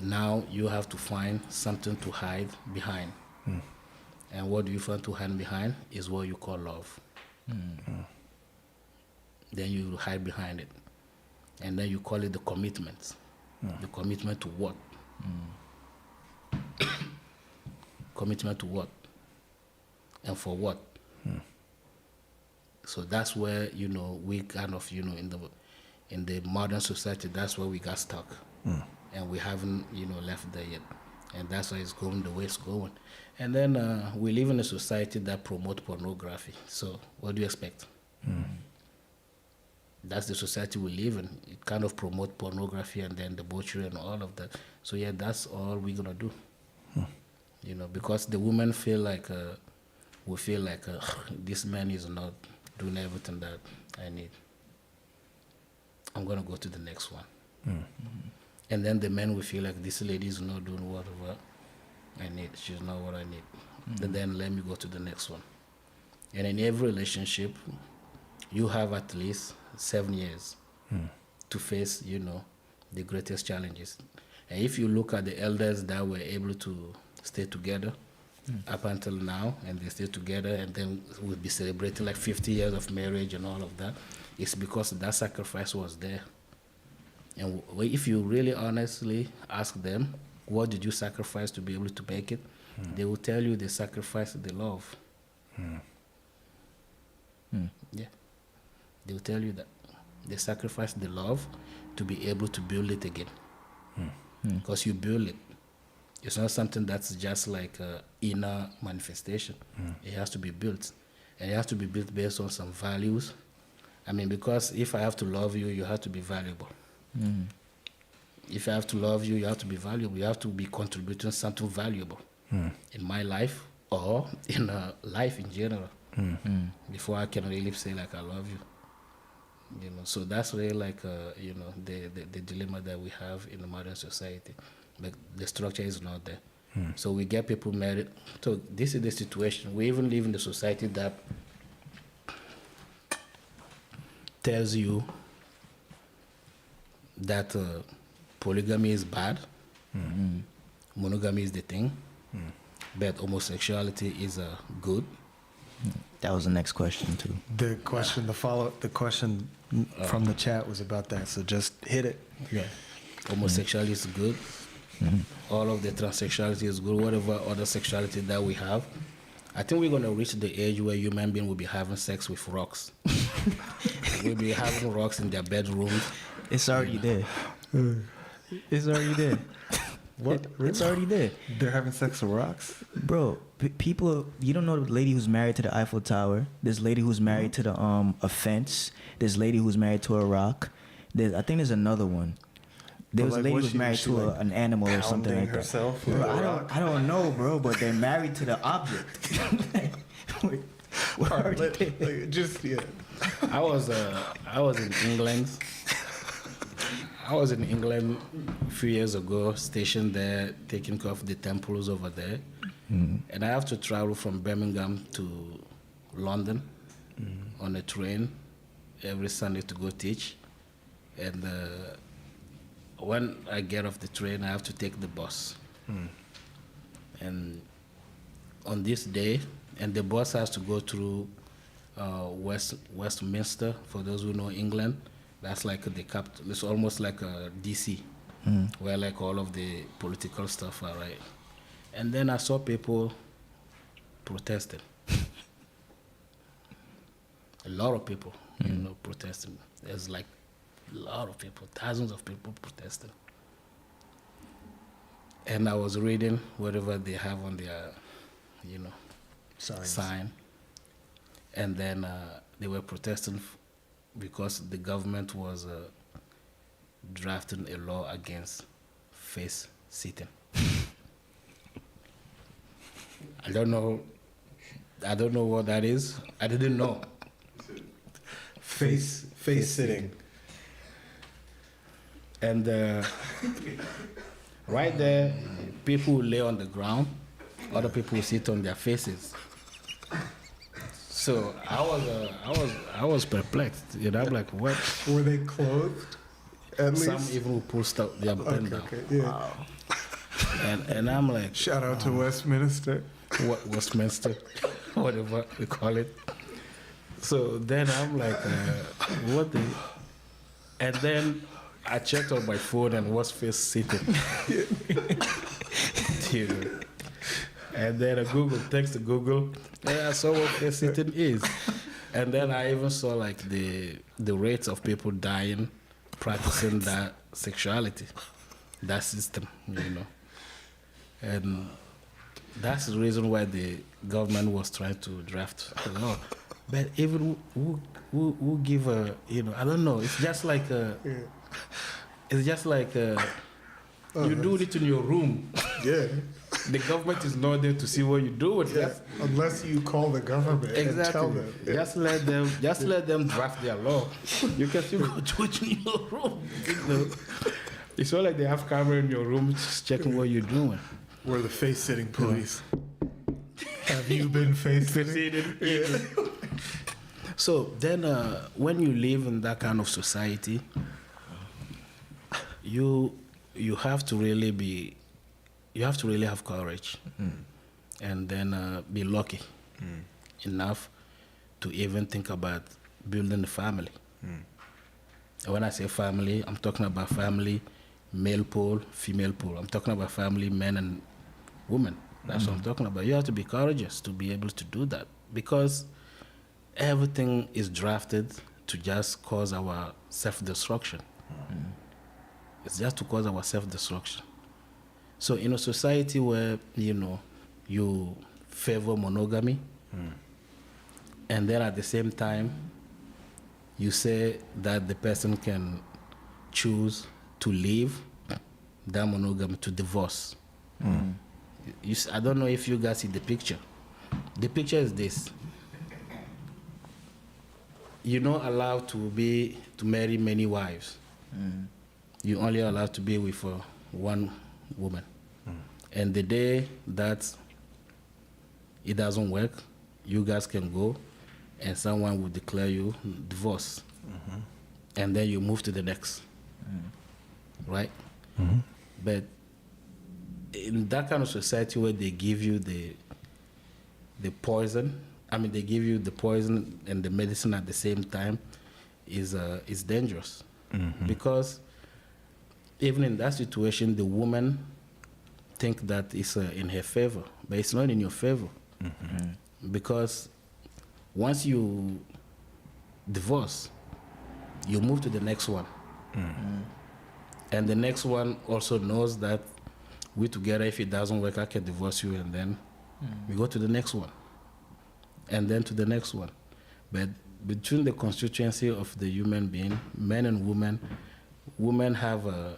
[SPEAKER 2] Now you have to find something to hide behind. And what do you find to hide behind is what you call love. Then you hide behind it. And then you call it the commitment. The commitment to what? Commitment to what? And for what? So that's where, we kind of, in the modern society, that's where we got stuck. And we haven't, left there yet. And that's why it's going the way it's going. And then we live in a society that promotes pornography. So what do you expect? That's the society we live in. It kind of promotes pornography and then debauchery and all of that. So yeah, that's all we're going to do. Because the women feel like, this man is not doing everything that I need. I'm going to go to the next one. And then the men will feel like this lady is not doing whatever I need. She's not what I need. And then let me go to the next one. And in every relationship, you have at least 7 years to face, the greatest challenges. And if you look at the elders that were able to stay together up until now, and they stay together, and then we'll be celebrating like 50 years of marriage and all of that, it's because that sacrifice was there. And if you really honestly ask them, what did you sacrifice to be able to make it? They will tell you they sacrificed the love. Yeah. They will tell you that. They sacrificed the love to be able to build it again. Because you build it. It's not something that's just like an inner manifestation. It has to be built. And it has to be built based on some values. Because if I have to love you, you have to be valuable. If I have to love you, you have to be valuable. You have to be contributing something valuable in my life or in life in general. Before I can really say like I love you. So that's really like the dilemma that we have in the modern society. But the structure is not there. So we get people married. So this is the situation. We even live in the society that tells you that polygamy is bad Monogamy is the thing, but homosexuality is good.
[SPEAKER 3] That was the next question too.
[SPEAKER 1] The question from the chat was about that, so just hit it.
[SPEAKER 2] Yeah. Homosexuality is good. All of the transsexuality is good. Whatever other sexuality that we have, I think we're going to reach the age where human beings will be having sex with rocks. We'll be having rocks in their bedrooms.
[SPEAKER 3] It's already there. It's already there.
[SPEAKER 1] What?
[SPEAKER 3] It's already there.
[SPEAKER 1] They're having sex with rocks?
[SPEAKER 3] Bro, people, you don't know the lady who's married to the Eiffel Tower. There's lady who's married to the a fence. There's lady who's married to a rock. I think there's another one. There was a lady who's married to an animal or something like that.
[SPEAKER 1] Herself
[SPEAKER 3] Bro, I don't know, bro, but they're married to the object.
[SPEAKER 1] Just yeah.
[SPEAKER 2] I was in England. I was in England a few years ago, stationed there, taking care of the temples over there. And I have to travel from Birmingham to London on a train every Sunday to go teach. And when I get off the train, I have to take the bus. And on this day, and the bus has to go through Westminster. For those who know England, that's like the capital. It's almost like a DC, where like all of the political stuff are, right? And then I saw people protesting. A lot of people, protesting. There's like a lot of people, thousands of people protesting. And I was reading whatever they have on their, sign. And then they were protesting because the government was drafting a law against face sitting. I don't know what that is. I didn't know.
[SPEAKER 1] Face sitting.
[SPEAKER 2] And right there, people will lay on the ground, other people will sit on their faces. So I was perplexed. I'm like, what?
[SPEAKER 1] Were they clothed? At
[SPEAKER 2] Some
[SPEAKER 1] least?
[SPEAKER 2] even will pull stuff their pen down.
[SPEAKER 1] Okay, yeah.
[SPEAKER 3] Wow.
[SPEAKER 2] And I'm like,
[SPEAKER 1] Shout out to Westminster.
[SPEAKER 2] what Westminster, whatever we call it. So then I'm like, what the? And then I checked on my phone and was face sitting. Dude. And then I text to Google, and I saw what face sitting is. And then I even saw like the rates of people dying practicing that sexuality, that system, And that's the reason why the government was trying to draft the law. But even who give a, I don't know. It's just like you do it in your room.
[SPEAKER 1] Yeah.
[SPEAKER 2] The government is not there to see what you do with
[SPEAKER 1] Yeah.
[SPEAKER 2] that.
[SPEAKER 1] Unless you call the government and tell them. Yeah.
[SPEAKER 2] Just let them draft their law. You can still go do it in your room. It's not like they have camera in your room just checking what you're doing.
[SPEAKER 1] We're the face sitting police. Have you been face sitting? Yeah.
[SPEAKER 2] So then, when you live in that kind of society, you have to really have courage, and then be lucky enough to even think about building a family. And when I say family, I'm talking about family, male pole, female pole. I'm talking about family, men and women. That's what I'm talking about. You have to be courageous to be able to do that, because everything is drafted to just cause our self-destruction. It's just to cause our self-destruction. So in a society where, you favor monogamy, and then at the same time, you say that the person can choose to leave that monogamy, to divorce. I don't know if you guys see the picture. The picture is this. You're not allowed to marry many wives. You're only allowed to be with one woman. And the day that it doesn't work, you guys can go and someone will declare you divorce. And then you move to the next. Right? But in that kind of society where they give you the poison, I mean, they give you the poison and the medicine at the same time, is dangerous. Because even in that situation, the woman think that it's in her favor, but it's not in your favor. Because once you divorce, you move to the next one. And the next one also knows that we together, if it doesn't work, I can divorce you, and then we go to the next one. And then to the next one. But between the constituency of the human being, men and women have a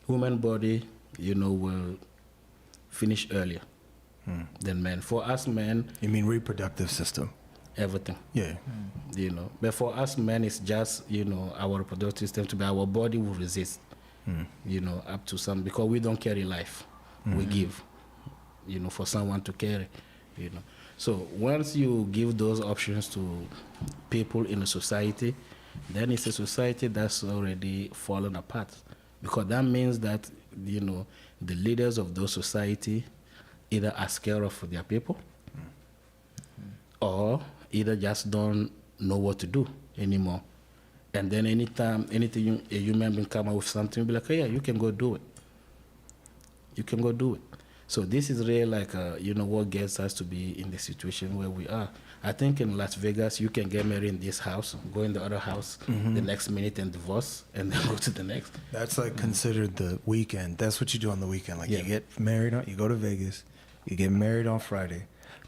[SPEAKER 2] woman body, will finish earlier than men. For us men,
[SPEAKER 1] You mean reproductive system?
[SPEAKER 2] everything.
[SPEAKER 1] Yeah.
[SPEAKER 2] But for us men, it's just, our reproductive system to be, our body will resist, up to some, because we don't carry life. We give, for someone to carry, So once you give those options to people in a society, then it's a society that's already fallen apart. Because that means that, the leaders of those society either are scared of their people or either just don't know what to do anymore. And then anytime anything a human being come up with something, be like, oh, yeah, you can go do it. You can go do it. So this is really like, what gets us to be in the situation where we are. I think in Las Vegas, you can get married in this house, go in the other house the next minute and divorce, and then go to the next.
[SPEAKER 1] That's like considered the weekend. That's what you do on the weekend. Like
[SPEAKER 2] Yeah.
[SPEAKER 1] you get married you go to Vegas, you get married on Friday,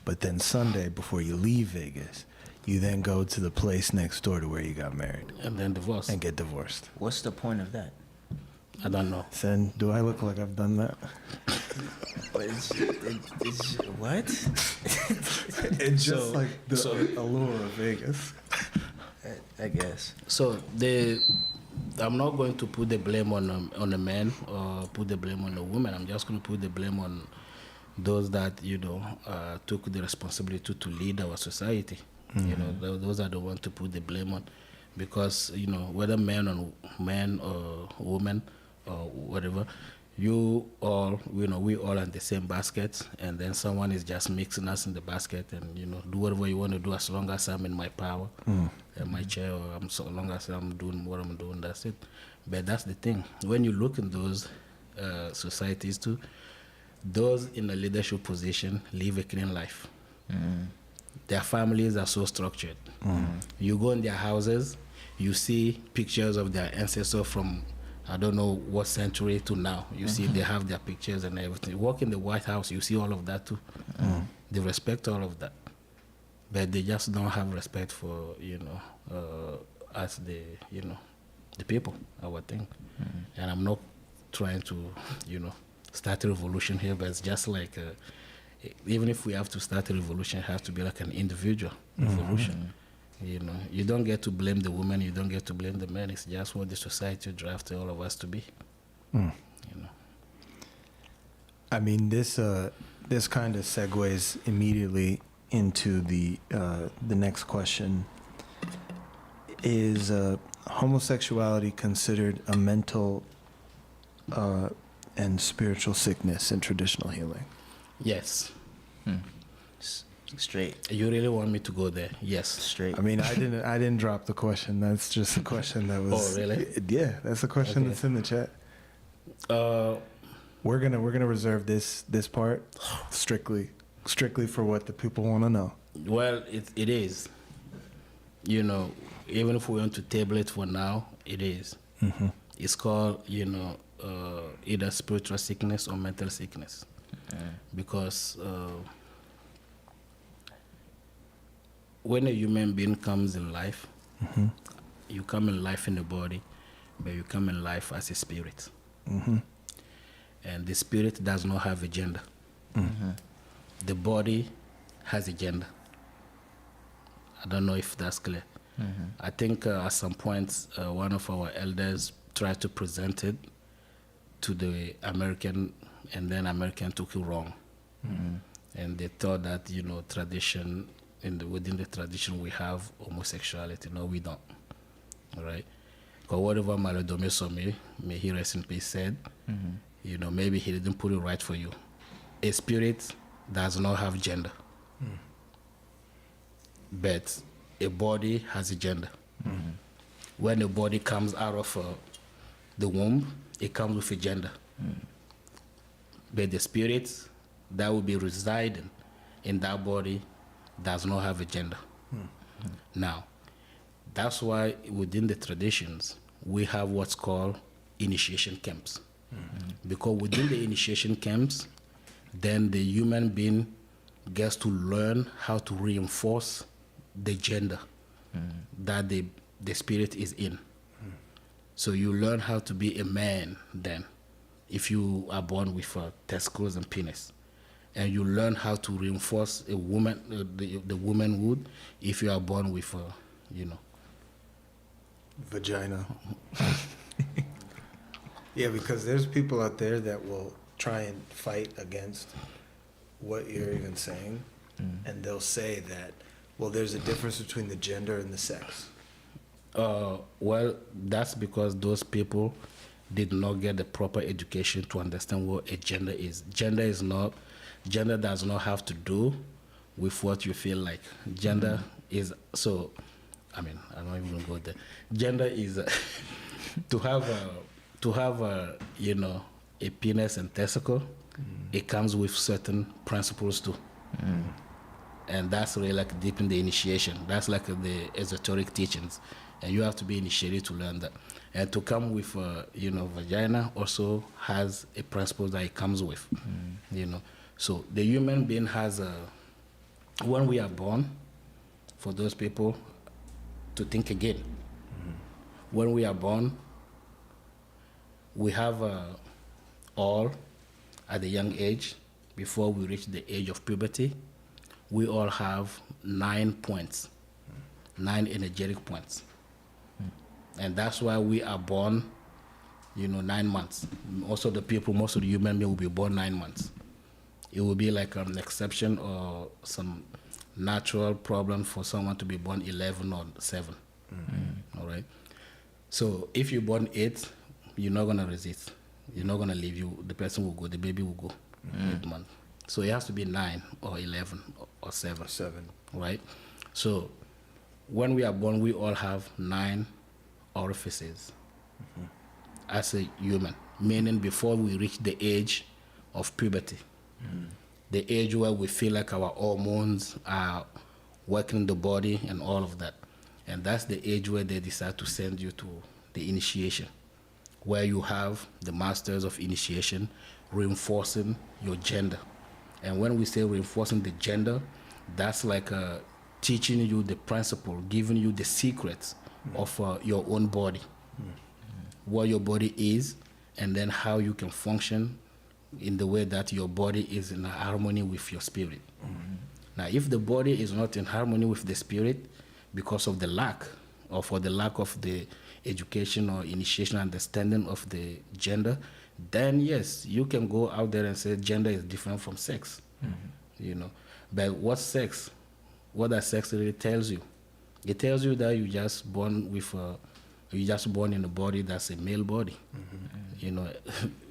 [SPEAKER 1] but then Sunday before you leave Vegas, you then go to the place next door to where you got married
[SPEAKER 2] And then divorce.
[SPEAKER 1] and get divorced.
[SPEAKER 3] What's the point of that?
[SPEAKER 2] I don't know.
[SPEAKER 1] Sen, do I look like I've done that?
[SPEAKER 3] What?
[SPEAKER 1] It's just
[SPEAKER 2] So-
[SPEAKER 1] like the
[SPEAKER 2] so-
[SPEAKER 1] allure of Vegas.
[SPEAKER 3] I guess.
[SPEAKER 2] So I'm not going to put the blame on a man or put the blame on a woman. I'm just going to put the blame on those that took the responsibility to lead our society. Those are the ones to put the blame on, because whether man or woman or whatever, you all we all in the same basket, and then someone is just mixing us in the basket, and do whatever you want to do as long as I'm in my power and my chair, or so long as I'm doing what I'm doing, that's it. But that's the thing, when you look in those societies too, those in a leadership position live a clean life. Their families are so structured. You go in their houses, you see pictures of their ancestors from I don't know what century to now. You see they have their pictures and everything. You walk in the White House, you see all of that too. They respect all of that. But they just don't have respect for, us, the people, our thing. And I'm not trying to, start a revolution here, but it's just like, even if we have to start a revolution, it has to be like an individual revolution. You don't get to blame the woman, you don't get to blame the man. It's just what the society drafted all of us to be.
[SPEAKER 1] I mean, this kind of segues immediately into the next question. Is homosexuality considered a mental and spiritual sickness in traditional healing?
[SPEAKER 2] Yes.
[SPEAKER 3] Straight.
[SPEAKER 2] You really want me to go there? Yes.
[SPEAKER 3] Straight.
[SPEAKER 1] I mean, I didn't drop the question. That's just a question that was.
[SPEAKER 2] Oh, really?
[SPEAKER 1] Yeah, that's a question
[SPEAKER 2] Okay.
[SPEAKER 1] that's in the chat.
[SPEAKER 2] Uh,
[SPEAKER 1] We're gonna reserve this part strictly for what the people want to know.
[SPEAKER 2] well, it is. Even if we want to table it for now, it is. It's called, either spiritual sickness or mental sickness. Because when a human being comes in life, you come in life in the body, but you come in life as a spirit. And the spirit does not have a gender. The body has a gender. I don't know if that's clear. I think at some point, one of our elders tried to present it to the American, and then American took it wrong. And they thought that, tradition, within the tradition we have homosexuality. No, we don't. All right? Because whatever Malodome Some, may he rest in peace, said, maybe he didn't put it right for you. A spirit does not have gender. But a body has a gender. When a body comes out of the womb, it comes with a gender. But the spirit that will be residing in that body does not have a gender. Now, that's why within the traditions, we have what's called initiation camps. Because within the initiation camps, then the human being gets to learn how to reinforce the gender that the spirit is in. So you learn how to be a man then, if you are born with testicles and penis. And you learn how to reinforce a woman, the womanhood, if you are born with,
[SPEAKER 1] Vagina. Yeah, because there's people out there that will try and fight against what you're even saying, and they'll say that, well, there's a difference between the gender and the sex.
[SPEAKER 2] Well, that's because those people did not get the proper education to understand what a gender is. Gender does not have to do with what you feel like. Gender is, so, I don't even go there. Gender is to have a penis and testicle. It comes with certain principles too. And that's really like deep in the initiation. That's like the esoteric teachings. And you have to be initiated to learn that. And to come with, vagina also has a principle that it comes with, So the human being has when we are born, for those people to think again, when we are born, we have all at a young age, before we reach the age of puberty, we all have 9 points, 9 energetic points. And that's why we are born, 9 months. Most of the human beings will be born 9 months. It will be like an exception or some natural problem for someone to be born 11 or 7. All right? So if you're born 8, you're not going to resist. You're not going to leave. The person will go, the baby will go 8 months. So it has to be 9 or 11 or 7.
[SPEAKER 1] 7.
[SPEAKER 2] Right? So when we are born, we all have 9 orifices as a human, meaning before we reach the age of puberty, the age where we feel like our hormones are working in the body and all of that. And that's the age where they decide to send you to the initiation, where you have the masters of initiation reinforcing your gender. And when we say reinforcing the gender, that's like teaching you the principle, giving you the secrets of your own body, what your body is, and then how you can function in the way that your body is in harmony with your spirit. Now, if the body is not in harmony with the spirit because of the lack, or for the lack of the education or initiation understanding of the gender, then yes, you can go out there and say gender is different from sex. But what that sex really tells you? It tells you that you just born in a body that's a male body.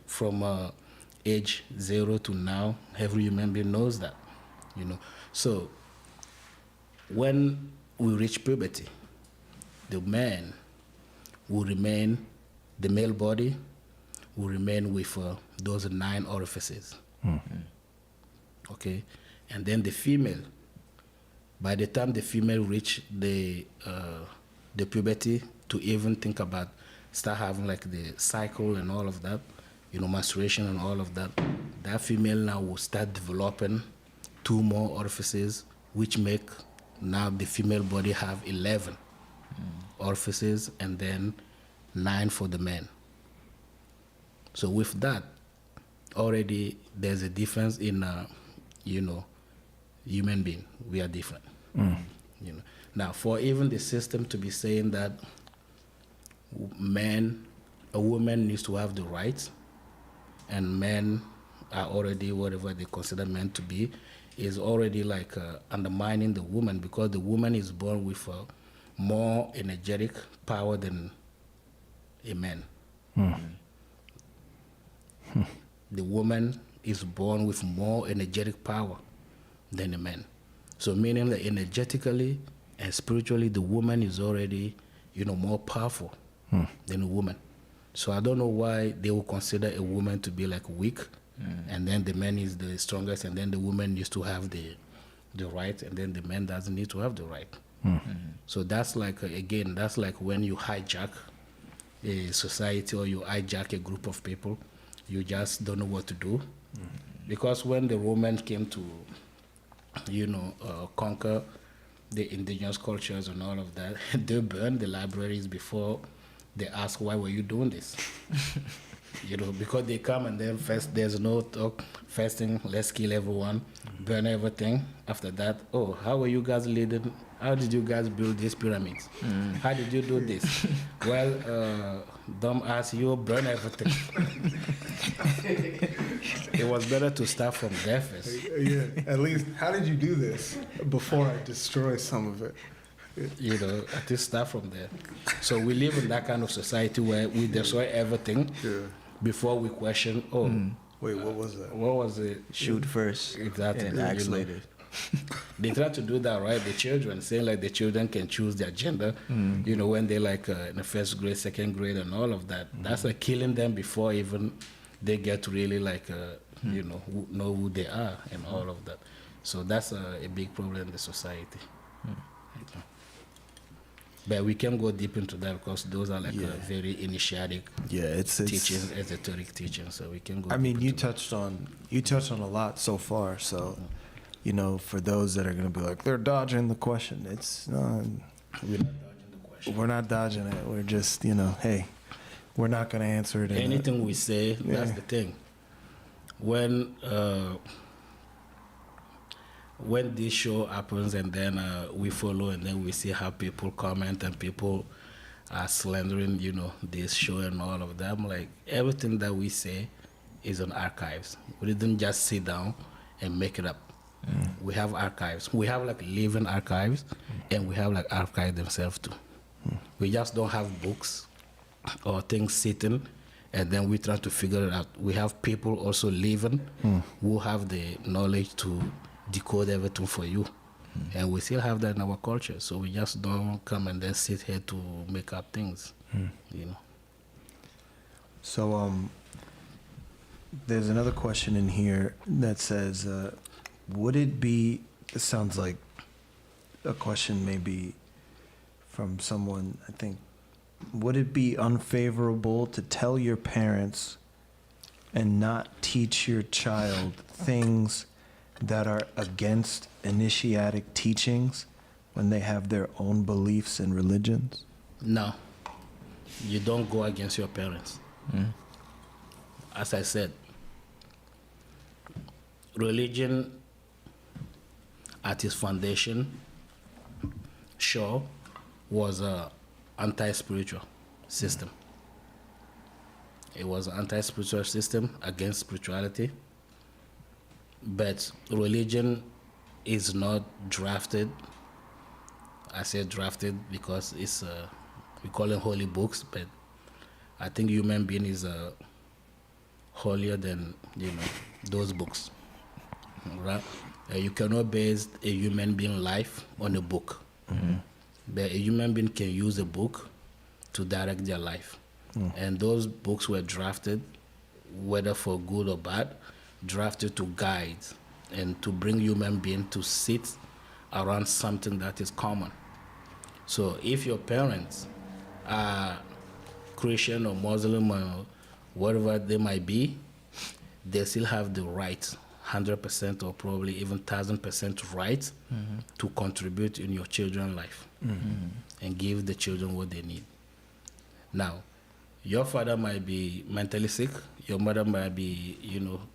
[SPEAKER 2] From age 0 to now, every human being knows that. So when we reach puberty, the man will remain, the male body will remain with those 9 orifices. Okay, and then the female, by the time the female reach the puberty, to even think about start having like the cycle and all of that, menstruation and all of that, that female now will start developing 2 more orifices, which make now the female body have 11 orifices, and then 9 for the man. So with that, already there's a difference in, human being. We are different. Now, for even the system to be saying that a woman needs to have the rights, and men are already whatever they consider men to be, is already like undermining the woman, because the woman is born with more energetic power than a man. the woman is born with more energetic power than the man. So meaning that energetically and spiritually, the woman is already, more powerful than a woman. So I don't know why they will consider a woman to be like weak, and then the man is the strongest, and then the woman needs to have the right, and then the man doesn't need to have the right. So that's like, again, that's like when you hijack a society or you hijack a group of people, you just don't know what to do. Because when the Romans came to, conquer the indigenous cultures and all of that, they burned the libraries before they ask, why were you doing this? Because they come and then first there's no talk, first thing, let's kill everyone, burn everything. After that, how were you guys leading? How did you guys build these pyramids? How did you do this? Well, dumb ass, you burn everything. It was better to start from there first.
[SPEAKER 1] Yeah, at least, how did you do this before I destroy some of it?
[SPEAKER 2] At least start from there. So we live in that kind of society where we destroy everything before we question,
[SPEAKER 1] wait, what was that?
[SPEAKER 2] What was it?
[SPEAKER 3] Shoot first.
[SPEAKER 2] Exactly.
[SPEAKER 3] And act later.
[SPEAKER 2] They try to do that, right? The children, saying like the children can choose their gender, when they're like in the first grade, second grade, and all of that. That's like killing them before even they get to really like, know who they are and all of that. So that's a big problem in the society. But we can go deep into that because those are like very initiatic teachings, esoteric teachings. So we can go.
[SPEAKER 1] I mean, you touched on a lot so far. So, for those that are going to be like, they're dodging the question. It's not.
[SPEAKER 2] We're not dodging the question.
[SPEAKER 1] We're not dodging it. We're just, hey, we're not going to answer it.
[SPEAKER 2] Anything we say, that's the thing. When this show happens and then we follow and then we see how people comment and people are slandering, this show and all of that, I'm like, everything that we say is on archives. We didn't just sit down and make it up. We have archives. We have like living archives and we have like archives themselves too. We just don't have books or things sitting and then we try to figure it out. We have people also living who have the knowledge to decode everything for you, and we still have that in our culture. So we just don't come and then sit here to make up things,
[SPEAKER 1] So there's another question in here that says, would it be? It sounds like a question maybe from someone. I think, would it be unfavorable to tell your parents and not teach your child things that are against initiatic teachings when they have their own beliefs and religions?
[SPEAKER 2] No, you don't go against your parents. As I said, religion at its foundation, sure, was a anti-spiritual system. It was an anti-spiritual system against spirituality. But religion is not drafted. I say drafted because it's we call them holy books, but I think human being is holier than those books, right? You cannot base a human being life on a book, but a human being can use a book to direct their life, and those books were drafted, whether for good or bad, drafted to guide and to bring human being to sit around something that is common. So if your parents are Christian or Muslim or whatever they might be, they still have the right, 100% or probably even 1,000% right to contribute in your children's life and give the children what they need. Now, your father might be mentally sick, your mother might be,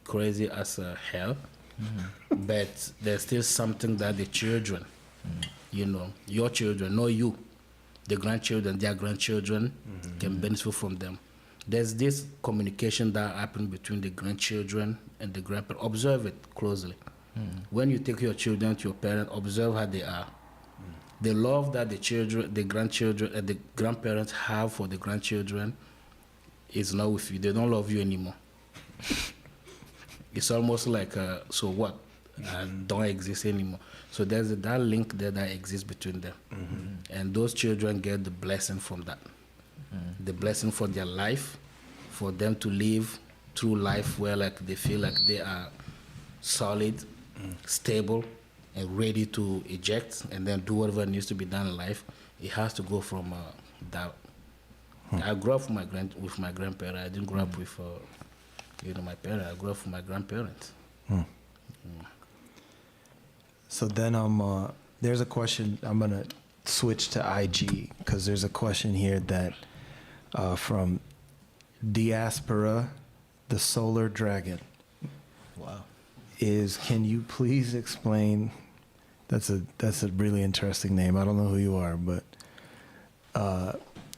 [SPEAKER 2] crazy as hell, but there's still something that the children, your children, not you, the grandchildren, their grandchildren can benefit from them. There's this communication that happens between the grandchildren and the grandparents. Observe it closely. When you take your children to your parents, observe how they are. The love that the children, the grandchildren, and the grandparents have for the grandchildren is not with you. They don't love you anymore. it's almost like so what don't exist anymore. So there's that link there that exists between them, and those children get the blessing from that, the blessing for their life, for them to live through life where like they feel like they are solid, stable, and ready to eject and then do whatever needs to be done in life. It has to go from that. I grew up with my grandparents. I didn't grow up with my parents. I grew up with my grandparents.
[SPEAKER 1] So then there's a question. I'm going to switch to IG because there's a question here that from Diaspora, the Solar Dragon.
[SPEAKER 3] Wow.
[SPEAKER 1] Can you please explain, that's a really interesting name. I don't know who you are, but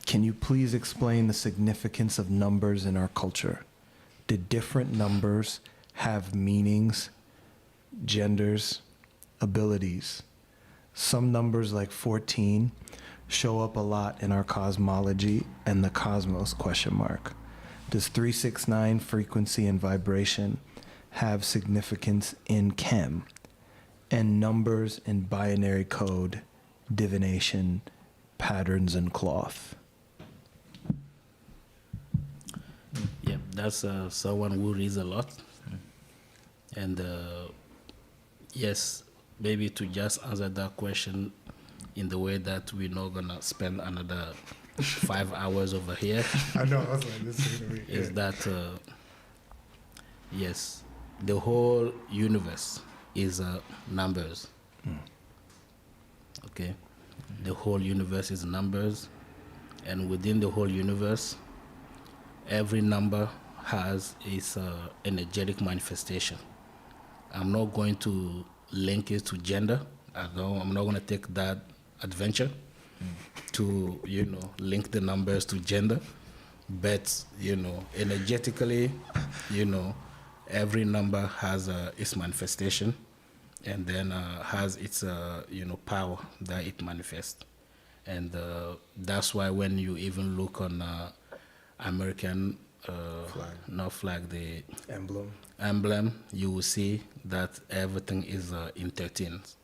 [SPEAKER 1] can you please explain the significance of numbers in our culture? Did different numbers have meanings, genders, abilities? Some numbers like 14 show up a lot in our cosmology and the cosmos ? Does 369 frequency and vibration have significance in chem? And numbers in binary code, divination, patterns, and cloth?
[SPEAKER 2] Yeah, that's someone who reads a lot. And yes, maybe to just answer that question in the way that we're not gonna spend another 5 hours over here.
[SPEAKER 1] I know, I was like, this is gonna be
[SPEAKER 2] is that yes, the whole universe is numbers. Okay, the whole universe is numbers, and within the whole universe, every number has its energetic manifestation. I'm not going to link it to gender. I'm not going to take that adventure to link the numbers to gender, but energetically, every number has its manifestation, and then has its power that it manifests, and that's why when you even look on American the emblem, you will see that everything is in 13s.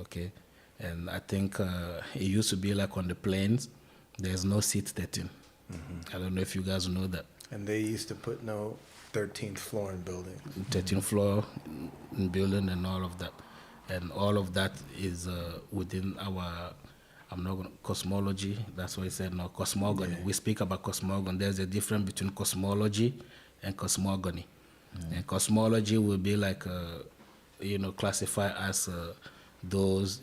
[SPEAKER 2] Okay, and I think it used to be like on the planes, there's no seat 13. I don't know if you guys know that.
[SPEAKER 1] And they used to put no 13th floor in buildings.
[SPEAKER 2] 13th floor in building and all of that. And all of that is within our, cosmology. That's what I said, no, cosmogony. Yeah. We speak about cosmogony. There's a difference between cosmology and cosmogony. And cosmology will be like, classify as those,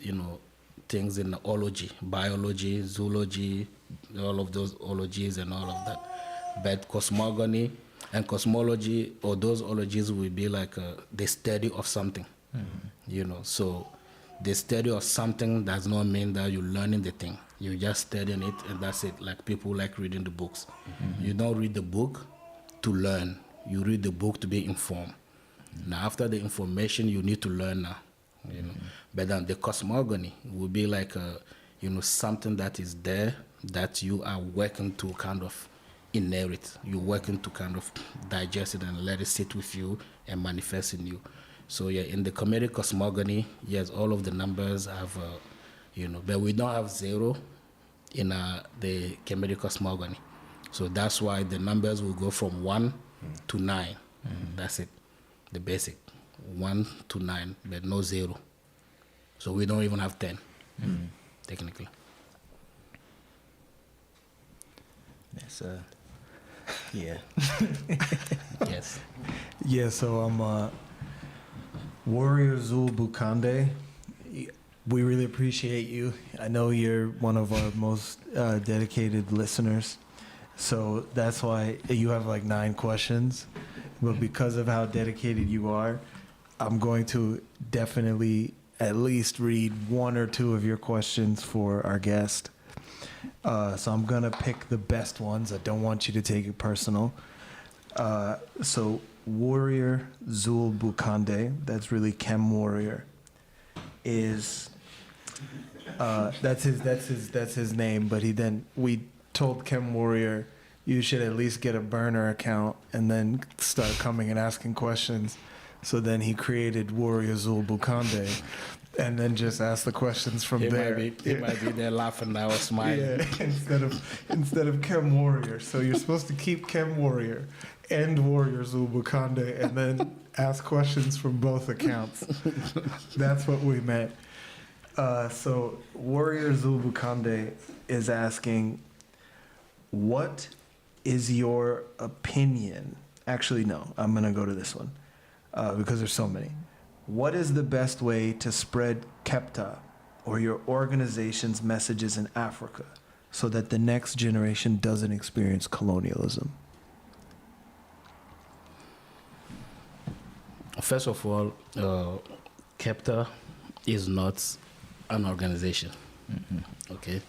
[SPEAKER 2] things in ology, biology, zoology, all of those ologies and all of that. But cosmogony and cosmology, or those ologies, will be like the study of something. So the study of something does not mean that you're learning the thing. You're just studying it, and that's it. Like people like reading the books. You don't read the book to learn. You read the book to be informed. Now, after the information, you need to learn now. But then the cosmogony will be like something that is there that you are working to kind of inherit. You're working to kind of digest it and let it sit with you and manifest in you. So yeah, in the Kemetic cosmogony, yes, all of the numbers have, but we don't have zero in the Kemetic cosmogony. So that's why the numbers will go from 1 to 9. That's it, the basic, 1 to 9, but no 0. So we don't even have 10, technically.
[SPEAKER 3] That's yeah.
[SPEAKER 2] Yes.
[SPEAKER 1] Yeah, so I'm Warrior Zul Bukande. We really appreciate you. I know you're one of our most dedicated listeners. So that's why you have like 9 questions. But because of how dedicated you are, I'm going to definitely at least read 1 or 2 of your questions for our guest. So I'm going to pick the best ones. I don't want you to take it personal. So Warrior Zul Bukande, that's really Chem Warrior, is that's his name, but we told Chem Warrior you should at least get a burner account and then start coming and asking questions. So then he created Warrior Zul Bukande and then just asked the questions from there.
[SPEAKER 2] He might be there laughing now or smiling.
[SPEAKER 1] Yeah, instead of Chem Warrior. So you're supposed to keep Chem Warrior and Warrior Zul Bukande and then ask questions from both accounts. That's what we meant. So Warrior Zul Bukande is asking, what is your opinion? Actually, no, I'm going to go to this one because there's so many. What is the best way to spread Kebtah or your organization's messages in Africa so that the next generation doesn't experience colonialism?
[SPEAKER 2] First of all, Kebtah is not an organization, okay?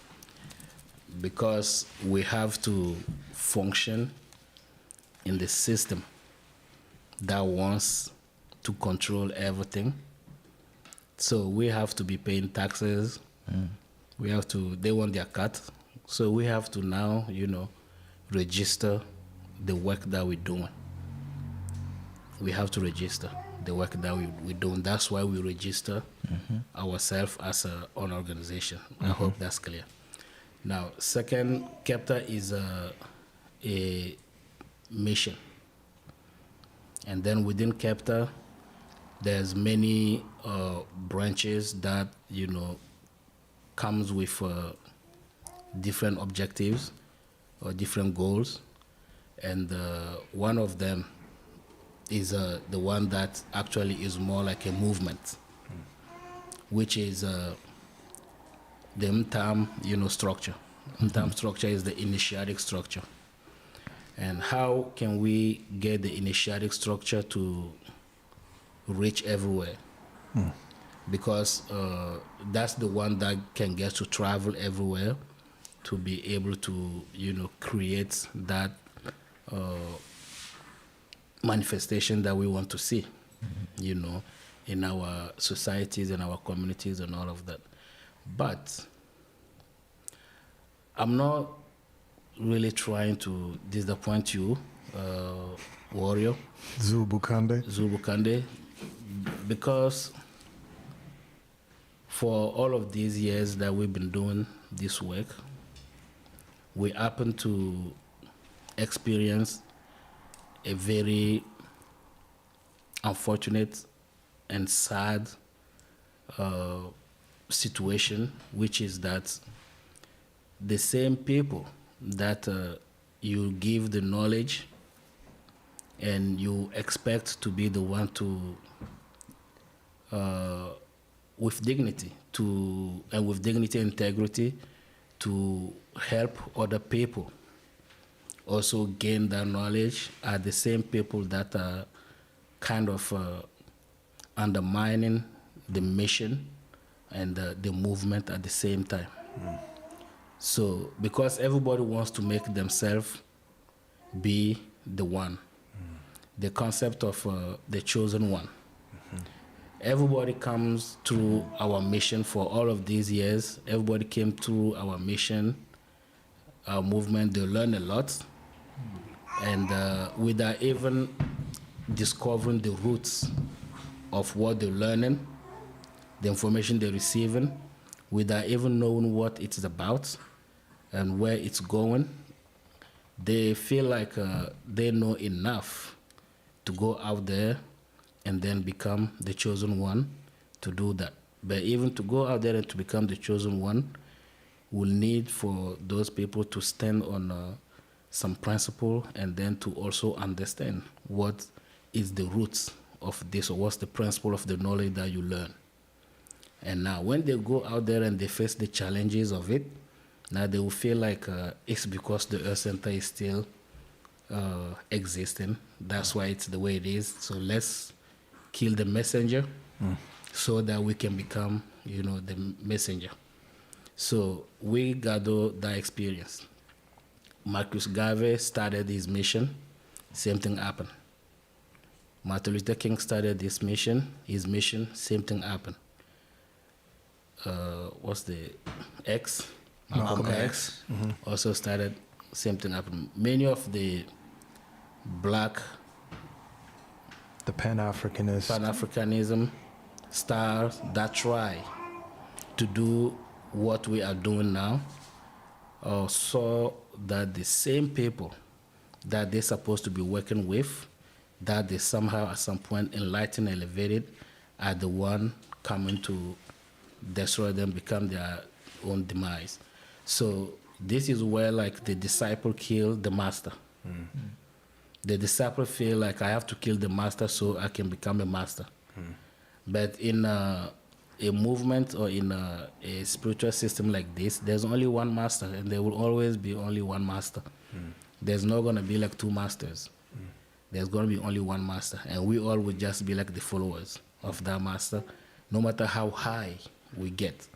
[SPEAKER 2] Because we have to function in the system that wants to control everything. So we have to be paying taxes. They want their cut. So we have to now, register the work that we're doing. We have to register the work that we're doing. That's why we register ourselves as an organization. I hope that's clear. Now, second, Kebtah is a mission. And then within Kebtah, there's many branches that, comes with different objectives or different goals. And one of them is the one that actually is more like a movement, which is the Mtam, structure. Mtam structure is the initiatic structure. And how can we get the initiatic structure to reach everywhere? Because that's the one that can get to travel everywhere to be able to, create that manifestation that we want to see, in our societies and our communities and all of that. But I'm not really trying to disappoint you, Warrior.
[SPEAKER 1] Zul
[SPEAKER 2] Bukande, because for all of these years that we've been doing this work, we happen to experience a very unfortunate and sad situation, which is that the same people that you give the knowledge and you expect to be the one to, with dignity and integrity, to help other people also gain that knowledge, are the same people that are kind of undermining the mission and the movement at the same time. So, because everybody wants to make themselves be the one, the concept of the chosen one. Everybody comes through our mission for all of these years. Everybody came through our mission, our movement. They learn a lot. And without even discovering the roots of what they're learning, the information they're receiving, without even knowing what it's about and where it's going, they feel like they know enough to go out there and then become the chosen one to do that. But even to go out there and to become the chosen one, we'll need for those people to stand on some principle and then to also understand what is the roots of this, or what's the principle of the knowledge that you learn. And now when they go out there and they face the challenges of it, now they will feel like it's because the Earth Center is still existing. That's why it's the way it is. So let's kill the messenger so that we can become, the messenger. So we gather that experience. Marcus Garvey started his mission, same thing happened. Martin Luther King started his mission, same thing happened. What's the X? Malcolm X also started same thing happened. Many of the black
[SPEAKER 1] The
[SPEAKER 2] Pan-Africanism stars that try to do what we are doing now saw that the same people that they're supposed to be working with, that they somehow at some point enlightened, elevated, are the one coming to destroy them, become their own demise. So this is where like the disciple killed the master. The disciple feel like I have to kill the master so I can become a master. But in a movement or in a spiritual system like this, there's only one master, and there will always be only one master. There's not going to be like two masters. There's going to be only one master, and we all would just be like the followers of that master, no matter how high we get,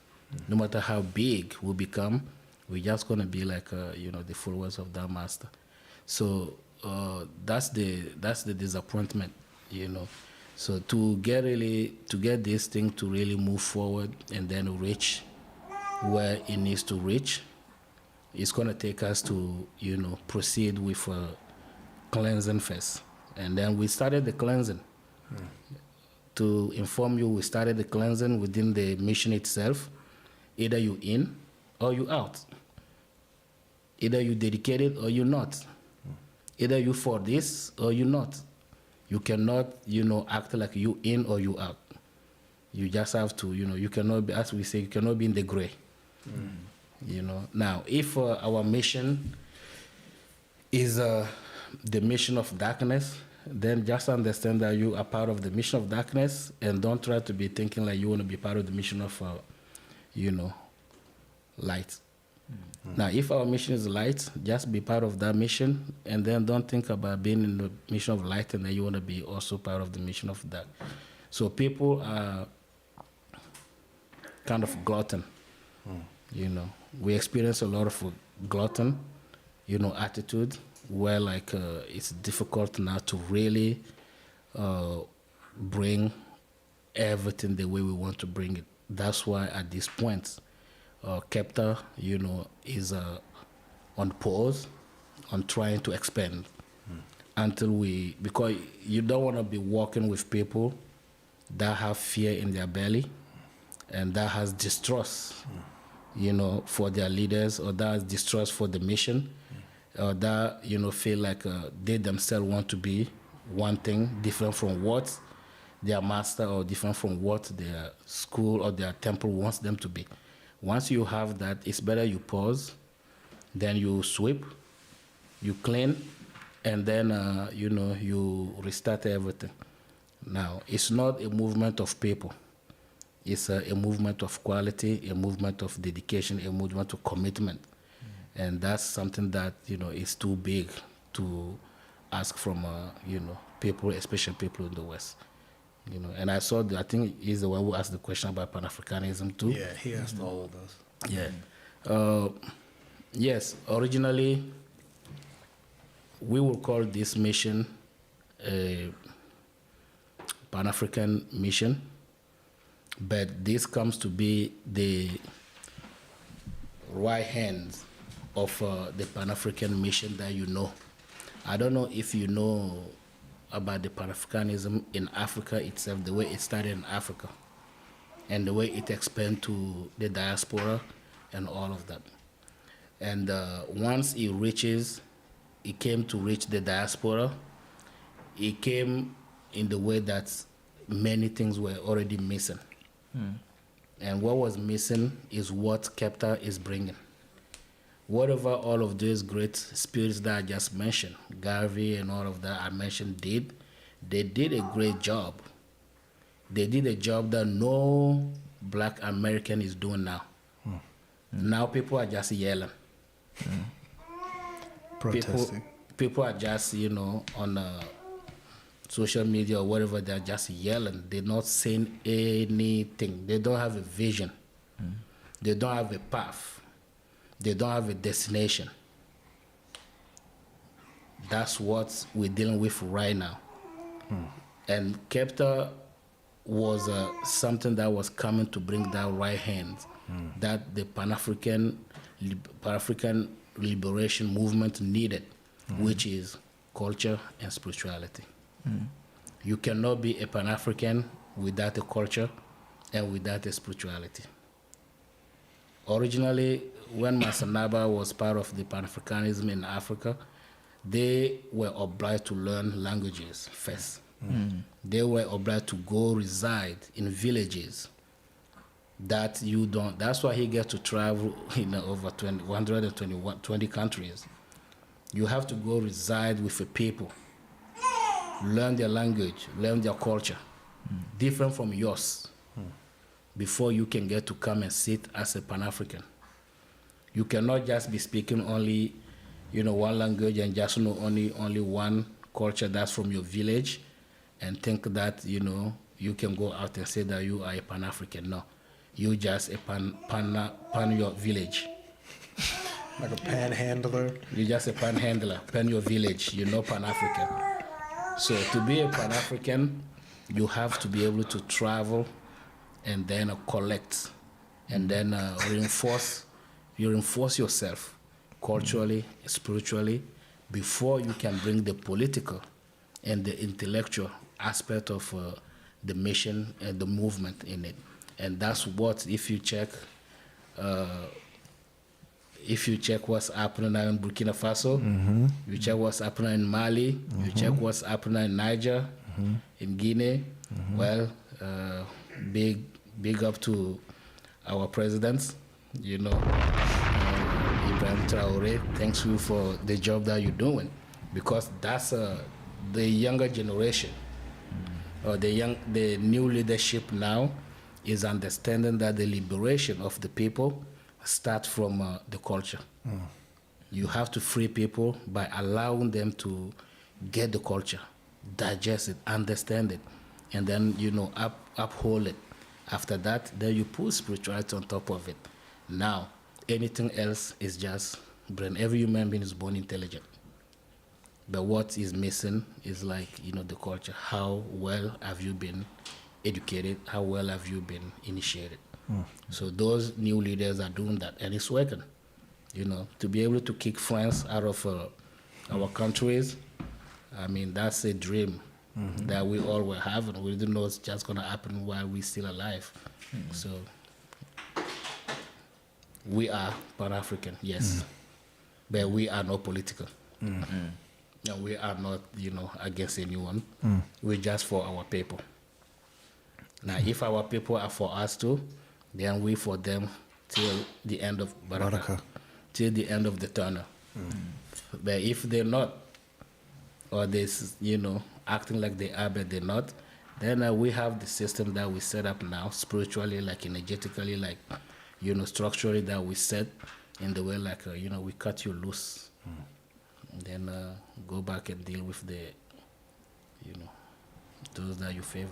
[SPEAKER 2] no matter how big we become, we're just going to be like the followers of that master. So that's the disappointment, So to get this thing to really move forward and then reach where it needs to reach, it's going to take us to proceed with cleansing first. And then we started the cleansing. To inform you, we started the cleansing within the mission itself. Either you in or you out. Either you dedicated or you not. Either you for this or you not. You cannot, act like you in or you out. You just have to, you cannot be, as we say, you cannot be in the gray. Now, if our mission is the mission of darkness, then just understand that you are part of the mission of darkness, and don't try to be thinking like you want to be part of the mission of, light. Now, if our mission is light, just be part of that mission, and then don't think about being in the mission of light and then you want to be also part of the mission of dark. So people are kind of glutton. We experience a lot of glutton, attitude where like it's difficult now to really bring everything the way we want to bring it. That's why at this point, Kebtah, is on pause, on trying to expand until because you don't want to be working with people that have fear in their belly and that has distrust, for their leaders, or that has distrust for the mission, or that, feel like they themselves want to be one thing different from what their master or different from what their school or their temple wants them to be. Once you have that, it's better you pause, then you sweep, you clean, and then, you restart everything. Now, it's not a movement of people. It's a movement of quality, a movement of dedication, a movement of commitment. And that's something that, is too big to ask from, people, especially people in the West. And I saw I think he's the one who asked the question about Pan-Africanism too.
[SPEAKER 4] Yeah, he asked all of those.
[SPEAKER 2] Yeah. Yes, originally we will call this mission a Pan-African mission, but this comes to be the right hand of the Pan-African mission that I don't know if you know about the Pan-Africanism in Africa itself, the way it started in Africa, and the way it expanded to the diaspora and all of that. And once it came to reach the diaspora, it came in the way that many things were already missing. And what was missing is what Kebtah is bringing. Whatever all of those great spirits that I just mentioned, Garvey and all of that I mentioned they did a great job. They did a job that no Black American is doing now. Now people are just yelling.
[SPEAKER 1] Protesting.
[SPEAKER 2] People are just, on social media or whatever, they're just yelling. They're not saying anything. They don't have a vision. They don't have a path. They don't have a destination. That's what we're dealing with right now. And Kebtah was something that was coming to bring that right hand, that the Pan-African liberation movement needed, which is culture and spirituality. You cannot be a Pan-African without a culture and without a spirituality. Originally, when Master Naba was part of the Pan-Africanism in Africa, they were obliged to learn languages first. They were obliged to go reside in villages that you don't. That's why he gets to travel in over 120 countries. You have to go reside with the people, learn their language, learn their culture, different from yours, before you can get to come and sit as a Pan-African. You cannot just be speaking only, one language and just know only one culture that's from your village and think that, you can go out and say that you are a Pan-African. No, you just a pan your village.
[SPEAKER 1] Like a panhandler.
[SPEAKER 2] You're just a panhandler, pan your village, you're not Pan-African. So to be a Pan-African, you have to be able to travel and then collect and then reinforce yourself culturally, spiritually, before you can bring the political and the intellectual aspect of the mission and the movement in it. And that's what, if you check what's happening now in Burkina Faso, you check what's happening in Mali, you check what's happening in Niger, in Guinea, well, big up to our presidents, Ibrahim Traore, thanks you for the job that you're doing, because that's the younger generation, or the new leadership now is understanding that the liberation of the people starts from the culture. You have to free people by allowing them to get the culture, digest it, understand it, and then, uphold it. After that, then you put spirituality on top of it. Now, anything else is just brain. Every human being is born intelligent. But what is missing is the culture. How well have you been educated? How well have you been initiated? So those new leaders are doing that, and it's working. To be able to kick France out of our countries, I mean, that's a dream that we all were having. We didn't know it's just going to happen while we're still alive. So we are Pan-African, yes, but we are not political. No, we are not, against anyone. We're just for our people. Now, if our people are for us too, then we for them till the end of Baraka, till the end of the tunnel. But if they're not, or they, acting like they are, but they're not, then we have the system that we set up now, spiritually, like energetically, like, structurally, that we set in the way, like, we cut you loose. And then go back and deal with the, those that you favor.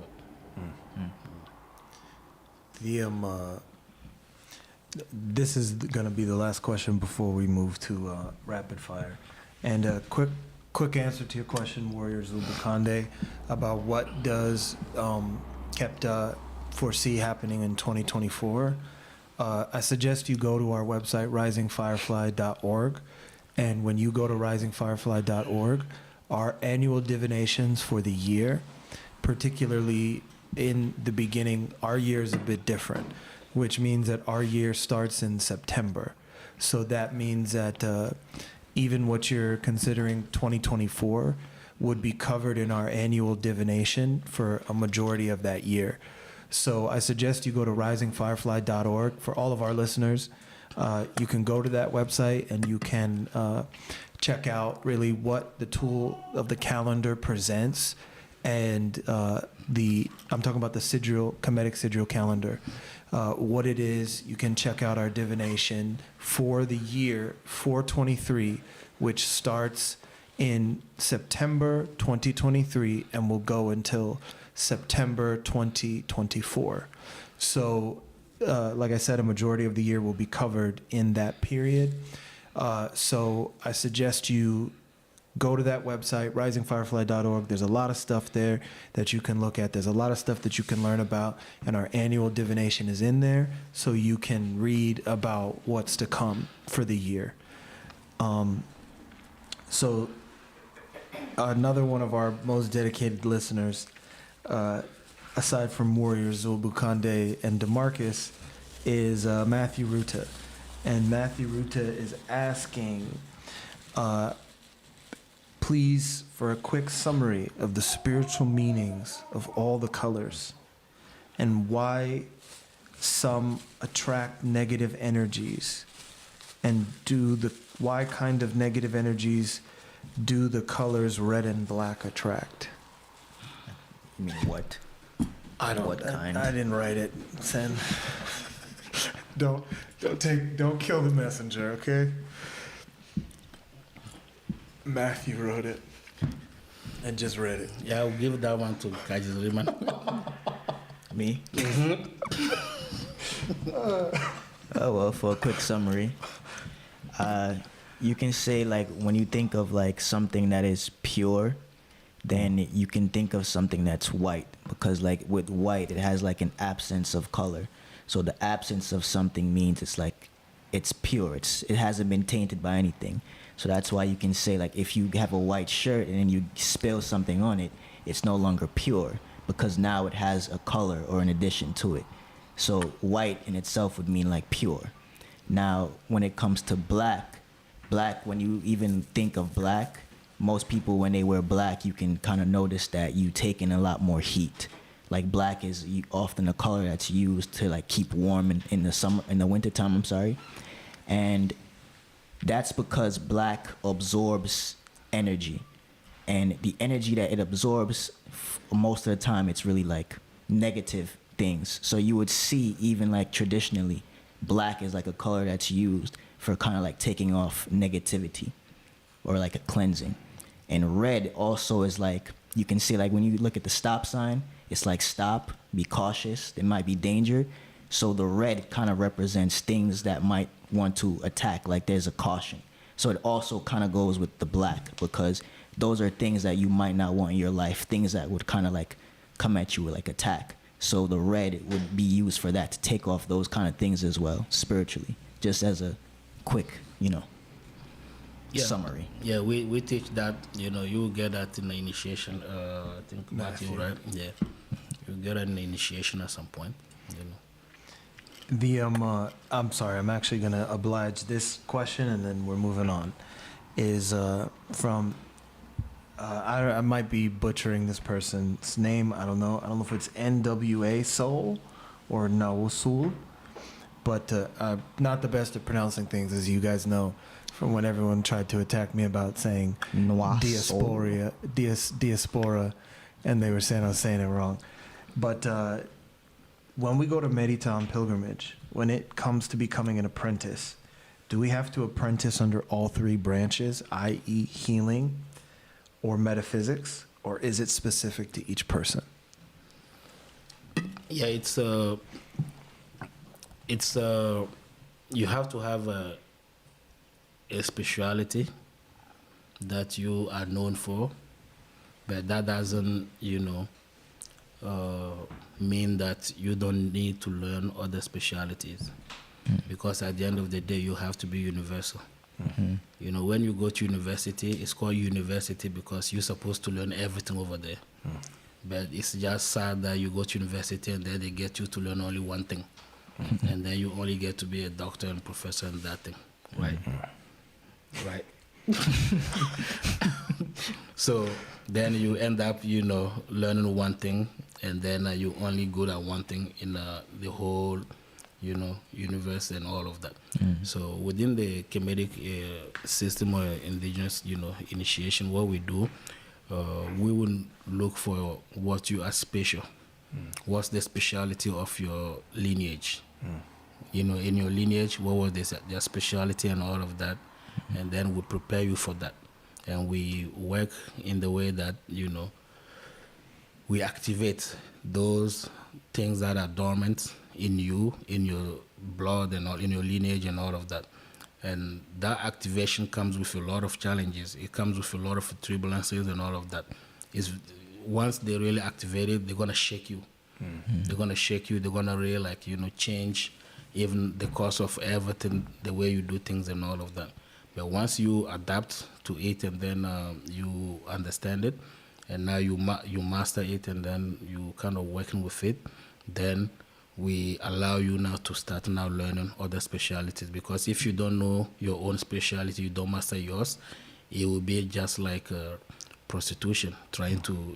[SPEAKER 1] This is going to be the last question before we move to rapid fire. And a quick answer to your question, Warrior Zubakande, about what does Kebtah foresee happening in 2024. I suggest you go to our website, risingfirefly.org. And when you go to risingfirefly.org, our annual divinations for the year, particularly in the beginning, our year is a bit different, which means that our year starts in September. So that means that even what you're considering 2024 would be covered in our annual divination for a majority of that year. So I suggest you go to risingfirefly.org. For all of our listeners, you can go to that website and you can check out really what the tool of the calendar presents. And I'm talking about the Kemetic Sigil calendar. What it is, you can check out our divination for the year 423, which starts in September 2023 and will go until September 2024. So, like I said, a majority of the year will be covered in that period. So I suggest you go to that website, risingfirefly.org. There's a lot of stuff there that you can look at. There's a lot of stuff that you can learn about, and our annual divination is in there, so you can read about what's to come for the year. So another one of our most dedicated listeners, aside from Warriors Zolbukande and DeMarcus, is Matthew Ruta. And Matthew Ruta is asking, please, for a quick summary of the spiritual meanings of all the colors and why some attract negative energies, and why kind of negative energies do the colors red and black attract?
[SPEAKER 3] I mean, what?
[SPEAKER 1] What
[SPEAKER 3] kind?
[SPEAKER 1] I didn't write it, Sen. Don't kill the messenger, okay? Matthew wrote it and just read it.
[SPEAKER 2] Yeah, I'll give that one to Kajis Riemann.
[SPEAKER 3] Me? Oh, well, for a quick summary, you can say, like, when you think of, like, something that is pure, then you can think of something that's white, because, like, with white, it has, like, an absence of color. So the absence of something means it's, like, it's pure. It hasn't been tainted by anything. So that's why you can say, like, if you have a white shirt and then you spill something on it, it's no longer pure, because now it has a color or an addition to it. So white in itself would mean, like, pure. Now, when it comes to black, when you even think of black, most people, when they wear black, you can kind of notice that you take in a lot more heat. Like, black is often a color that's used to, like, keep warm in the wintertime, I'm sorry. And that's because black absorbs energy. And the energy that it absorbs, most of the time, it's really, like, negative things. So you would see, even, like, traditionally, black is, like, a color that's used for kind of, like, taking off negativity or, like, a cleansing. And red also is, like, you can see, like, when you look at the stop sign, it's like, stop, be cautious, there might be danger. So the red kind of represents things that might want to attack, like there's a caution. So it also kind of goes with the black, because those are things that you might not want in your life, things that would kind of, like, come at you with, like, attack. So the red would be used for that, to take off those kind of things as well, spiritually, just as a quick, summary.
[SPEAKER 2] Yeah, we teach that, you will get that in the initiation. I think Matthew, right? Yeah. You'll get it in the initiation at some point,
[SPEAKER 1] I'm sorry, I'm actually going to oblige this question and then we're moving on, is from, I might be butchering this person's name. I don't know if it's NWA Soul or Nawosul, but not the best at pronouncing things, as you guys know, from when everyone tried to attack me about saying diaspora, and they were saying I was saying it wrong. But when we go to Iritah on pilgrimage, when it comes to becoming an apprentice, do we have to apprentice under all three branches, i.e. healing or metaphysics, or is it specific to each person?
[SPEAKER 2] Yeah, it's you have to have a speciality that you are known for, but that doesn't, mean that you don't need to learn other specialities, because at the end of the day, you have to be universal. Mm-hmm. When you go to university, it's called university because you're supposed to learn everything over there. But it's just sad that you go to university and then they get you to learn only one thing. And then you only get to be a doctor and professor and that thing. Right? Right. So then you end up, learning one thing, and then you only good at one thing in the whole, universe and all of that. So within the Kemetic system or indigenous, initiation, what we do, we will look for what you are special. What's the speciality of your lineage? In your lineage, what was their speciality and all of that, and then we prepare you for that. And we work in the way that, we activate those things that are dormant in you, in your blood and all, in your lineage and all of that. And that activation comes with a lot of challenges. It comes with a lot of turbulences and all of that. Once they really activate it, they're going to shake you. They're going to shake you. They're going to really, change even the course of everything, the way you do things and all of that. But once you adapt to it and then you understand it, and now you master it, and then you kind of working with it, then we allow you now to start now learning other specialities. Because if you don't know your own specialty, you don't master yours, it will be just like prostitution, trying to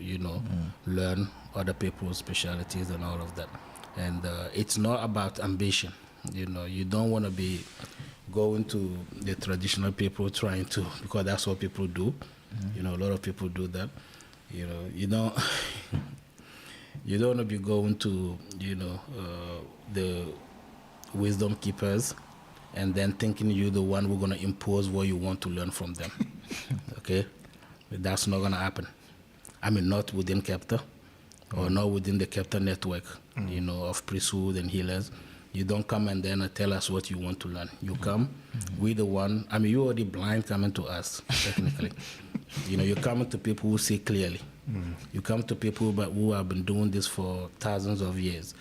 [SPEAKER 2] learn other people's specialties and all of that. And it's not about ambition. You don't want to be going to the traditional people trying to, because that's what people do. A lot of people do that. You don't you don't want to be going to the wisdom keepers and then thinking you're the one who's going to impose what you want to learn from them. Okay, that's not going to happen. I mean, not within Kebtah, or not within the Kebtah network, of priesthood and healers. You don't come and then tell us what you want to learn. You come, we the one. I mean, you're already blind coming to us, technically. You're coming to people who see clearly. You come to people who have been doing this for thousands of years.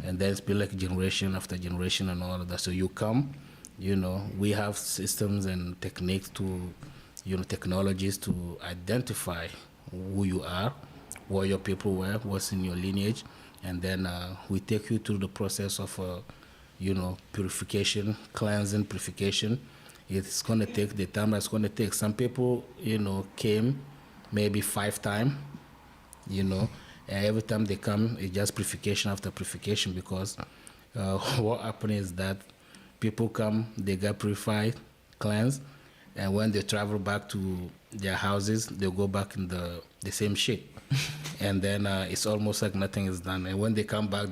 [SPEAKER 2] And then it's been like generation after generation and all of that. So you come, we have systems and techniques to, technologies to identify who you are, what your people were, what's in your lineage. And then we take you through the process of, purification, cleansing, purification. It's going to take the time it's going to take. Some people, came maybe 5 times, and every time they come, it's just purification after purification, because what happens is that people come, they get purified, cleansed, and when they travel back to their houses, they go back in the same shit. And then it's almost like nothing is done. And when they come back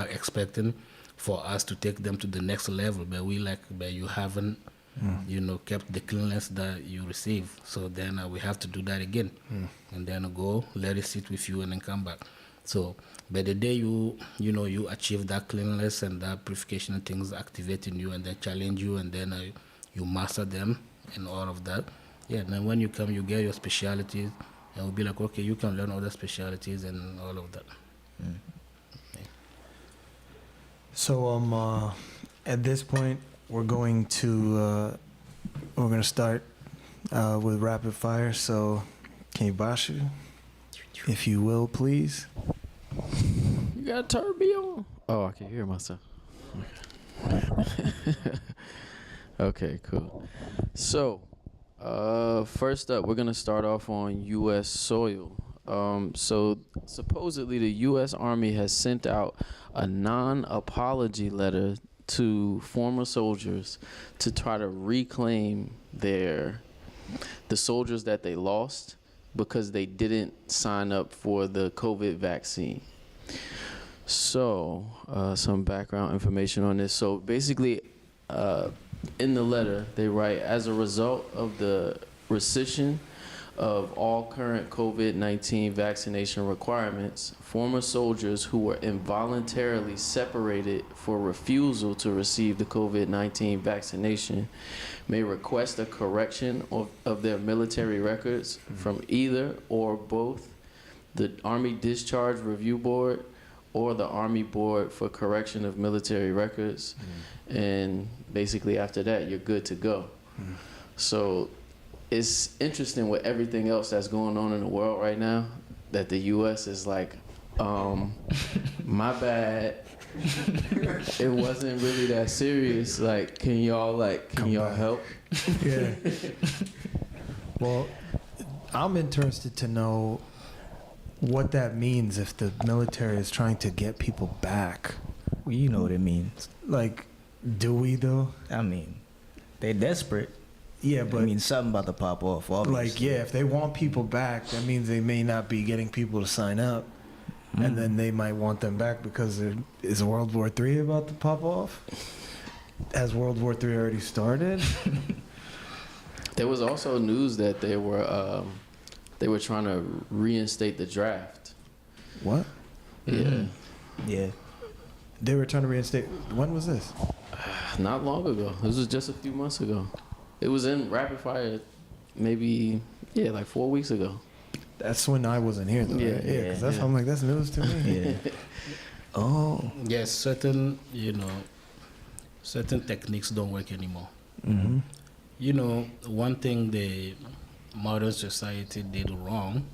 [SPEAKER 2] expecting for us to take them to the next level, but you haven't, kept the cleanliness that you receive. So then we have to do that again. And then go, let it sit with you, and then come back. So, but the day you achieve that cleanliness and that purification and things activate in you, and then challenge you, and then you master them and all of that. Yeah, and then when you come, you get your specialties, and we'll be like, okay, you can learn other specialties and all of that.
[SPEAKER 1] So at this point, we're going to start with rapid fire. So, Kebashu, if you will, please.
[SPEAKER 4] You got Turby on? Oh, I can hear myself. Okay, cool. So, first up, we're going to start off on U.S. soil. So, supposedly the U.S. Army has sent out a non-apology letter to former soldiers to try to reclaim the soldiers that they lost because they didn't sign up for the COVID vaccine. So, some background information on this. So, basically, in the letter, they write, as a result of the rescission of all current COVID-19 vaccination requirements, former soldiers who were involuntarily separated for refusal to receive the COVID-19 vaccination may request a correction of their military records from either or both the Army Discharge Review Board or the Army Board for Correction of Military Records. And basically after that, you're good to go. So it's interesting with everything else that's going on in the world right now that the U.S. is like, my bad. It wasn't really that serious. Like, can y'all help?
[SPEAKER 1] Yeah. Well, I'm interested to know what that means if the military is trying to get people back.
[SPEAKER 3] Well, you know what it means.
[SPEAKER 1] Like, do we though?
[SPEAKER 3] I mean, they're desperate.
[SPEAKER 1] Yeah, but
[SPEAKER 3] I mean, something about to pop off, obviously.
[SPEAKER 1] like, yeah, if they want people back, that means they may not be getting people to sign up. And then they might want them back because is World War III about to pop off? Has World War III already started?
[SPEAKER 4] There was also news that they were trying to reinstate the draft.
[SPEAKER 1] What?
[SPEAKER 4] Yeah.
[SPEAKER 3] Yeah.
[SPEAKER 1] They were trying to reinstate. When was this?
[SPEAKER 4] Not long ago. This was just a few months ago. It was in rapid fire, maybe like 4 weeks ago.
[SPEAKER 1] That's when I wasn't here, though.
[SPEAKER 4] Yeah,
[SPEAKER 1] right? Yeah, because I'm like, that's news to me.
[SPEAKER 3] Yeah. Oh.
[SPEAKER 2] Yes, certain techniques don't work anymore. You know, one thing the modern society did wrong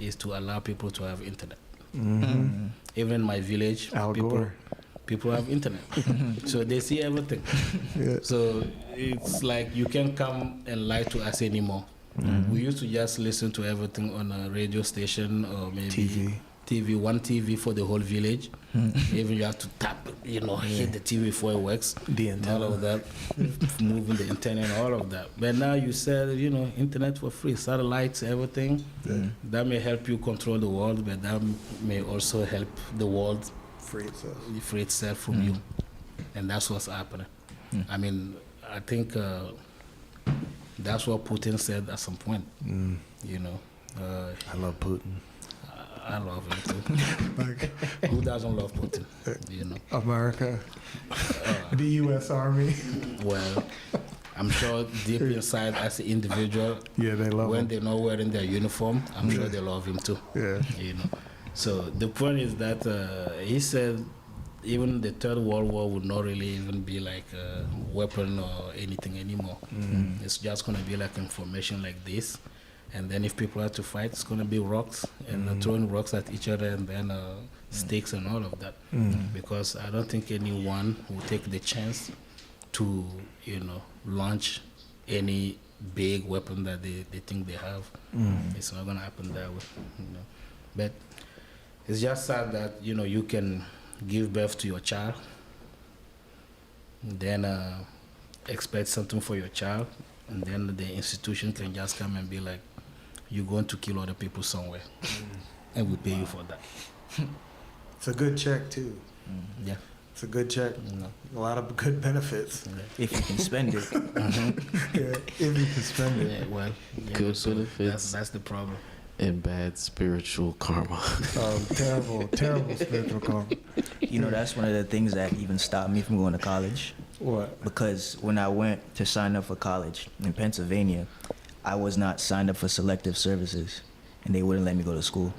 [SPEAKER 2] is to allow people to have internet. Even in my village,
[SPEAKER 1] Al Gore.
[SPEAKER 2] people have internet, so they see everything.
[SPEAKER 1] Yeah.
[SPEAKER 2] So it's like you can't come and lie to us anymore. We used to just listen to everything on a radio station or maybe one TV for the whole village. Even you have to tap, hit the TV before it works.
[SPEAKER 1] The
[SPEAKER 2] And
[SPEAKER 1] antenna.
[SPEAKER 2] all of that, moving the antenna and all of that. But now you said, internet for free, satellites, everything. That may help you control the world, but that may also help the world free itself from you. And that's what's happening. I mean, I think that's what Putin said at some point.
[SPEAKER 1] I love Putin.
[SPEAKER 2] I love him too. Who doesn't love Putin?
[SPEAKER 1] America, the U.S. Army.
[SPEAKER 2] Well, I'm sure deep inside, as an individual,
[SPEAKER 1] Yeah, they love
[SPEAKER 2] when
[SPEAKER 1] him.
[SPEAKER 2] they're not wearing their uniform, I'm sure they love him too.
[SPEAKER 1] Yeah.
[SPEAKER 2] So the point is that he said even the Third World War would not really even be like a weapon or anything anymore. It's just going to be like information like this. And then if people have to fight, it's going to be rocks and throwing rocks at each other and then sticks and all of that. Because I don't think anyone will take the chance to, launch any big weapon that they think they have. It's not going to happen that way. But it's just sad that, you can give birth to your child, then expect something for your child, and then the institution can just come and be like, you're going to kill other people somewhere, and we pay you for that.
[SPEAKER 1] It's a good check too.
[SPEAKER 2] Yeah.
[SPEAKER 1] It's a good check. A lot of good benefits.
[SPEAKER 3] If you can spend it.
[SPEAKER 1] Yeah, if you can spend it.
[SPEAKER 2] Yeah, well,
[SPEAKER 4] Good benefits.
[SPEAKER 2] That's the problem.
[SPEAKER 4] And bad spiritual karma.
[SPEAKER 1] Terrible spiritual karma.
[SPEAKER 3] That's one of the things that even stopped me from going to college.
[SPEAKER 1] What?
[SPEAKER 3] Because when I went to sign up for college in Pennsylvania, I was not signed up for selective services, and they wouldn't let me go to school.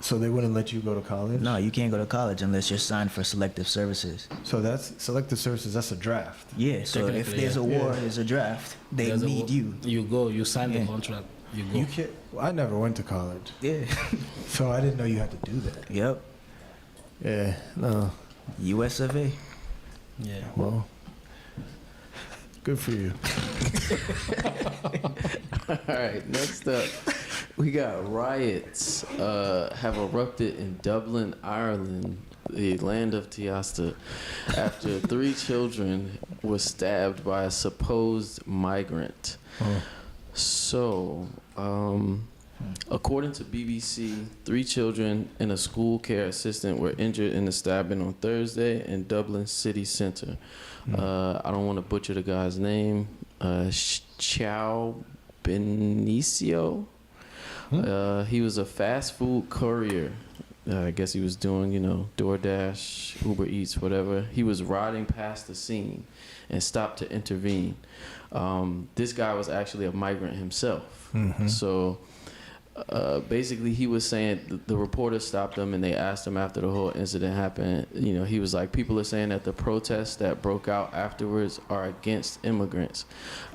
[SPEAKER 1] So they wouldn't let you go to college?
[SPEAKER 3] No, you can't go to college unless you're signed for selective services.
[SPEAKER 1] So that's selective services. That's a draft.
[SPEAKER 3] Yeah, so if
[SPEAKER 2] Technically,
[SPEAKER 3] there's a war,
[SPEAKER 1] Yeah.
[SPEAKER 3] there's a draft, they
[SPEAKER 2] There's
[SPEAKER 3] need you.
[SPEAKER 2] You go, you sign the
[SPEAKER 3] Yeah.
[SPEAKER 2] contract, you go.
[SPEAKER 1] You can't. Well, I never went to college,
[SPEAKER 3] Yeah.
[SPEAKER 1] so I didn't know you had to do that.
[SPEAKER 3] Yep.
[SPEAKER 1] Yeah. No.
[SPEAKER 3] US of A.
[SPEAKER 2] Yeah.
[SPEAKER 1] Well. Good for you.
[SPEAKER 4] All right, next up, we got riots have erupted in Dublin, Ireland, the land of Tiasta, after 3 children were stabbed by a supposed migrant.
[SPEAKER 1] Oh.
[SPEAKER 4] So, according to BBC, 3 children and a school care assistant were injured in the stabbing on Thursday in Dublin city center. I don't want to butcher the guy's name. Ciao Benicio. He was a fast food courier. I guess he was doing, DoorDash, Uber Eats, whatever. He was riding past the scene and stopped to intervene. This guy was actually a migrant himself. So basically he was saying the reporters stopped him and they asked him after the whole incident happened. He was like, people are saying that the protests that broke out afterwards are against immigrants,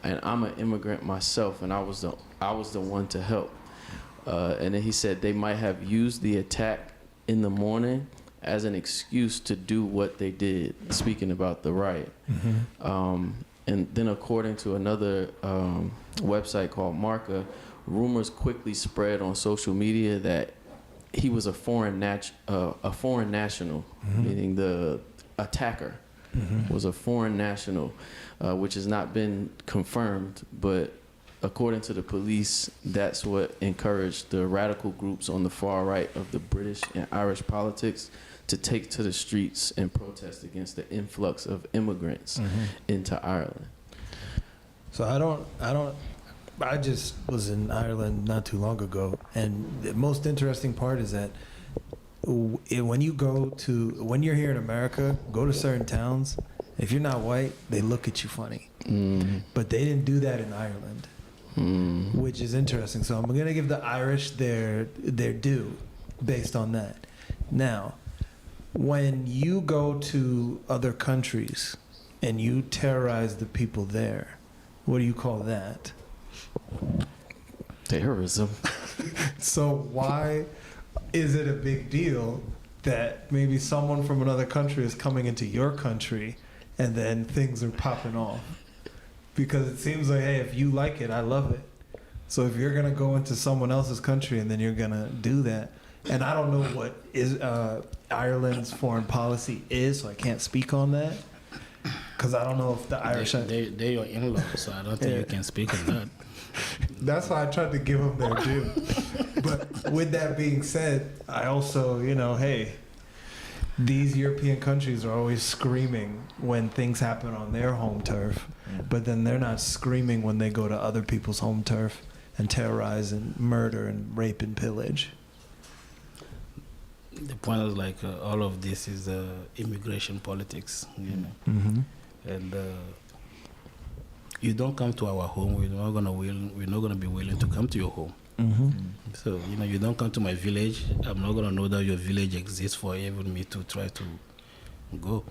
[SPEAKER 4] and I'm an immigrant myself, and I was the one to help. And then he said they might have used the attack in the morning as an excuse to do what they did, speaking about the riot. And then according to another website called Marca, rumors quickly spread on social media that he was a foreign national, meaning the attacker was a foreign national, which has not been confirmed, but according to the police, that's what encouraged the radical groups on the far right of the British and Irish politics to take to the streets and protest against the influx of immigrants into Ireland.
[SPEAKER 1] So I just was in Ireland not too long ago, and the most interesting part is that when you're here in America, go to certain towns, if you're not white, they look at you funny. But they didn't do that in Ireland, which is interesting. So I'm going to give the Irish their due based on that. Now, when you go to other countries and you terrorize the people there, what do you call that?
[SPEAKER 4] Terrorism.
[SPEAKER 1] So why is it a big deal that maybe someone from another country is coming into your country and then things are popping off? Because it seems like, hey, if you like it, I love it. So if you're going to go into someone else's country and then you're going to do that, and I don't know what is Ireland's foreign policy is, so I can't speak on that. Because I don't know if the Irish...
[SPEAKER 2] They're your in-laws, so I don't think you can speak on that.
[SPEAKER 1] That's why I tried to give them their due. But with that being said, I also, hey, these European countries are always screaming when things happen on their home turf, but then they're not screaming when they go to other people's home turf and terrorize and murder and rape and pillage.
[SPEAKER 2] The point is like all of this is immigration politics,
[SPEAKER 1] Mm-hmm.
[SPEAKER 2] and you don't come to our home, we're not gonna be willing to come to your home.
[SPEAKER 1] Mm-hmm.
[SPEAKER 2] So you don't come to my village, I'm not gonna know that your village exists for even me to try to go.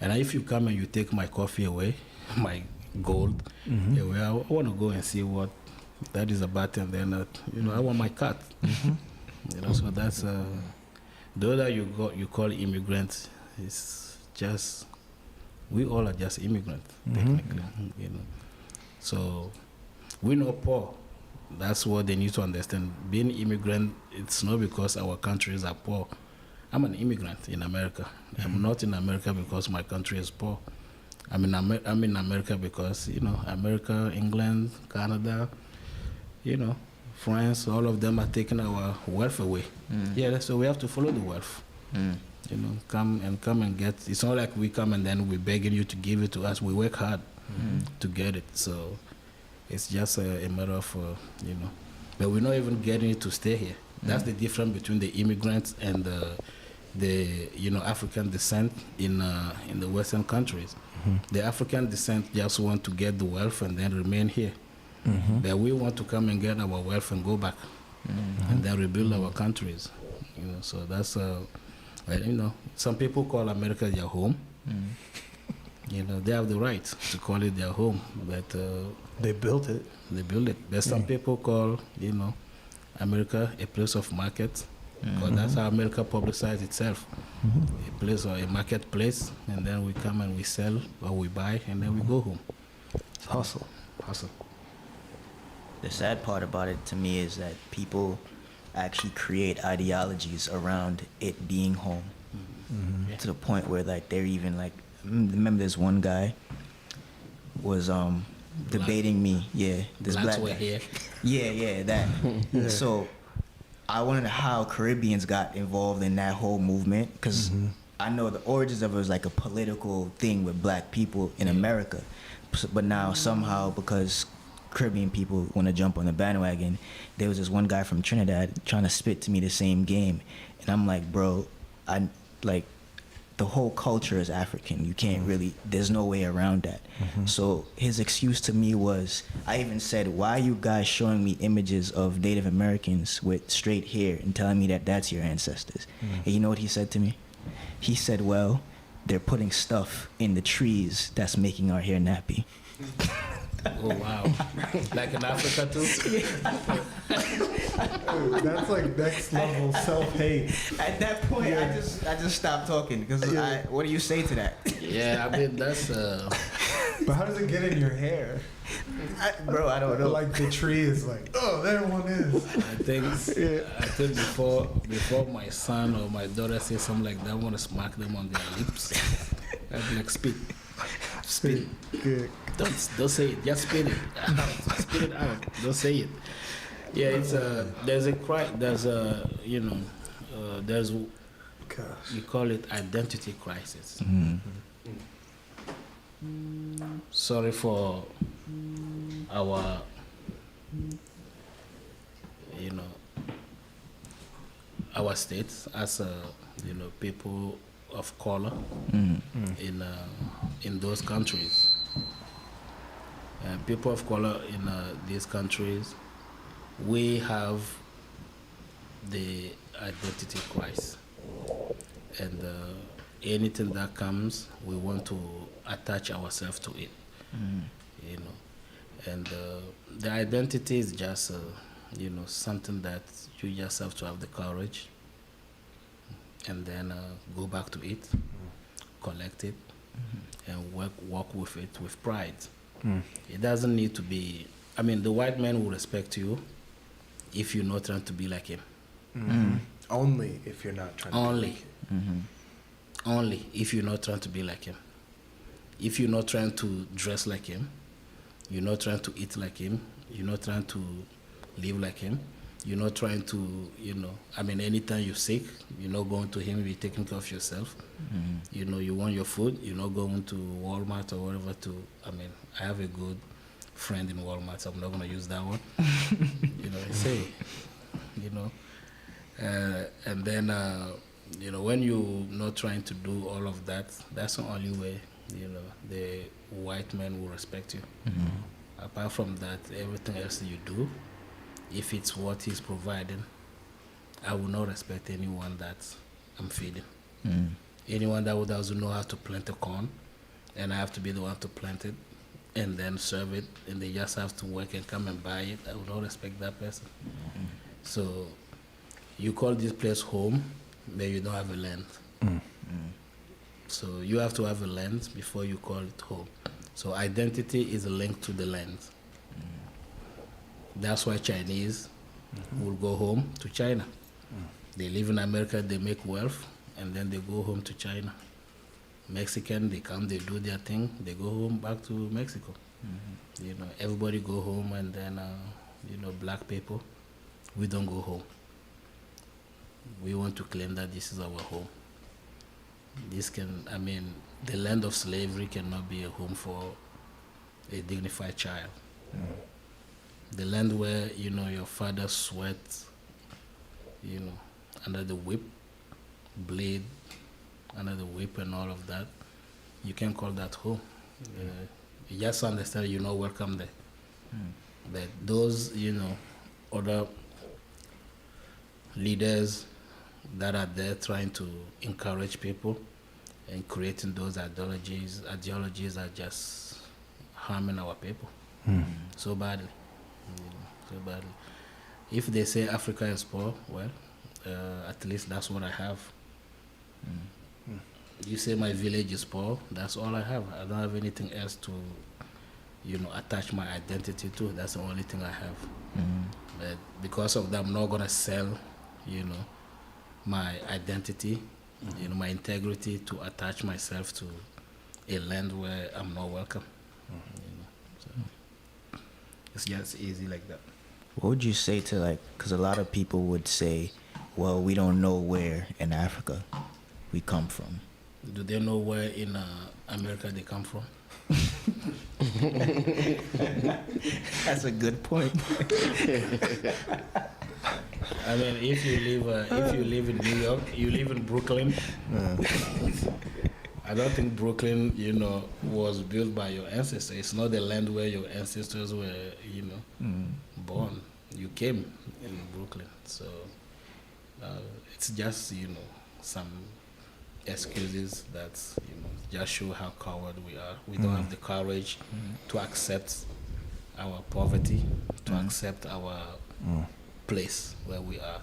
[SPEAKER 2] And if you come and you take my coffee away, my gold away, I want to go and see what that is about, and then I want my cut.
[SPEAKER 1] Mm-hmm.
[SPEAKER 2] So that's though that you call immigrants, it's just we all are just immigrants technically. So we're not poor. That's what they need to understand. Being immigrant, it's not because our countries are poor. I'm an immigrant in America. I'm not in America because my country is poor. I'm in America because America, England, Canada, France, all of them are taking our wealth away. Yeah, so we have to follow the wealth. Come and get. It's not like we come and then we're begging you to give it to us. We work hard to get it. So it's just a matter of, but we're not even getting it to stay here. That's the difference between the immigrants and the African descent in the Western countries. The African descent just want to get the wealth and then remain here. But we want to come and get our wealth and go back and then rebuild our countries. So that's some people call America their home. They have the right to call it their home, but
[SPEAKER 1] They built it.
[SPEAKER 2] They build it. But some people call America a place of market, because that's how America publicizes itself. A place or a marketplace, and then we come and we sell or we buy, and then we go home.
[SPEAKER 1] It's hustle.
[SPEAKER 3] The sad part about it to me is that people actually create ideologies around it being home. To the point where they're even remember this one guy was debating me. Yeah, this black guy.
[SPEAKER 2] Here.
[SPEAKER 3] Yeah, that. So I wondered how Caribbeans got involved in that whole movement, because I know the origins of it was like a political thing with black people in America, but now somehow, because Caribbean people want to jump on the bandwagon, there was this one guy from Trinidad trying to spit to me the same game, and I'm like, bro, the whole culture is African. You can't really, there's no way around that. So his excuse to me was, I even said, why are you guys showing me images of Native Americans with straight hair and telling me that that's your ancestors? And you know what he said to me? He said, well, they're putting stuff in the trees that's making our hair nappy.
[SPEAKER 2] Oh wow! Like in Africa too.
[SPEAKER 1] That's like next level self-hate.
[SPEAKER 3] At that point, I just stopped talking, because what do you say to that?
[SPEAKER 2] Yeah, I mean that's.
[SPEAKER 1] But how does it get in your hair?
[SPEAKER 3] Bro, I don't know.
[SPEAKER 1] Like the tree is like, oh, there one is.
[SPEAKER 2] I think before my son or my daughter says something like that, I want to smack them on their lips. I'd be like, spit.
[SPEAKER 1] Good.
[SPEAKER 2] Don't say it. Just spit it out. Spit it out. Don't say it. Yeah, it's there's a cry. There's a there's we call it identity crisis. Sorry for our our states as people of color in those countries. People of color in these countries, we have the identity crisis, and anything that comes, we want to attach ourselves to it, you know. And the identity is just, something that you just have to have the courage and then go back to it, collect it, and work with it with pride. It doesn't need to be, the white man will respect you if you're not trying to be like him.
[SPEAKER 1] Only if you're not trying to
[SPEAKER 2] Only.
[SPEAKER 1] be like it.
[SPEAKER 2] Only if you're not trying to be like him. If you're not trying to dress like him, you're not trying to eat like him, you're not trying to live like him, you're not trying to, anytime you're sick, you're not going to him, you're taking care of yourself. You want your food, you're not going to Walmart or whatever I have a good friend in Walmart, so I'm not going to use that one. And then, when you're not trying to do all of that, that's the only way, the white man will respect you. Apart from that, everything else you do, if it's what he's providing, I will not respect anyone that I'm feeding. Anyone that doesn't know how to plant a corn, and I have to be the one to plant it, and then serve it, and they just have to work and come and buy it, I will not respect that person. So you call this place home, but you don't have a land. So you have to have a land before you call it home. So identity is linked to the land. That's why Chinese will go home to China. They live in America, they make wealth, and then they go home to China. Mexican, they come, they do their thing, they go home back to Mexico. Everybody go home, and then black people, we don't go home. We want to claim that this is our home. The land of slavery cannot be a home for a dignified child. The land where, your father sweat, under the whip, bleed under the whip and all of that, you can't call that home. You just understand you're not welcome there. But those, other leaders that are there trying to encourage people and creating those ideologies are just harming our people so badly. So badly. If they say Africa is poor, well, at least that's what I have. You say my village is poor, that's all I have. I don't have anything else to, attach my identity to. That's the only thing I have. But because of that, I'm not gonna sell, my identity, my integrity to attach myself to a land where I'm not welcome. So it's just easy like that.
[SPEAKER 3] What would you say to because a lot of people would say, well, we don't know where in Africa we come from.
[SPEAKER 2] Do they know where in America they come from?
[SPEAKER 3] That's a good point.
[SPEAKER 2] If you live in New York, you live in Brooklyn. I don't think Brooklyn, was built by your ancestors. It's not the land where your ancestors were, born. You came in Brooklyn, so it's just, some excuses that, just show how coward we are. We don't have the courage to accept our poverty, to accept our place where we are.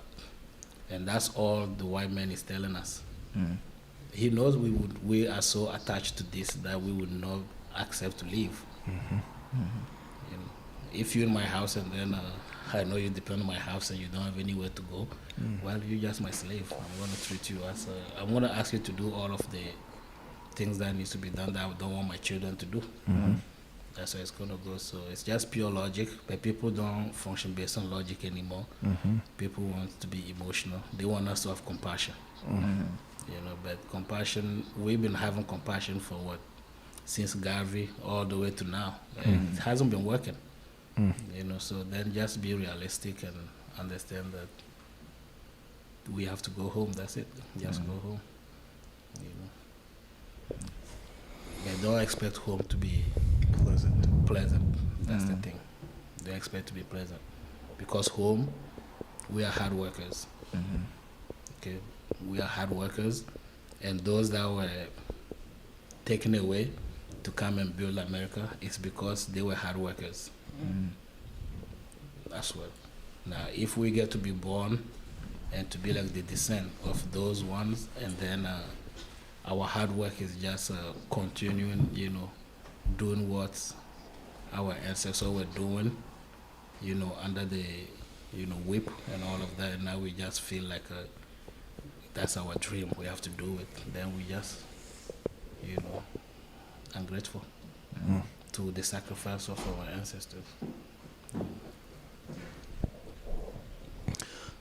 [SPEAKER 2] And that's all the white man is telling us. He knows we are so attached to this that we would not accept to leave. If you're in my house and then I know you depend on my house and you don't have anywhere to go, well, you're just my slave. I'm going to treat you as I'm going to ask you to do all of the things that needs to be done that I don't want my children to do. That's how it's going to go. So it's just pure logic, but people don't function based on logic anymore. People want to be emotional. They want us to have compassion. But compassion, we've been having compassion for what? Since Garvey all the way to now. It hasn't been working. So then just be realistic and understand that we have to go home. That's it. Just go home. But don't expect home to be pleasant. That's the thing. Don't expect to be pleasant. Because home, we are hard workers. Okay? We are hard workers. And those that were taken away to come and build America, it's because they were hard workers. That's what. Now, if we get to be born and to be like the descent of those ones, and then our hard work is just continuing, doing what our ancestors were doing, under the, whip and all of that, and now we just feel like that's our dream. We have to do it. Then we just, ungrateful to the sacrifice of our ancestors.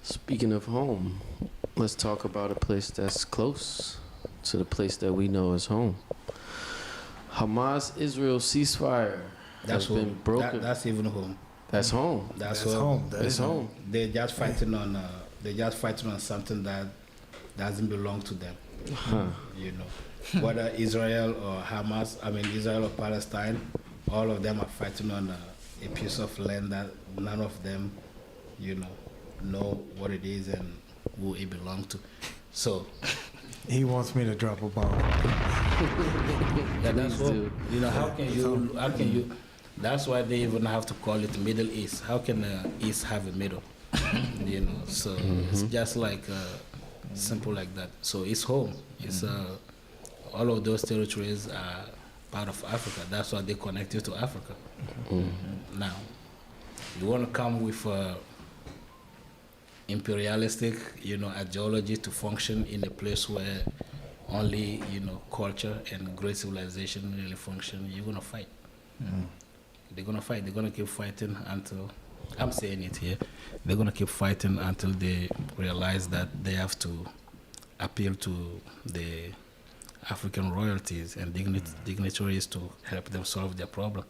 [SPEAKER 4] Speaking of home, let's talk about a place that's close to the place that we know as home. Hamas-Israel ceasefire has been broken.
[SPEAKER 2] That's even home.
[SPEAKER 4] That's home.
[SPEAKER 2] That's
[SPEAKER 1] home.
[SPEAKER 4] That's home.
[SPEAKER 2] They're just fighting on. They're just fighting on something that doesn't belong to them.
[SPEAKER 4] Huh.
[SPEAKER 2] Whether Israel or Hamas, Israel or Palestine, all of them are fighting on a piece of land that none of them, know what it is and who it belongs to. So
[SPEAKER 1] He wants me to drop a bomb.
[SPEAKER 2] yeah, that's what,
[SPEAKER 4] do.
[SPEAKER 2] how can you, that's why they even have to call it Middle East. How can the East have a middle? So it's just like simple like that. So it's home. It's all of those territories are part of Africa. That's why they connect you to Africa. Now, you want to come with imperialistic, ideology to function in a place where only, culture and great civilization really function, you're going to fight. They're going to fight. They're going to keep fighting until, I'm saying it here, they're going to keep fighting until they realize that they have to appeal to the African royalties and dignitaries to help them solve their problem.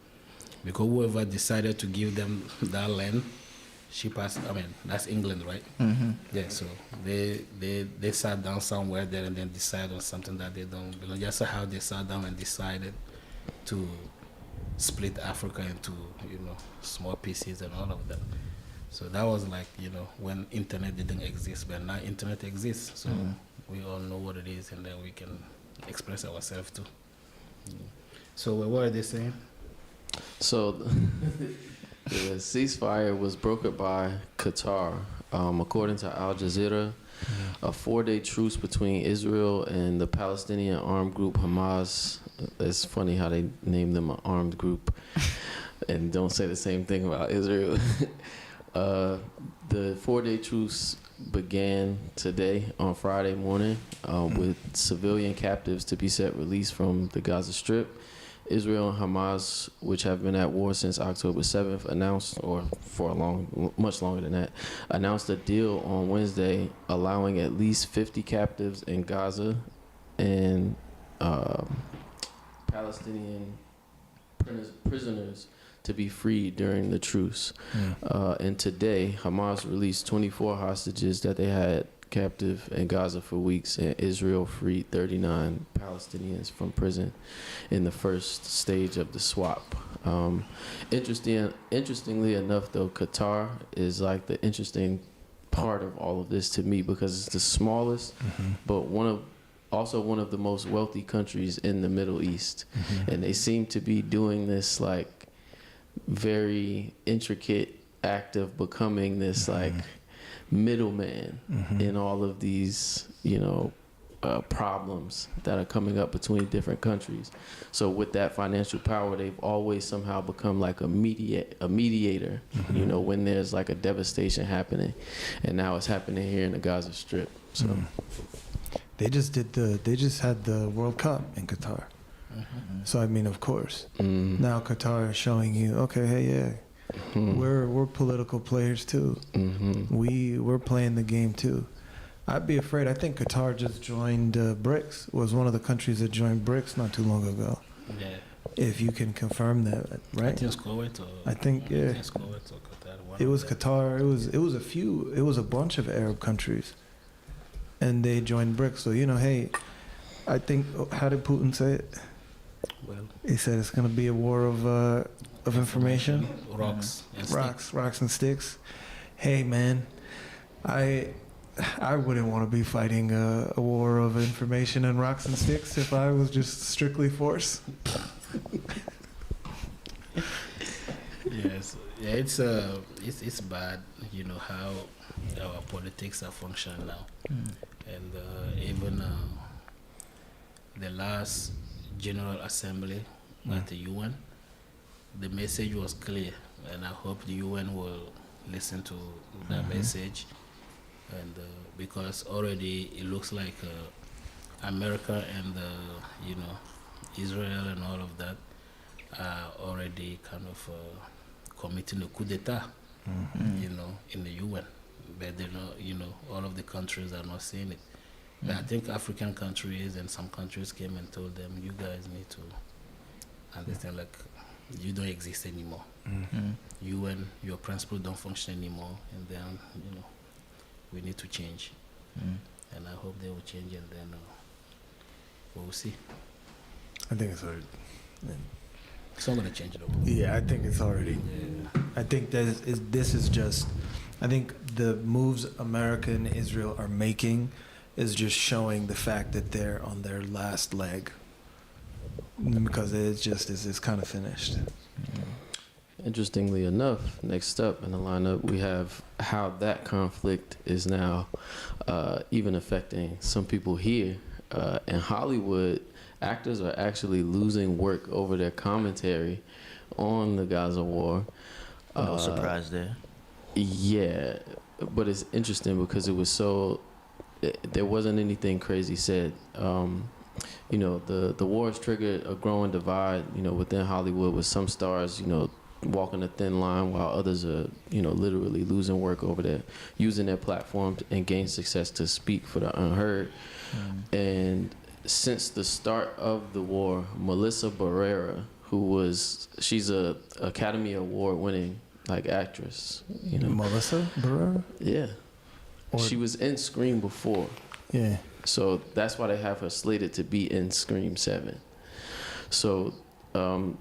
[SPEAKER 2] Because whoever decided to give them that land, that's England, right? Yeah, so they sat down somewhere there and then decided on something that they don't belong. Just how they sat down and decided to split Africa into, small pieces and all of that. So that was like, when internet didn't exist, but now internet exists. So we all know what it is and then we can express ourselves too. So what were they saying?
[SPEAKER 4] So the ceasefire was brokered by Qatar. According to Al Jazeera, a 4-day truce between Israel and the Palestinian armed group Hamas. It's funny how they name them an armed group and don't say the same thing about Israel. The 4-day truce began today on Friday morning with civilian captives to be set released from the Gaza Strip. Israel and Hamas, which have been at war since October 7th, announced, or for much longer than that, announced a deal on Wednesday allowing at least 50 captives in Gaza and Palestinian prisoners to be freed during the truce. And today, Hamas released 24 hostages that they had captive in Gaza for weeks, and Israel freed 39 Palestinians from prison in the first stage of the swap. Interestingly enough, though, Qatar is like the interesting part of all of this to me because it's the smallest, but also one of the most wealthy countries in the Middle East, and they seem to be doing this like very intricate act of becoming this like middleman in all of these, problems that are coming up between different countries. So with that financial power, they've always somehow become like a mediator, when there's like a devastation happening, and now it's happening here in the Gaza Strip. So
[SPEAKER 1] they just had the World Cup in Qatar. So of course, now Qatar is showing you, okay, hey, yeah. We're political players too. We're playing the game too. I'd be afraid. I think Qatar just joined BRICS. Was one of the countries that joined BRICS not too long ago. Yeah. If you can confirm that, right?
[SPEAKER 2] I think it's Kuwait or Qatar.
[SPEAKER 1] It was Qatar. It was a few. It was a bunch of Arab countries, and they joined BRICS. So hey, I think. How did Putin say it?
[SPEAKER 2] Well,
[SPEAKER 1] he said it's going to be a war of information.
[SPEAKER 2] Rocks and
[SPEAKER 1] sticks. Hey man, I I wouldn't want to be fighting a war of information and rocks and sticks if I was just strictly force.
[SPEAKER 2] Yes, yeah, it's bad, how our politics are functioning now, and even the last General Assembly at the UN, the message was clear, and I hope the UN will listen to that message, and because already it looks like America and Israel and all of that are already kind of committing a coup d'etat, in the UN, but they're not, all of the countries are not seeing it. But I think African countries and some countries came and told them, you guys need to understand, like, you don't exist anymore. UN, your principles don't function anymore, and then, we need to change. And I hope they will change, and then we'll see.
[SPEAKER 1] I think it's already.
[SPEAKER 2] It's not going to change though.
[SPEAKER 1] Yeah, I think it's already.
[SPEAKER 2] Yeah.
[SPEAKER 1] I think this is just. I think the moves America and Israel are making is just showing the fact that they're on their last leg, because it's kind of finished.
[SPEAKER 4] Interestingly enough, next up in the lineup, we have how that conflict is now even affecting some people here in Hollywood. Actors are actually losing work over their commentary on the Gaza war.
[SPEAKER 3] No surprise there.
[SPEAKER 4] Yeah, but it's interesting because there wasn't anything crazy said. The war has triggered a growing divide, within Hollywood, with some stars, walking a thin line, while others are, literally losing work over there, using their platforms and gain success to speak for the unheard. And since the start of the war, Melissa Barrera, she's a Academy Award winning actress,
[SPEAKER 1] Melissa Barrera?
[SPEAKER 4] Yeah. She was in Scream before.
[SPEAKER 1] Yeah.
[SPEAKER 4] So that's why they have her slated to be in Scream 7. So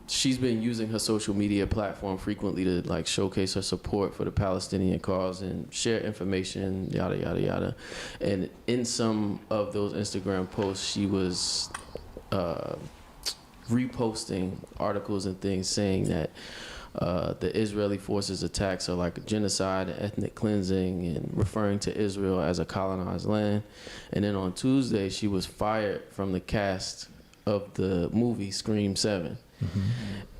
[SPEAKER 4] she's been using her social media platform frequently to showcase her support for the Palestinian cause and share information, yada, yada, yada. And in some of those Instagram posts, she was reposting articles and things saying that the Israeli forces' attacks are like a genocide, ethnic cleansing, and referring to Israel as a colonized land. And then on Tuesday, she was fired from the cast of the movie Scream 7.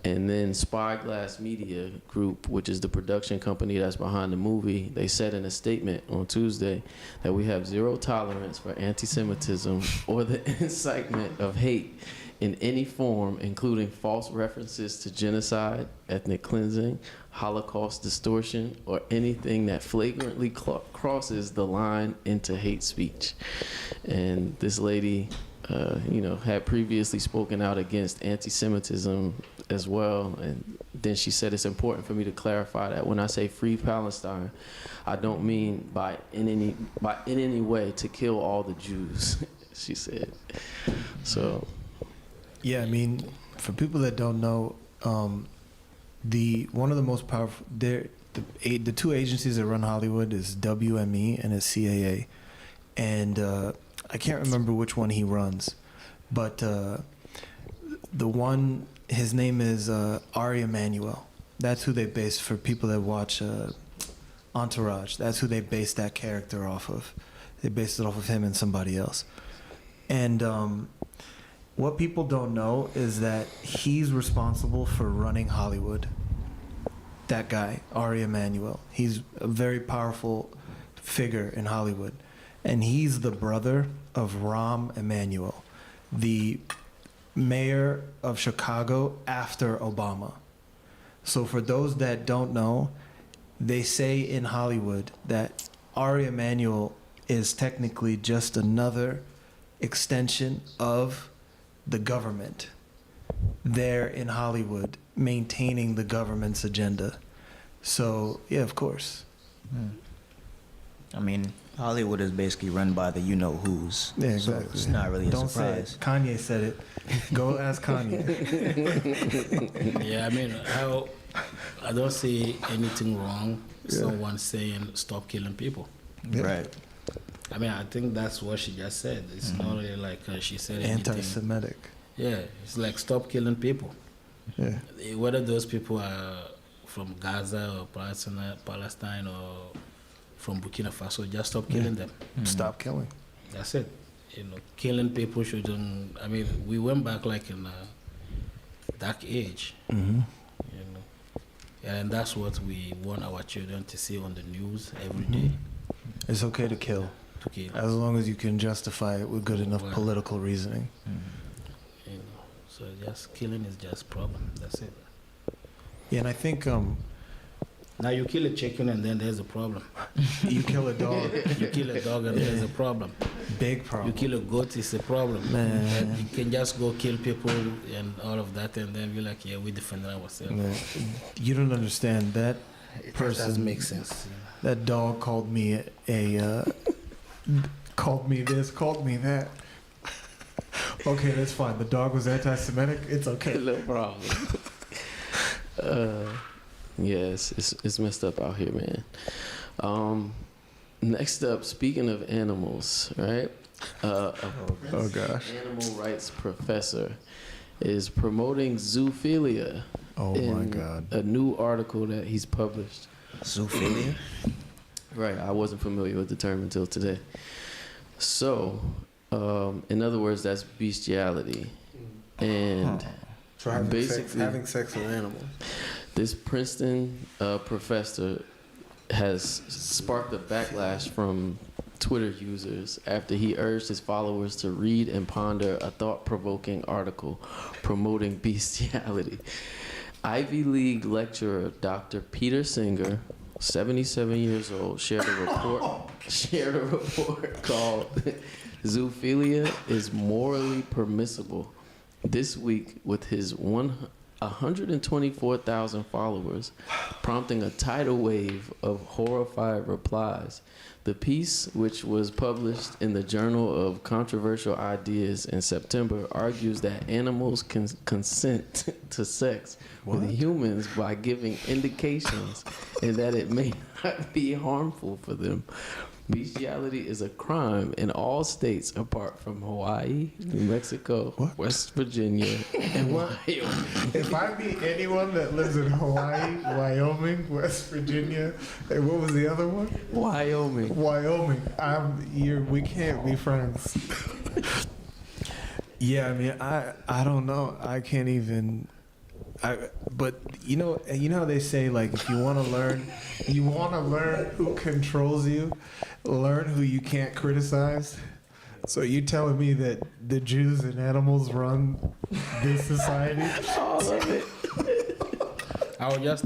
[SPEAKER 4] And then Spyglass Media Group, which is the production company that's behind the movie, they said in a statement on Tuesday that we have zero tolerance for anti-Semitism or the incitement of hate in any form, including false references to genocide, ethnic cleansing, Holocaust distortion, or anything that flagrantly crosses the line into hate speech. And this lady, had previously spoken out against anti-Semitism as well. And then she said, it's important for me to clarify that when I say free Palestine, I don't mean in any way to kill all the Jews, she said. So.
[SPEAKER 1] Yeah, I mean, for people that don't know, one of the most powerful, the two agencies that run Hollywood is WME and is CAA, and I can't remember which one he runs, but the one, his name is Ari Emanuel. That's who they based, for people that watch Entourage. That's who they based that character off of. They based it off of him and somebody else, and. What people don't know is that he's responsible for running Hollywood. That guy, Ari Emanuel. He's a very powerful figure in Hollywood. And he's the brother of Rahm Emanuel, the mayor of Chicago after Obama. So for those that don't know, they say in Hollywood that Ari Emanuel is technically just another extension of the government there in Hollywood, maintaining the government's agenda. So, yeah, of course.
[SPEAKER 3] I mean, Hollywood is basically run by the you-know-who's.
[SPEAKER 1] Yeah, exactly.
[SPEAKER 3] So it's not really a
[SPEAKER 1] Don't
[SPEAKER 3] surprise.
[SPEAKER 1] say it. Kanye said it. Go ask Kanye.
[SPEAKER 2] Yeah, I mean, I don't see anything wrong.
[SPEAKER 1] Yeah.
[SPEAKER 2] Someone saying stop killing people.
[SPEAKER 1] Yeah.
[SPEAKER 3] Right.
[SPEAKER 2] I mean, I think that's what she just said. It's not really like she said anything.
[SPEAKER 1] Anti-Semitic.
[SPEAKER 2] Yeah, it's like stop killing people.
[SPEAKER 1] Yeah.
[SPEAKER 2] Whether those people are from Gaza or Palestine or from Burkina Faso, just stop killing them.
[SPEAKER 1] Stop killing.
[SPEAKER 2] That's it. Killing people shouldn't. I mean, we went back like in a dark age.
[SPEAKER 1] Mm-hmm.
[SPEAKER 2] And that's what we want our children to see on the news every day.
[SPEAKER 1] It's okay to kill,
[SPEAKER 2] To kill.
[SPEAKER 1] as long as you can justify it with good enough
[SPEAKER 2] Right.
[SPEAKER 1] political reasoning.
[SPEAKER 2] So just killing is just problem. That's it.
[SPEAKER 1] Yeah, and I think
[SPEAKER 2] Now you kill a chicken and then there's a problem.
[SPEAKER 1] you kill a dog,
[SPEAKER 2] You kill a dog and there's a problem.
[SPEAKER 1] big
[SPEAKER 2] You
[SPEAKER 1] problem.
[SPEAKER 2] kill a goat, it's a problem.
[SPEAKER 1] Man.
[SPEAKER 2] And you can just go kill people and all of that, and then be like, yeah, we defending ourselves.
[SPEAKER 1] Man, you don't understand that
[SPEAKER 2] It
[SPEAKER 1] person.
[SPEAKER 2] doesn't make sense.
[SPEAKER 1] That dog called me called me this, called me that. Okay, that's fine. The dog was anti-Semitic. It's okay.
[SPEAKER 4] No problem. Yes, it's messed up out here, man. Next up, speaking of animals, right?
[SPEAKER 1] Oh gosh.
[SPEAKER 4] Animal rights professor is promoting zoophilia
[SPEAKER 1] Oh
[SPEAKER 4] in
[SPEAKER 1] my God.
[SPEAKER 4] a new article that he's published.
[SPEAKER 3] Zoophilia?
[SPEAKER 4] Right, I wasn't familiar with the term until today. So, in other words, that's bestiality. And
[SPEAKER 1] So having sex with animals.
[SPEAKER 4] this Princeton professor has sparked a backlash from Twitter users after he urged his followers to read and ponder a thought-provoking article promoting bestiality. Ivy League lecturer Dr. Peter Singer, 77 years old, shared a report called "Zoophilia is Morally Permissible" this week with his 124,000 followers, prompting a tidal wave of horrified replies. The piece, which was published in the Journal of Controversial Ideas in September, argues that animals can consent to sex with humans by giving indications and that it may not be harmful for them. Bestiality is a crime in all states apart from Hawaii, New Mexico, West Virginia, and Wyoming.
[SPEAKER 1] If I meet anyone that lives in Hawaii, Wyoming, West Virginia, and what was the other one?
[SPEAKER 4] Wyoming.
[SPEAKER 1] Wyoming. We can't be friends. Yeah, I mean, I don't know. I can't even. But you know how they say, like, if you want to learn who controls you, learn who you can't criticize. So you telling me that the Jews and animals run this society?
[SPEAKER 4] All of it.
[SPEAKER 2] I was just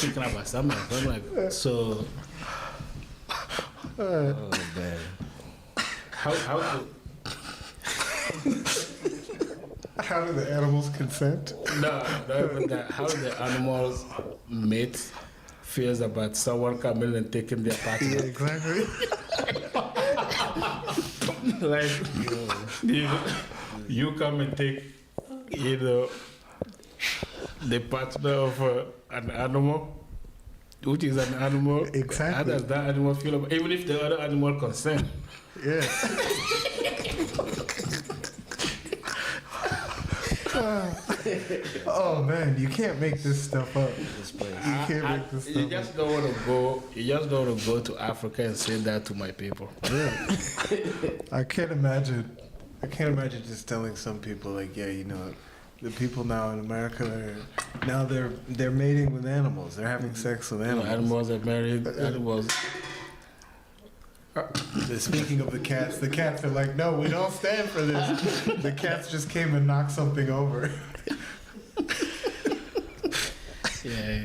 [SPEAKER 2] thinking about something. I'm like, so. Oh man.
[SPEAKER 1] How do the animals consent?
[SPEAKER 2] No, not even that. How do the animals mate feels about someone coming and taking their partner?
[SPEAKER 1] Yeah, exactly.
[SPEAKER 2] Like, you come and take, the partner of an animal, which is an animal.
[SPEAKER 1] Exactly.
[SPEAKER 2] How does that animal feel about, even if the other animal consent?
[SPEAKER 1] Yeah. Oh man, you can't make this stuff up. You can't make this
[SPEAKER 2] You
[SPEAKER 1] stuff
[SPEAKER 2] just don't want to go. You just don't want to go to Africa and say that to my people.
[SPEAKER 1] Yeah. I can't imagine just telling some people, like, yeah, the people now in America they're mating with animals. They're having sex with animals.
[SPEAKER 2] Animals are married. Animals.
[SPEAKER 1] Speaking of the cats are like, no, we don't stand for this. The cats just came and knocked something over.
[SPEAKER 2] Yeah.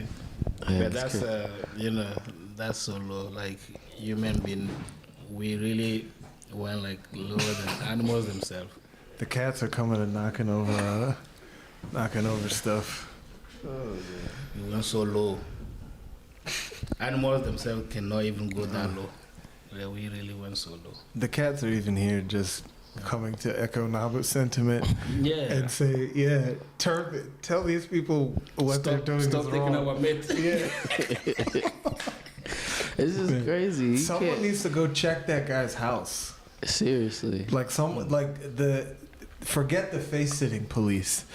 [SPEAKER 2] But that's that's so low. Like human being, we really went like lower than animals themselves.
[SPEAKER 1] The cats are coming and knocking over stuff.
[SPEAKER 2] Oh yeah. We went so low. Animals themselves cannot even go that low. Yeah, we really went so low.
[SPEAKER 1] The cats are even here just coming to echo Naba's sentiment
[SPEAKER 2] Yeah.
[SPEAKER 1] and say, yeah, tell these people what they're doing
[SPEAKER 2] Stop
[SPEAKER 1] is
[SPEAKER 2] taking
[SPEAKER 1] wrong.
[SPEAKER 2] our mate.
[SPEAKER 1] Yeah.
[SPEAKER 4] This is crazy. You
[SPEAKER 1] Someone
[SPEAKER 4] can't-
[SPEAKER 1] needs to go check that guy's house.
[SPEAKER 4] Seriously.
[SPEAKER 1] Like someone, forget the face sitting police.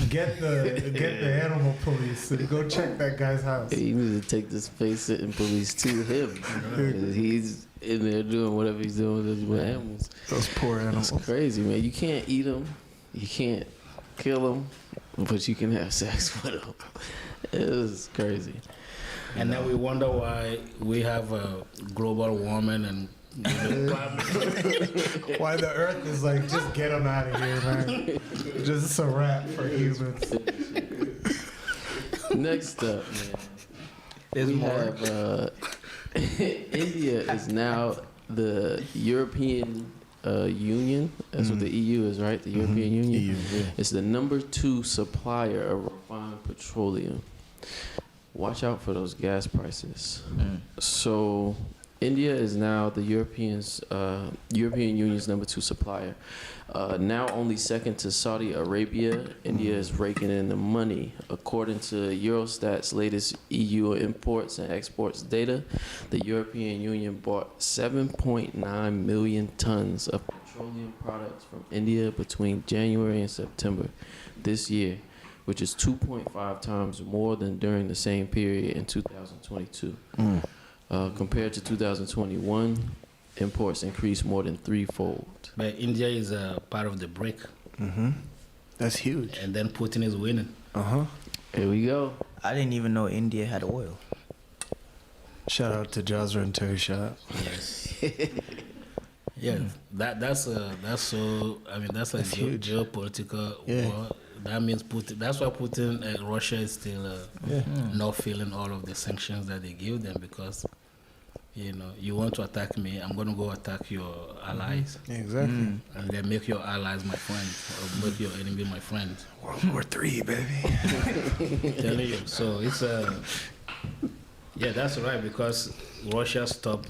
[SPEAKER 1] Get the animal police and go check that guy's house.
[SPEAKER 4] You need to take this face sitting police to him. He's in there doing whatever he's doing with animals.
[SPEAKER 1] Those poor animals.
[SPEAKER 4] It's crazy, man. You can't eat them. You can't kill them, but you can have sex with them. It was crazy.
[SPEAKER 2] And then we wonder why we have a global warming and
[SPEAKER 1] Why the Earth is like, just get them out of here, man. Just it's a wrap for humans.
[SPEAKER 4] Next up, man.
[SPEAKER 3] There's
[SPEAKER 4] we
[SPEAKER 3] more.
[SPEAKER 4] have India is now the European Union. That's what the EU is, right? The European Union.
[SPEAKER 1] EU, yeah.
[SPEAKER 4] It's the number 2 supplier of refined petroleum. Watch out for those gas prices. So India is now the European Union's number 2 supplier. Now only second to Saudi Arabia. India is raking in the money. According to Eurostat's latest EU imports and exports data, the European Union bought 7.9 million tons of petroleum products from India between January and September this year, which is 2.5 times more than during the same period in 2022. Compared to 2021, imports increased more than threefold.
[SPEAKER 2] But India is a part of the BRIC,
[SPEAKER 1] That's huge.
[SPEAKER 2] and then Putin is winning.
[SPEAKER 4] Here we go.
[SPEAKER 3] I didn't even know India had oil.
[SPEAKER 1] Shout out to Jazra and Terry Shot.
[SPEAKER 2] Yes. Yeah, that's so. I mean, that's like
[SPEAKER 1] That's huge.
[SPEAKER 2] geopolitical
[SPEAKER 1] Yeah.
[SPEAKER 2] war. That means Putin. That's why Putin, Russia is still not feeling all of the sanctions that they give them, because you want to attack me, I'm going to go attack your allies,
[SPEAKER 1] Yeah, exactly.
[SPEAKER 2] and then make your allies my friends, or make your enemy my friend.
[SPEAKER 1] World War III, baby.
[SPEAKER 2] Telling you. So it's yeah, that's right, because Russia stopped,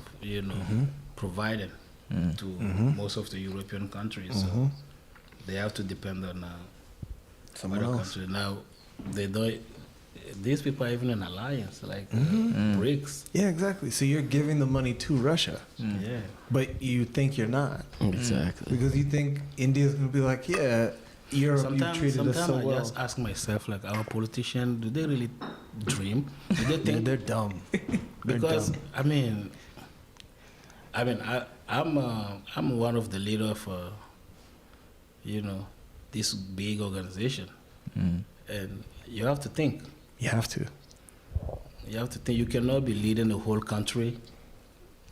[SPEAKER 2] providing to most of the European countries, so they have to depend on
[SPEAKER 1] Someone
[SPEAKER 2] other
[SPEAKER 1] else.
[SPEAKER 2] countries. Now they don't. These people are even an alliance, like BRICS.
[SPEAKER 1] Yeah, exactly. So you're giving the money to Russia,
[SPEAKER 2] Yeah.
[SPEAKER 1] but you think you're not.
[SPEAKER 4] Exactly.
[SPEAKER 1] Because you think India's going to be like, yeah, Europe, you treated us
[SPEAKER 2] Sometimes
[SPEAKER 1] so
[SPEAKER 2] I
[SPEAKER 1] well.
[SPEAKER 2] just ask myself, like, our politicians, do they really dream? Do they
[SPEAKER 1] Yeah,
[SPEAKER 2] think?
[SPEAKER 1] they're dumb.
[SPEAKER 2] Because
[SPEAKER 1] dumb.
[SPEAKER 2] I'm one of the leader of this big organization, and you have to think.
[SPEAKER 1] You have to.
[SPEAKER 2] You have to think. You cannot be leading the whole country,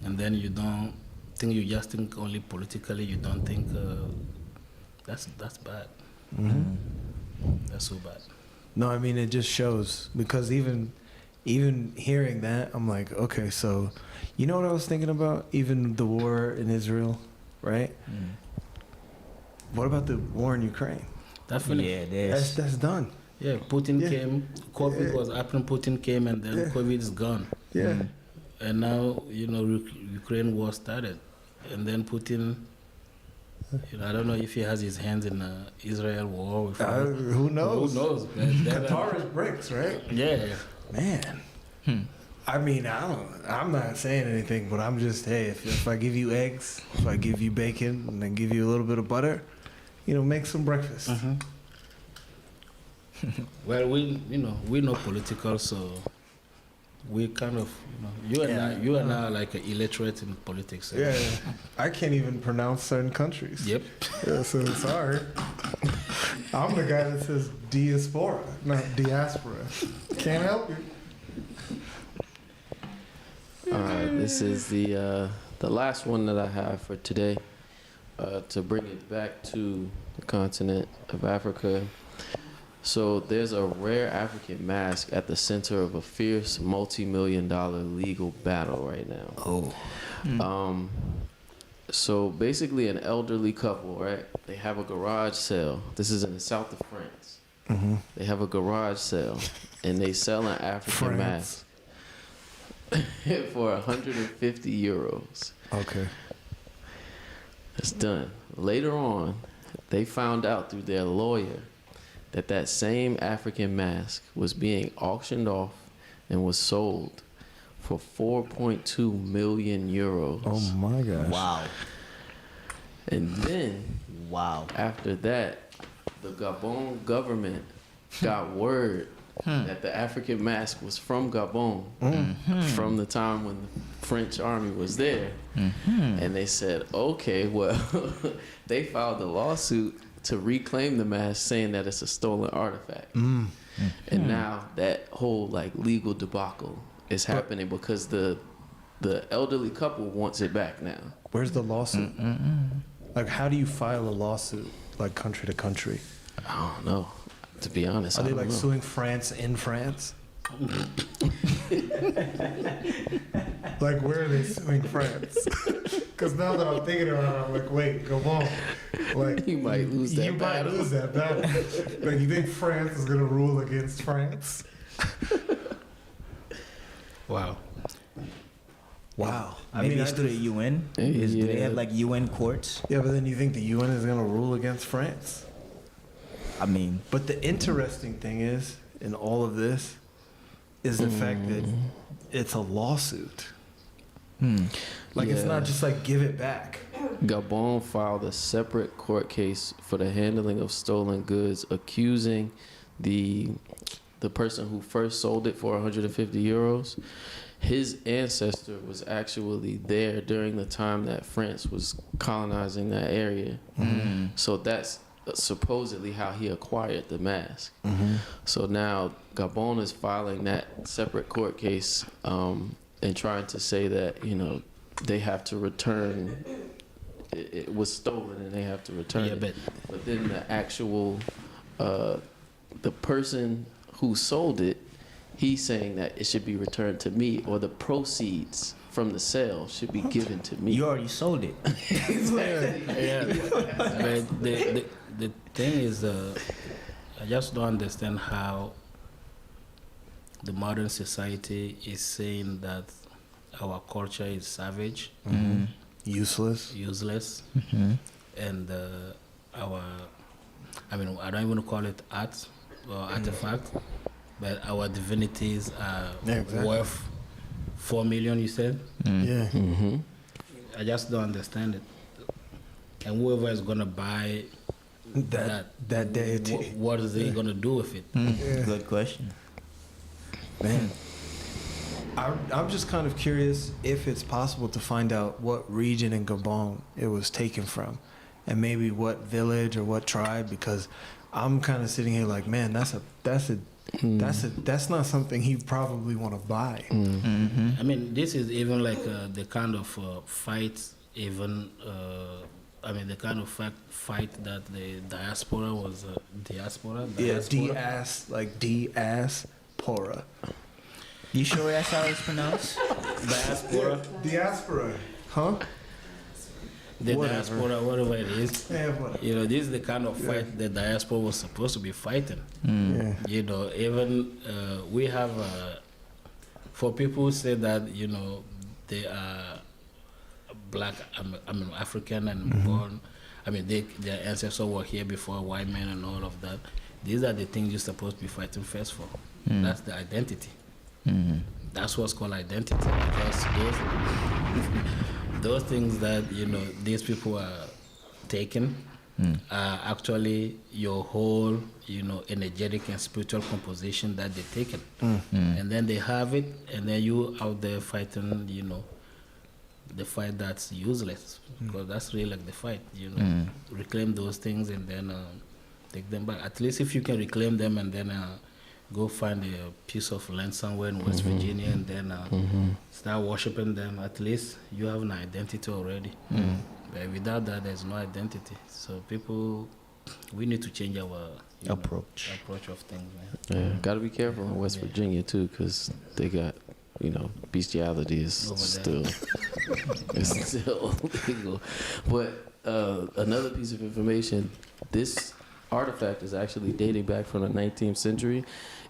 [SPEAKER 2] and then you don't think. You just think only politically. You don't think. That's bad. That's so bad.
[SPEAKER 1] No, I mean, it just shows, because even hearing that, I'm like, okay, so you know what I was thinking about? Even the war in Israel, right? What about the war in Ukraine?
[SPEAKER 2] That finished.
[SPEAKER 3] Yeah,
[SPEAKER 1] That's done.
[SPEAKER 2] Yeah, Putin
[SPEAKER 1] Yeah.
[SPEAKER 2] came. COVID
[SPEAKER 1] Yeah.
[SPEAKER 2] was happening. Putin came, and then
[SPEAKER 1] Yeah.
[SPEAKER 2] COVID is gone.
[SPEAKER 1] Yeah.
[SPEAKER 2] And now Ukraine war started, and then Putin. I don't know if he has his hands in the Israel war. With
[SPEAKER 1] Who knows?
[SPEAKER 2] Who knows? But then,
[SPEAKER 1] Qatar is BRICS, right?
[SPEAKER 2] yeah.
[SPEAKER 1] Man. I mean, I'm not saying anything, but I'm just, hey, if I give you eggs, if I give you bacon, and then give you a little bit of butter, make some breakfast.
[SPEAKER 2] Well, we're not political, so we kind of, you and I are like illiterate in politics.
[SPEAKER 1] Yeah, I can't even pronounce certain countries.
[SPEAKER 2] Yep.
[SPEAKER 1] Yeah, so it's hard. I'm the guy that says diaspora, not diaspora. Can't help you.
[SPEAKER 4] All right, this is the last one that I have for today, to bring it back to the continent of Africa. So there's a rare African mask at the center of a fierce multi-million-dollar legal battle right now. So basically, an elderly couple, right? They have a garage sale. This is in the south of France. They have a garage sale, and they sell an African mask for 150 euros.
[SPEAKER 1] Okay.
[SPEAKER 4] It's done. Later on, they found out through their lawyer that same African mask was being auctioned off and was sold for 4.2 million euros.
[SPEAKER 1] Oh my gosh.
[SPEAKER 3] Wow.
[SPEAKER 4] And then
[SPEAKER 3] Wow.
[SPEAKER 4] after that, the Gabon government got word that the African mask was from Gabon from the time when the French army was there. And they said, okay, well, they filed a lawsuit to reclaim the mask, saying that it's a stolen artifact. And now that whole like legal debacle is happening because the elderly couple wants it back now.
[SPEAKER 1] Where's the lawsuit? Like, how do you file a lawsuit, like country to country?
[SPEAKER 4] I don't know. To be honest,
[SPEAKER 1] Are they
[SPEAKER 4] I don't
[SPEAKER 1] like
[SPEAKER 4] know.
[SPEAKER 1] suing France in France? Like, where are they suing France? Because now that I'm thinking about it, I'm like, wait, come on. Like,
[SPEAKER 4] You might lose that
[SPEAKER 1] you
[SPEAKER 4] battle.
[SPEAKER 1] might lose that battle. Like, you think France is gonna rule against France?
[SPEAKER 2] Wow.
[SPEAKER 1] Wow.
[SPEAKER 3] Maybe it's through the UN. Do they
[SPEAKER 4] Yeah.
[SPEAKER 3] have like UN courts?
[SPEAKER 1] Yeah, but then you think the UN is gonna rule against France?
[SPEAKER 3] I mean,
[SPEAKER 1] But the interesting thing is, in all of this, is the fact that it's a lawsuit. Like, it's not just like, give it back.
[SPEAKER 4] Gabon filed a separate court case for the handling of stolen goods, accusing the person who first sold it for 150 euros. His ancestor was actually there during the time that France was colonizing that area. So that's supposedly how he acquired the mask. So now Gabon is filing that separate court case and trying to say that, you know, they have to return. It was stolen and they have to return
[SPEAKER 2] Yeah,
[SPEAKER 4] it. But then the actual, the person who sold it, he's saying that it should be returned to me, or the proceeds from the sale should be given to me.
[SPEAKER 3] you already sold it.
[SPEAKER 2] Yeah, but the thing is, I just don't understand how the modern society is saying that our culture is savage,
[SPEAKER 1] Useless.
[SPEAKER 2] useless, and our, I mean, I don't even call it art or artifact, but our divinities are worth 4 million, you said?
[SPEAKER 1] Yeah.
[SPEAKER 2] I just don't understand it. And whoever is gonna buy
[SPEAKER 1] That deity.
[SPEAKER 2] what is he gonna do with it?
[SPEAKER 3] Good question.
[SPEAKER 1] Man. I'm just kind of curious if it's possible to find out what region in Gabon it was taken from, and maybe what village or what tribe, because I'm kind of sitting here like, man, that's not something he probably want to buy.
[SPEAKER 2] I mean, this is even like the kind of fight, even I mean, the kind of fight that the diaspora was diaspora.
[SPEAKER 1] Yeah, diaspora.
[SPEAKER 3] You sure that's how it's pronounced?
[SPEAKER 2] Diaspora.
[SPEAKER 1] Diaspora, huh?
[SPEAKER 2] The
[SPEAKER 1] Whatever.
[SPEAKER 2] diaspora, whatever it is.
[SPEAKER 1] Yeah, whatever.
[SPEAKER 2] You know, this is the kind of fight the diaspora was supposed to be fighting.
[SPEAKER 1] Yeah.
[SPEAKER 2] You know, even we have, for people who say that, you know, they are black, I mean, African and born, I mean, their ancestors were here before white men and all of that. These are the things you're supposed to be fighting first for. That's the identity. That's what's called identity, because those things that, you know, these people are taking are actually your whole, you know, energetic and spiritual composition that they're taking. And then they have it, and then you out there fighting, you know, the fight that's useless, because that's really like the fight, you know. Reclaim those things and then take them back. At least if you can reclaim them and then go find a piece of land somewhere in West Virginia and then start worshiping them, at least you have an identity already. But without that, there's no identity. So people, we need to change our
[SPEAKER 3] Approach
[SPEAKER 2] of things, man.
[SPEAKER 4] Yeah, gotta be careful in West Virginia too, because they got, you know, bestiality is
[SPEAKER 2] Over
[SPEAKER 4] still it's still legal. But another piece of information: this artifact is actually dating back from the 19th century.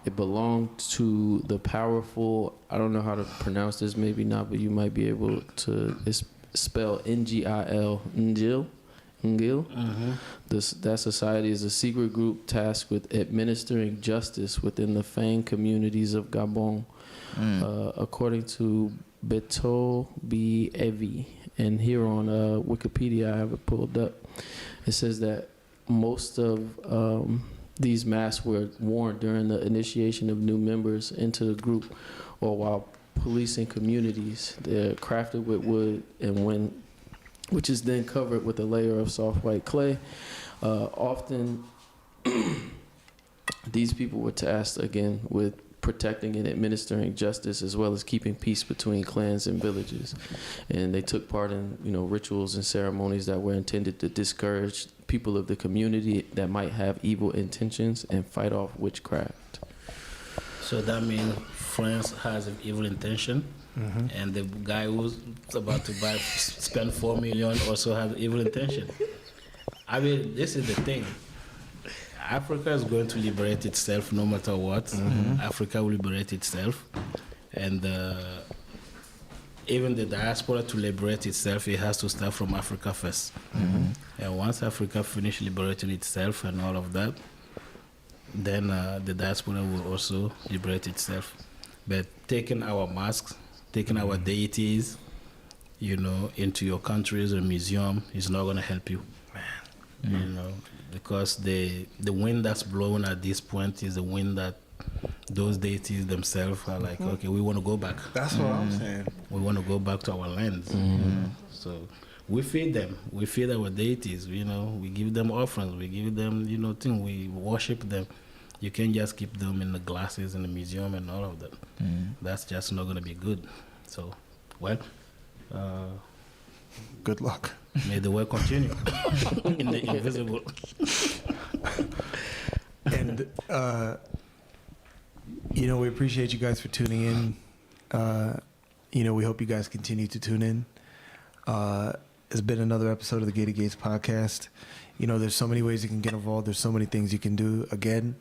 [SPEAKER 4] It belonged to the powerful, I don't know how to pronounce this, maybe not, but you might be able to. It's spelled Ngil, Ngil, Ngil.
[SPEAKER 2] Mm-hmm.
[SPEAKER 4] That society is a secret group tasked with administering justice within the Fang communities of Gabon. According to Beto B. Evi, and here on Wikipedia, I have it pulled up, it says that most of these masks were worn during the initiation of new members into the group or while policing communities. They're crafted with wood and which is then covered with a layer of soft white clay. Often, these people were tasked again with protecting and administering justice as well as keeping peace between clans and villages. And they took part in, rituals and ceremonies that were intended to discourage people of the community that might have evil intentions and fight off witchcraft.
[SPEAKER 2] So that means France has an evil intention, and the guy who's about to spend 4 million also has evil intention. I mean, this is the thing. Africa is going to liberate itself no matter what. Africa will liberate itself. And even the diaspora, to liberate itself, it has to start from Africa first. And once Africa finishes liberating itself and all of that, then the diaspora will also liberate itself. But taking our masks, taking our deities, into your countries or museum is not going to help you. Because the wind that's blowing at this point is the wind that those deities themselves are like, okay, we want to go back.
[SPEAKER 1] That's what I'm saying.
[SPEAKER 2] We want to go back to our lands. So we feed them. We feed our deities. We give them offerings. We give them, things. We worship them. You can't just keep them in the glasses in the museum and all of that. That's just not going to be good. So,
[SPEAKER 1] Good luck.
[SPEAKER 2] may the work continue in the invisible.
[SPEAKER 1] And, we appreciate you guys for tuning in. We hope you guys continue to tune in. It's been another episode of the Gated Gates podcast. There's so many ways you can get involved. There's so many things you can do. Again,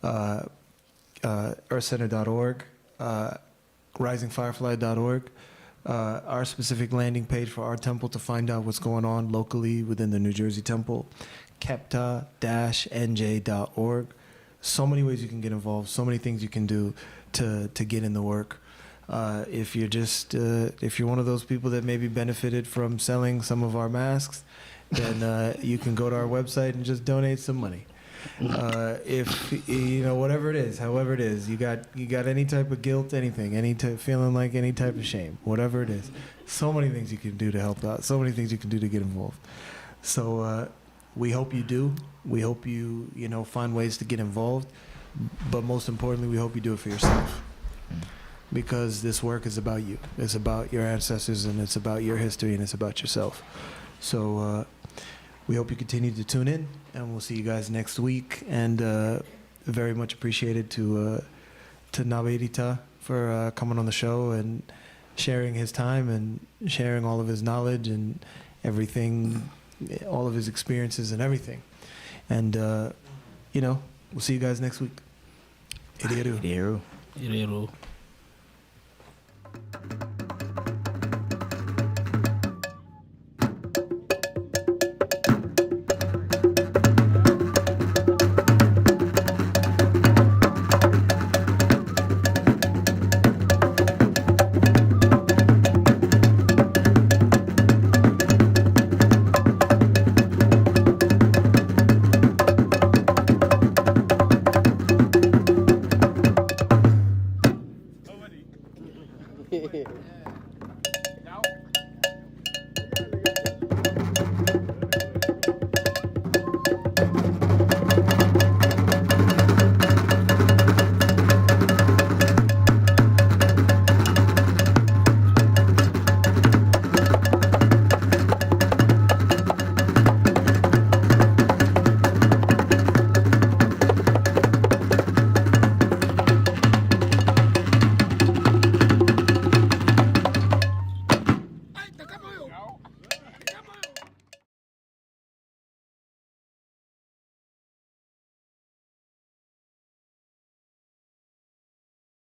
[SPEAKER 1] earthcenter.org, risingfirefly.org, our specific landing page for our temple to find out what's going on locally within the New Jersey temple, Kebtah-nj.org. So many ways you can get involved, so many things you can do to get in the work. If you're one of those people that maybe benefited from selling some of our masks, then you can go to our website and just donate some money. If whatever it is, however it is, you got any type of guilt, anything, feeling like any type of shame, whatever it is, so many things you can do to help out, so many things you can do to get involved. So we hope you do. We hope you find ways to get involved, but most importantly, we hope you do it for yourself. Because this work is about you. It's about your ancestors, and it's about your history, and it's about yourself. So we hope you continue to tune in, and we'll see you guys next week. And very much appreciated to Naba Iritah for coming on the show and sharing his time and sharing all of his knowledge and everything, all of his experiences and everything. And, we'll see you guys next week. Iritah.
[SPEAKER 2] Iritah.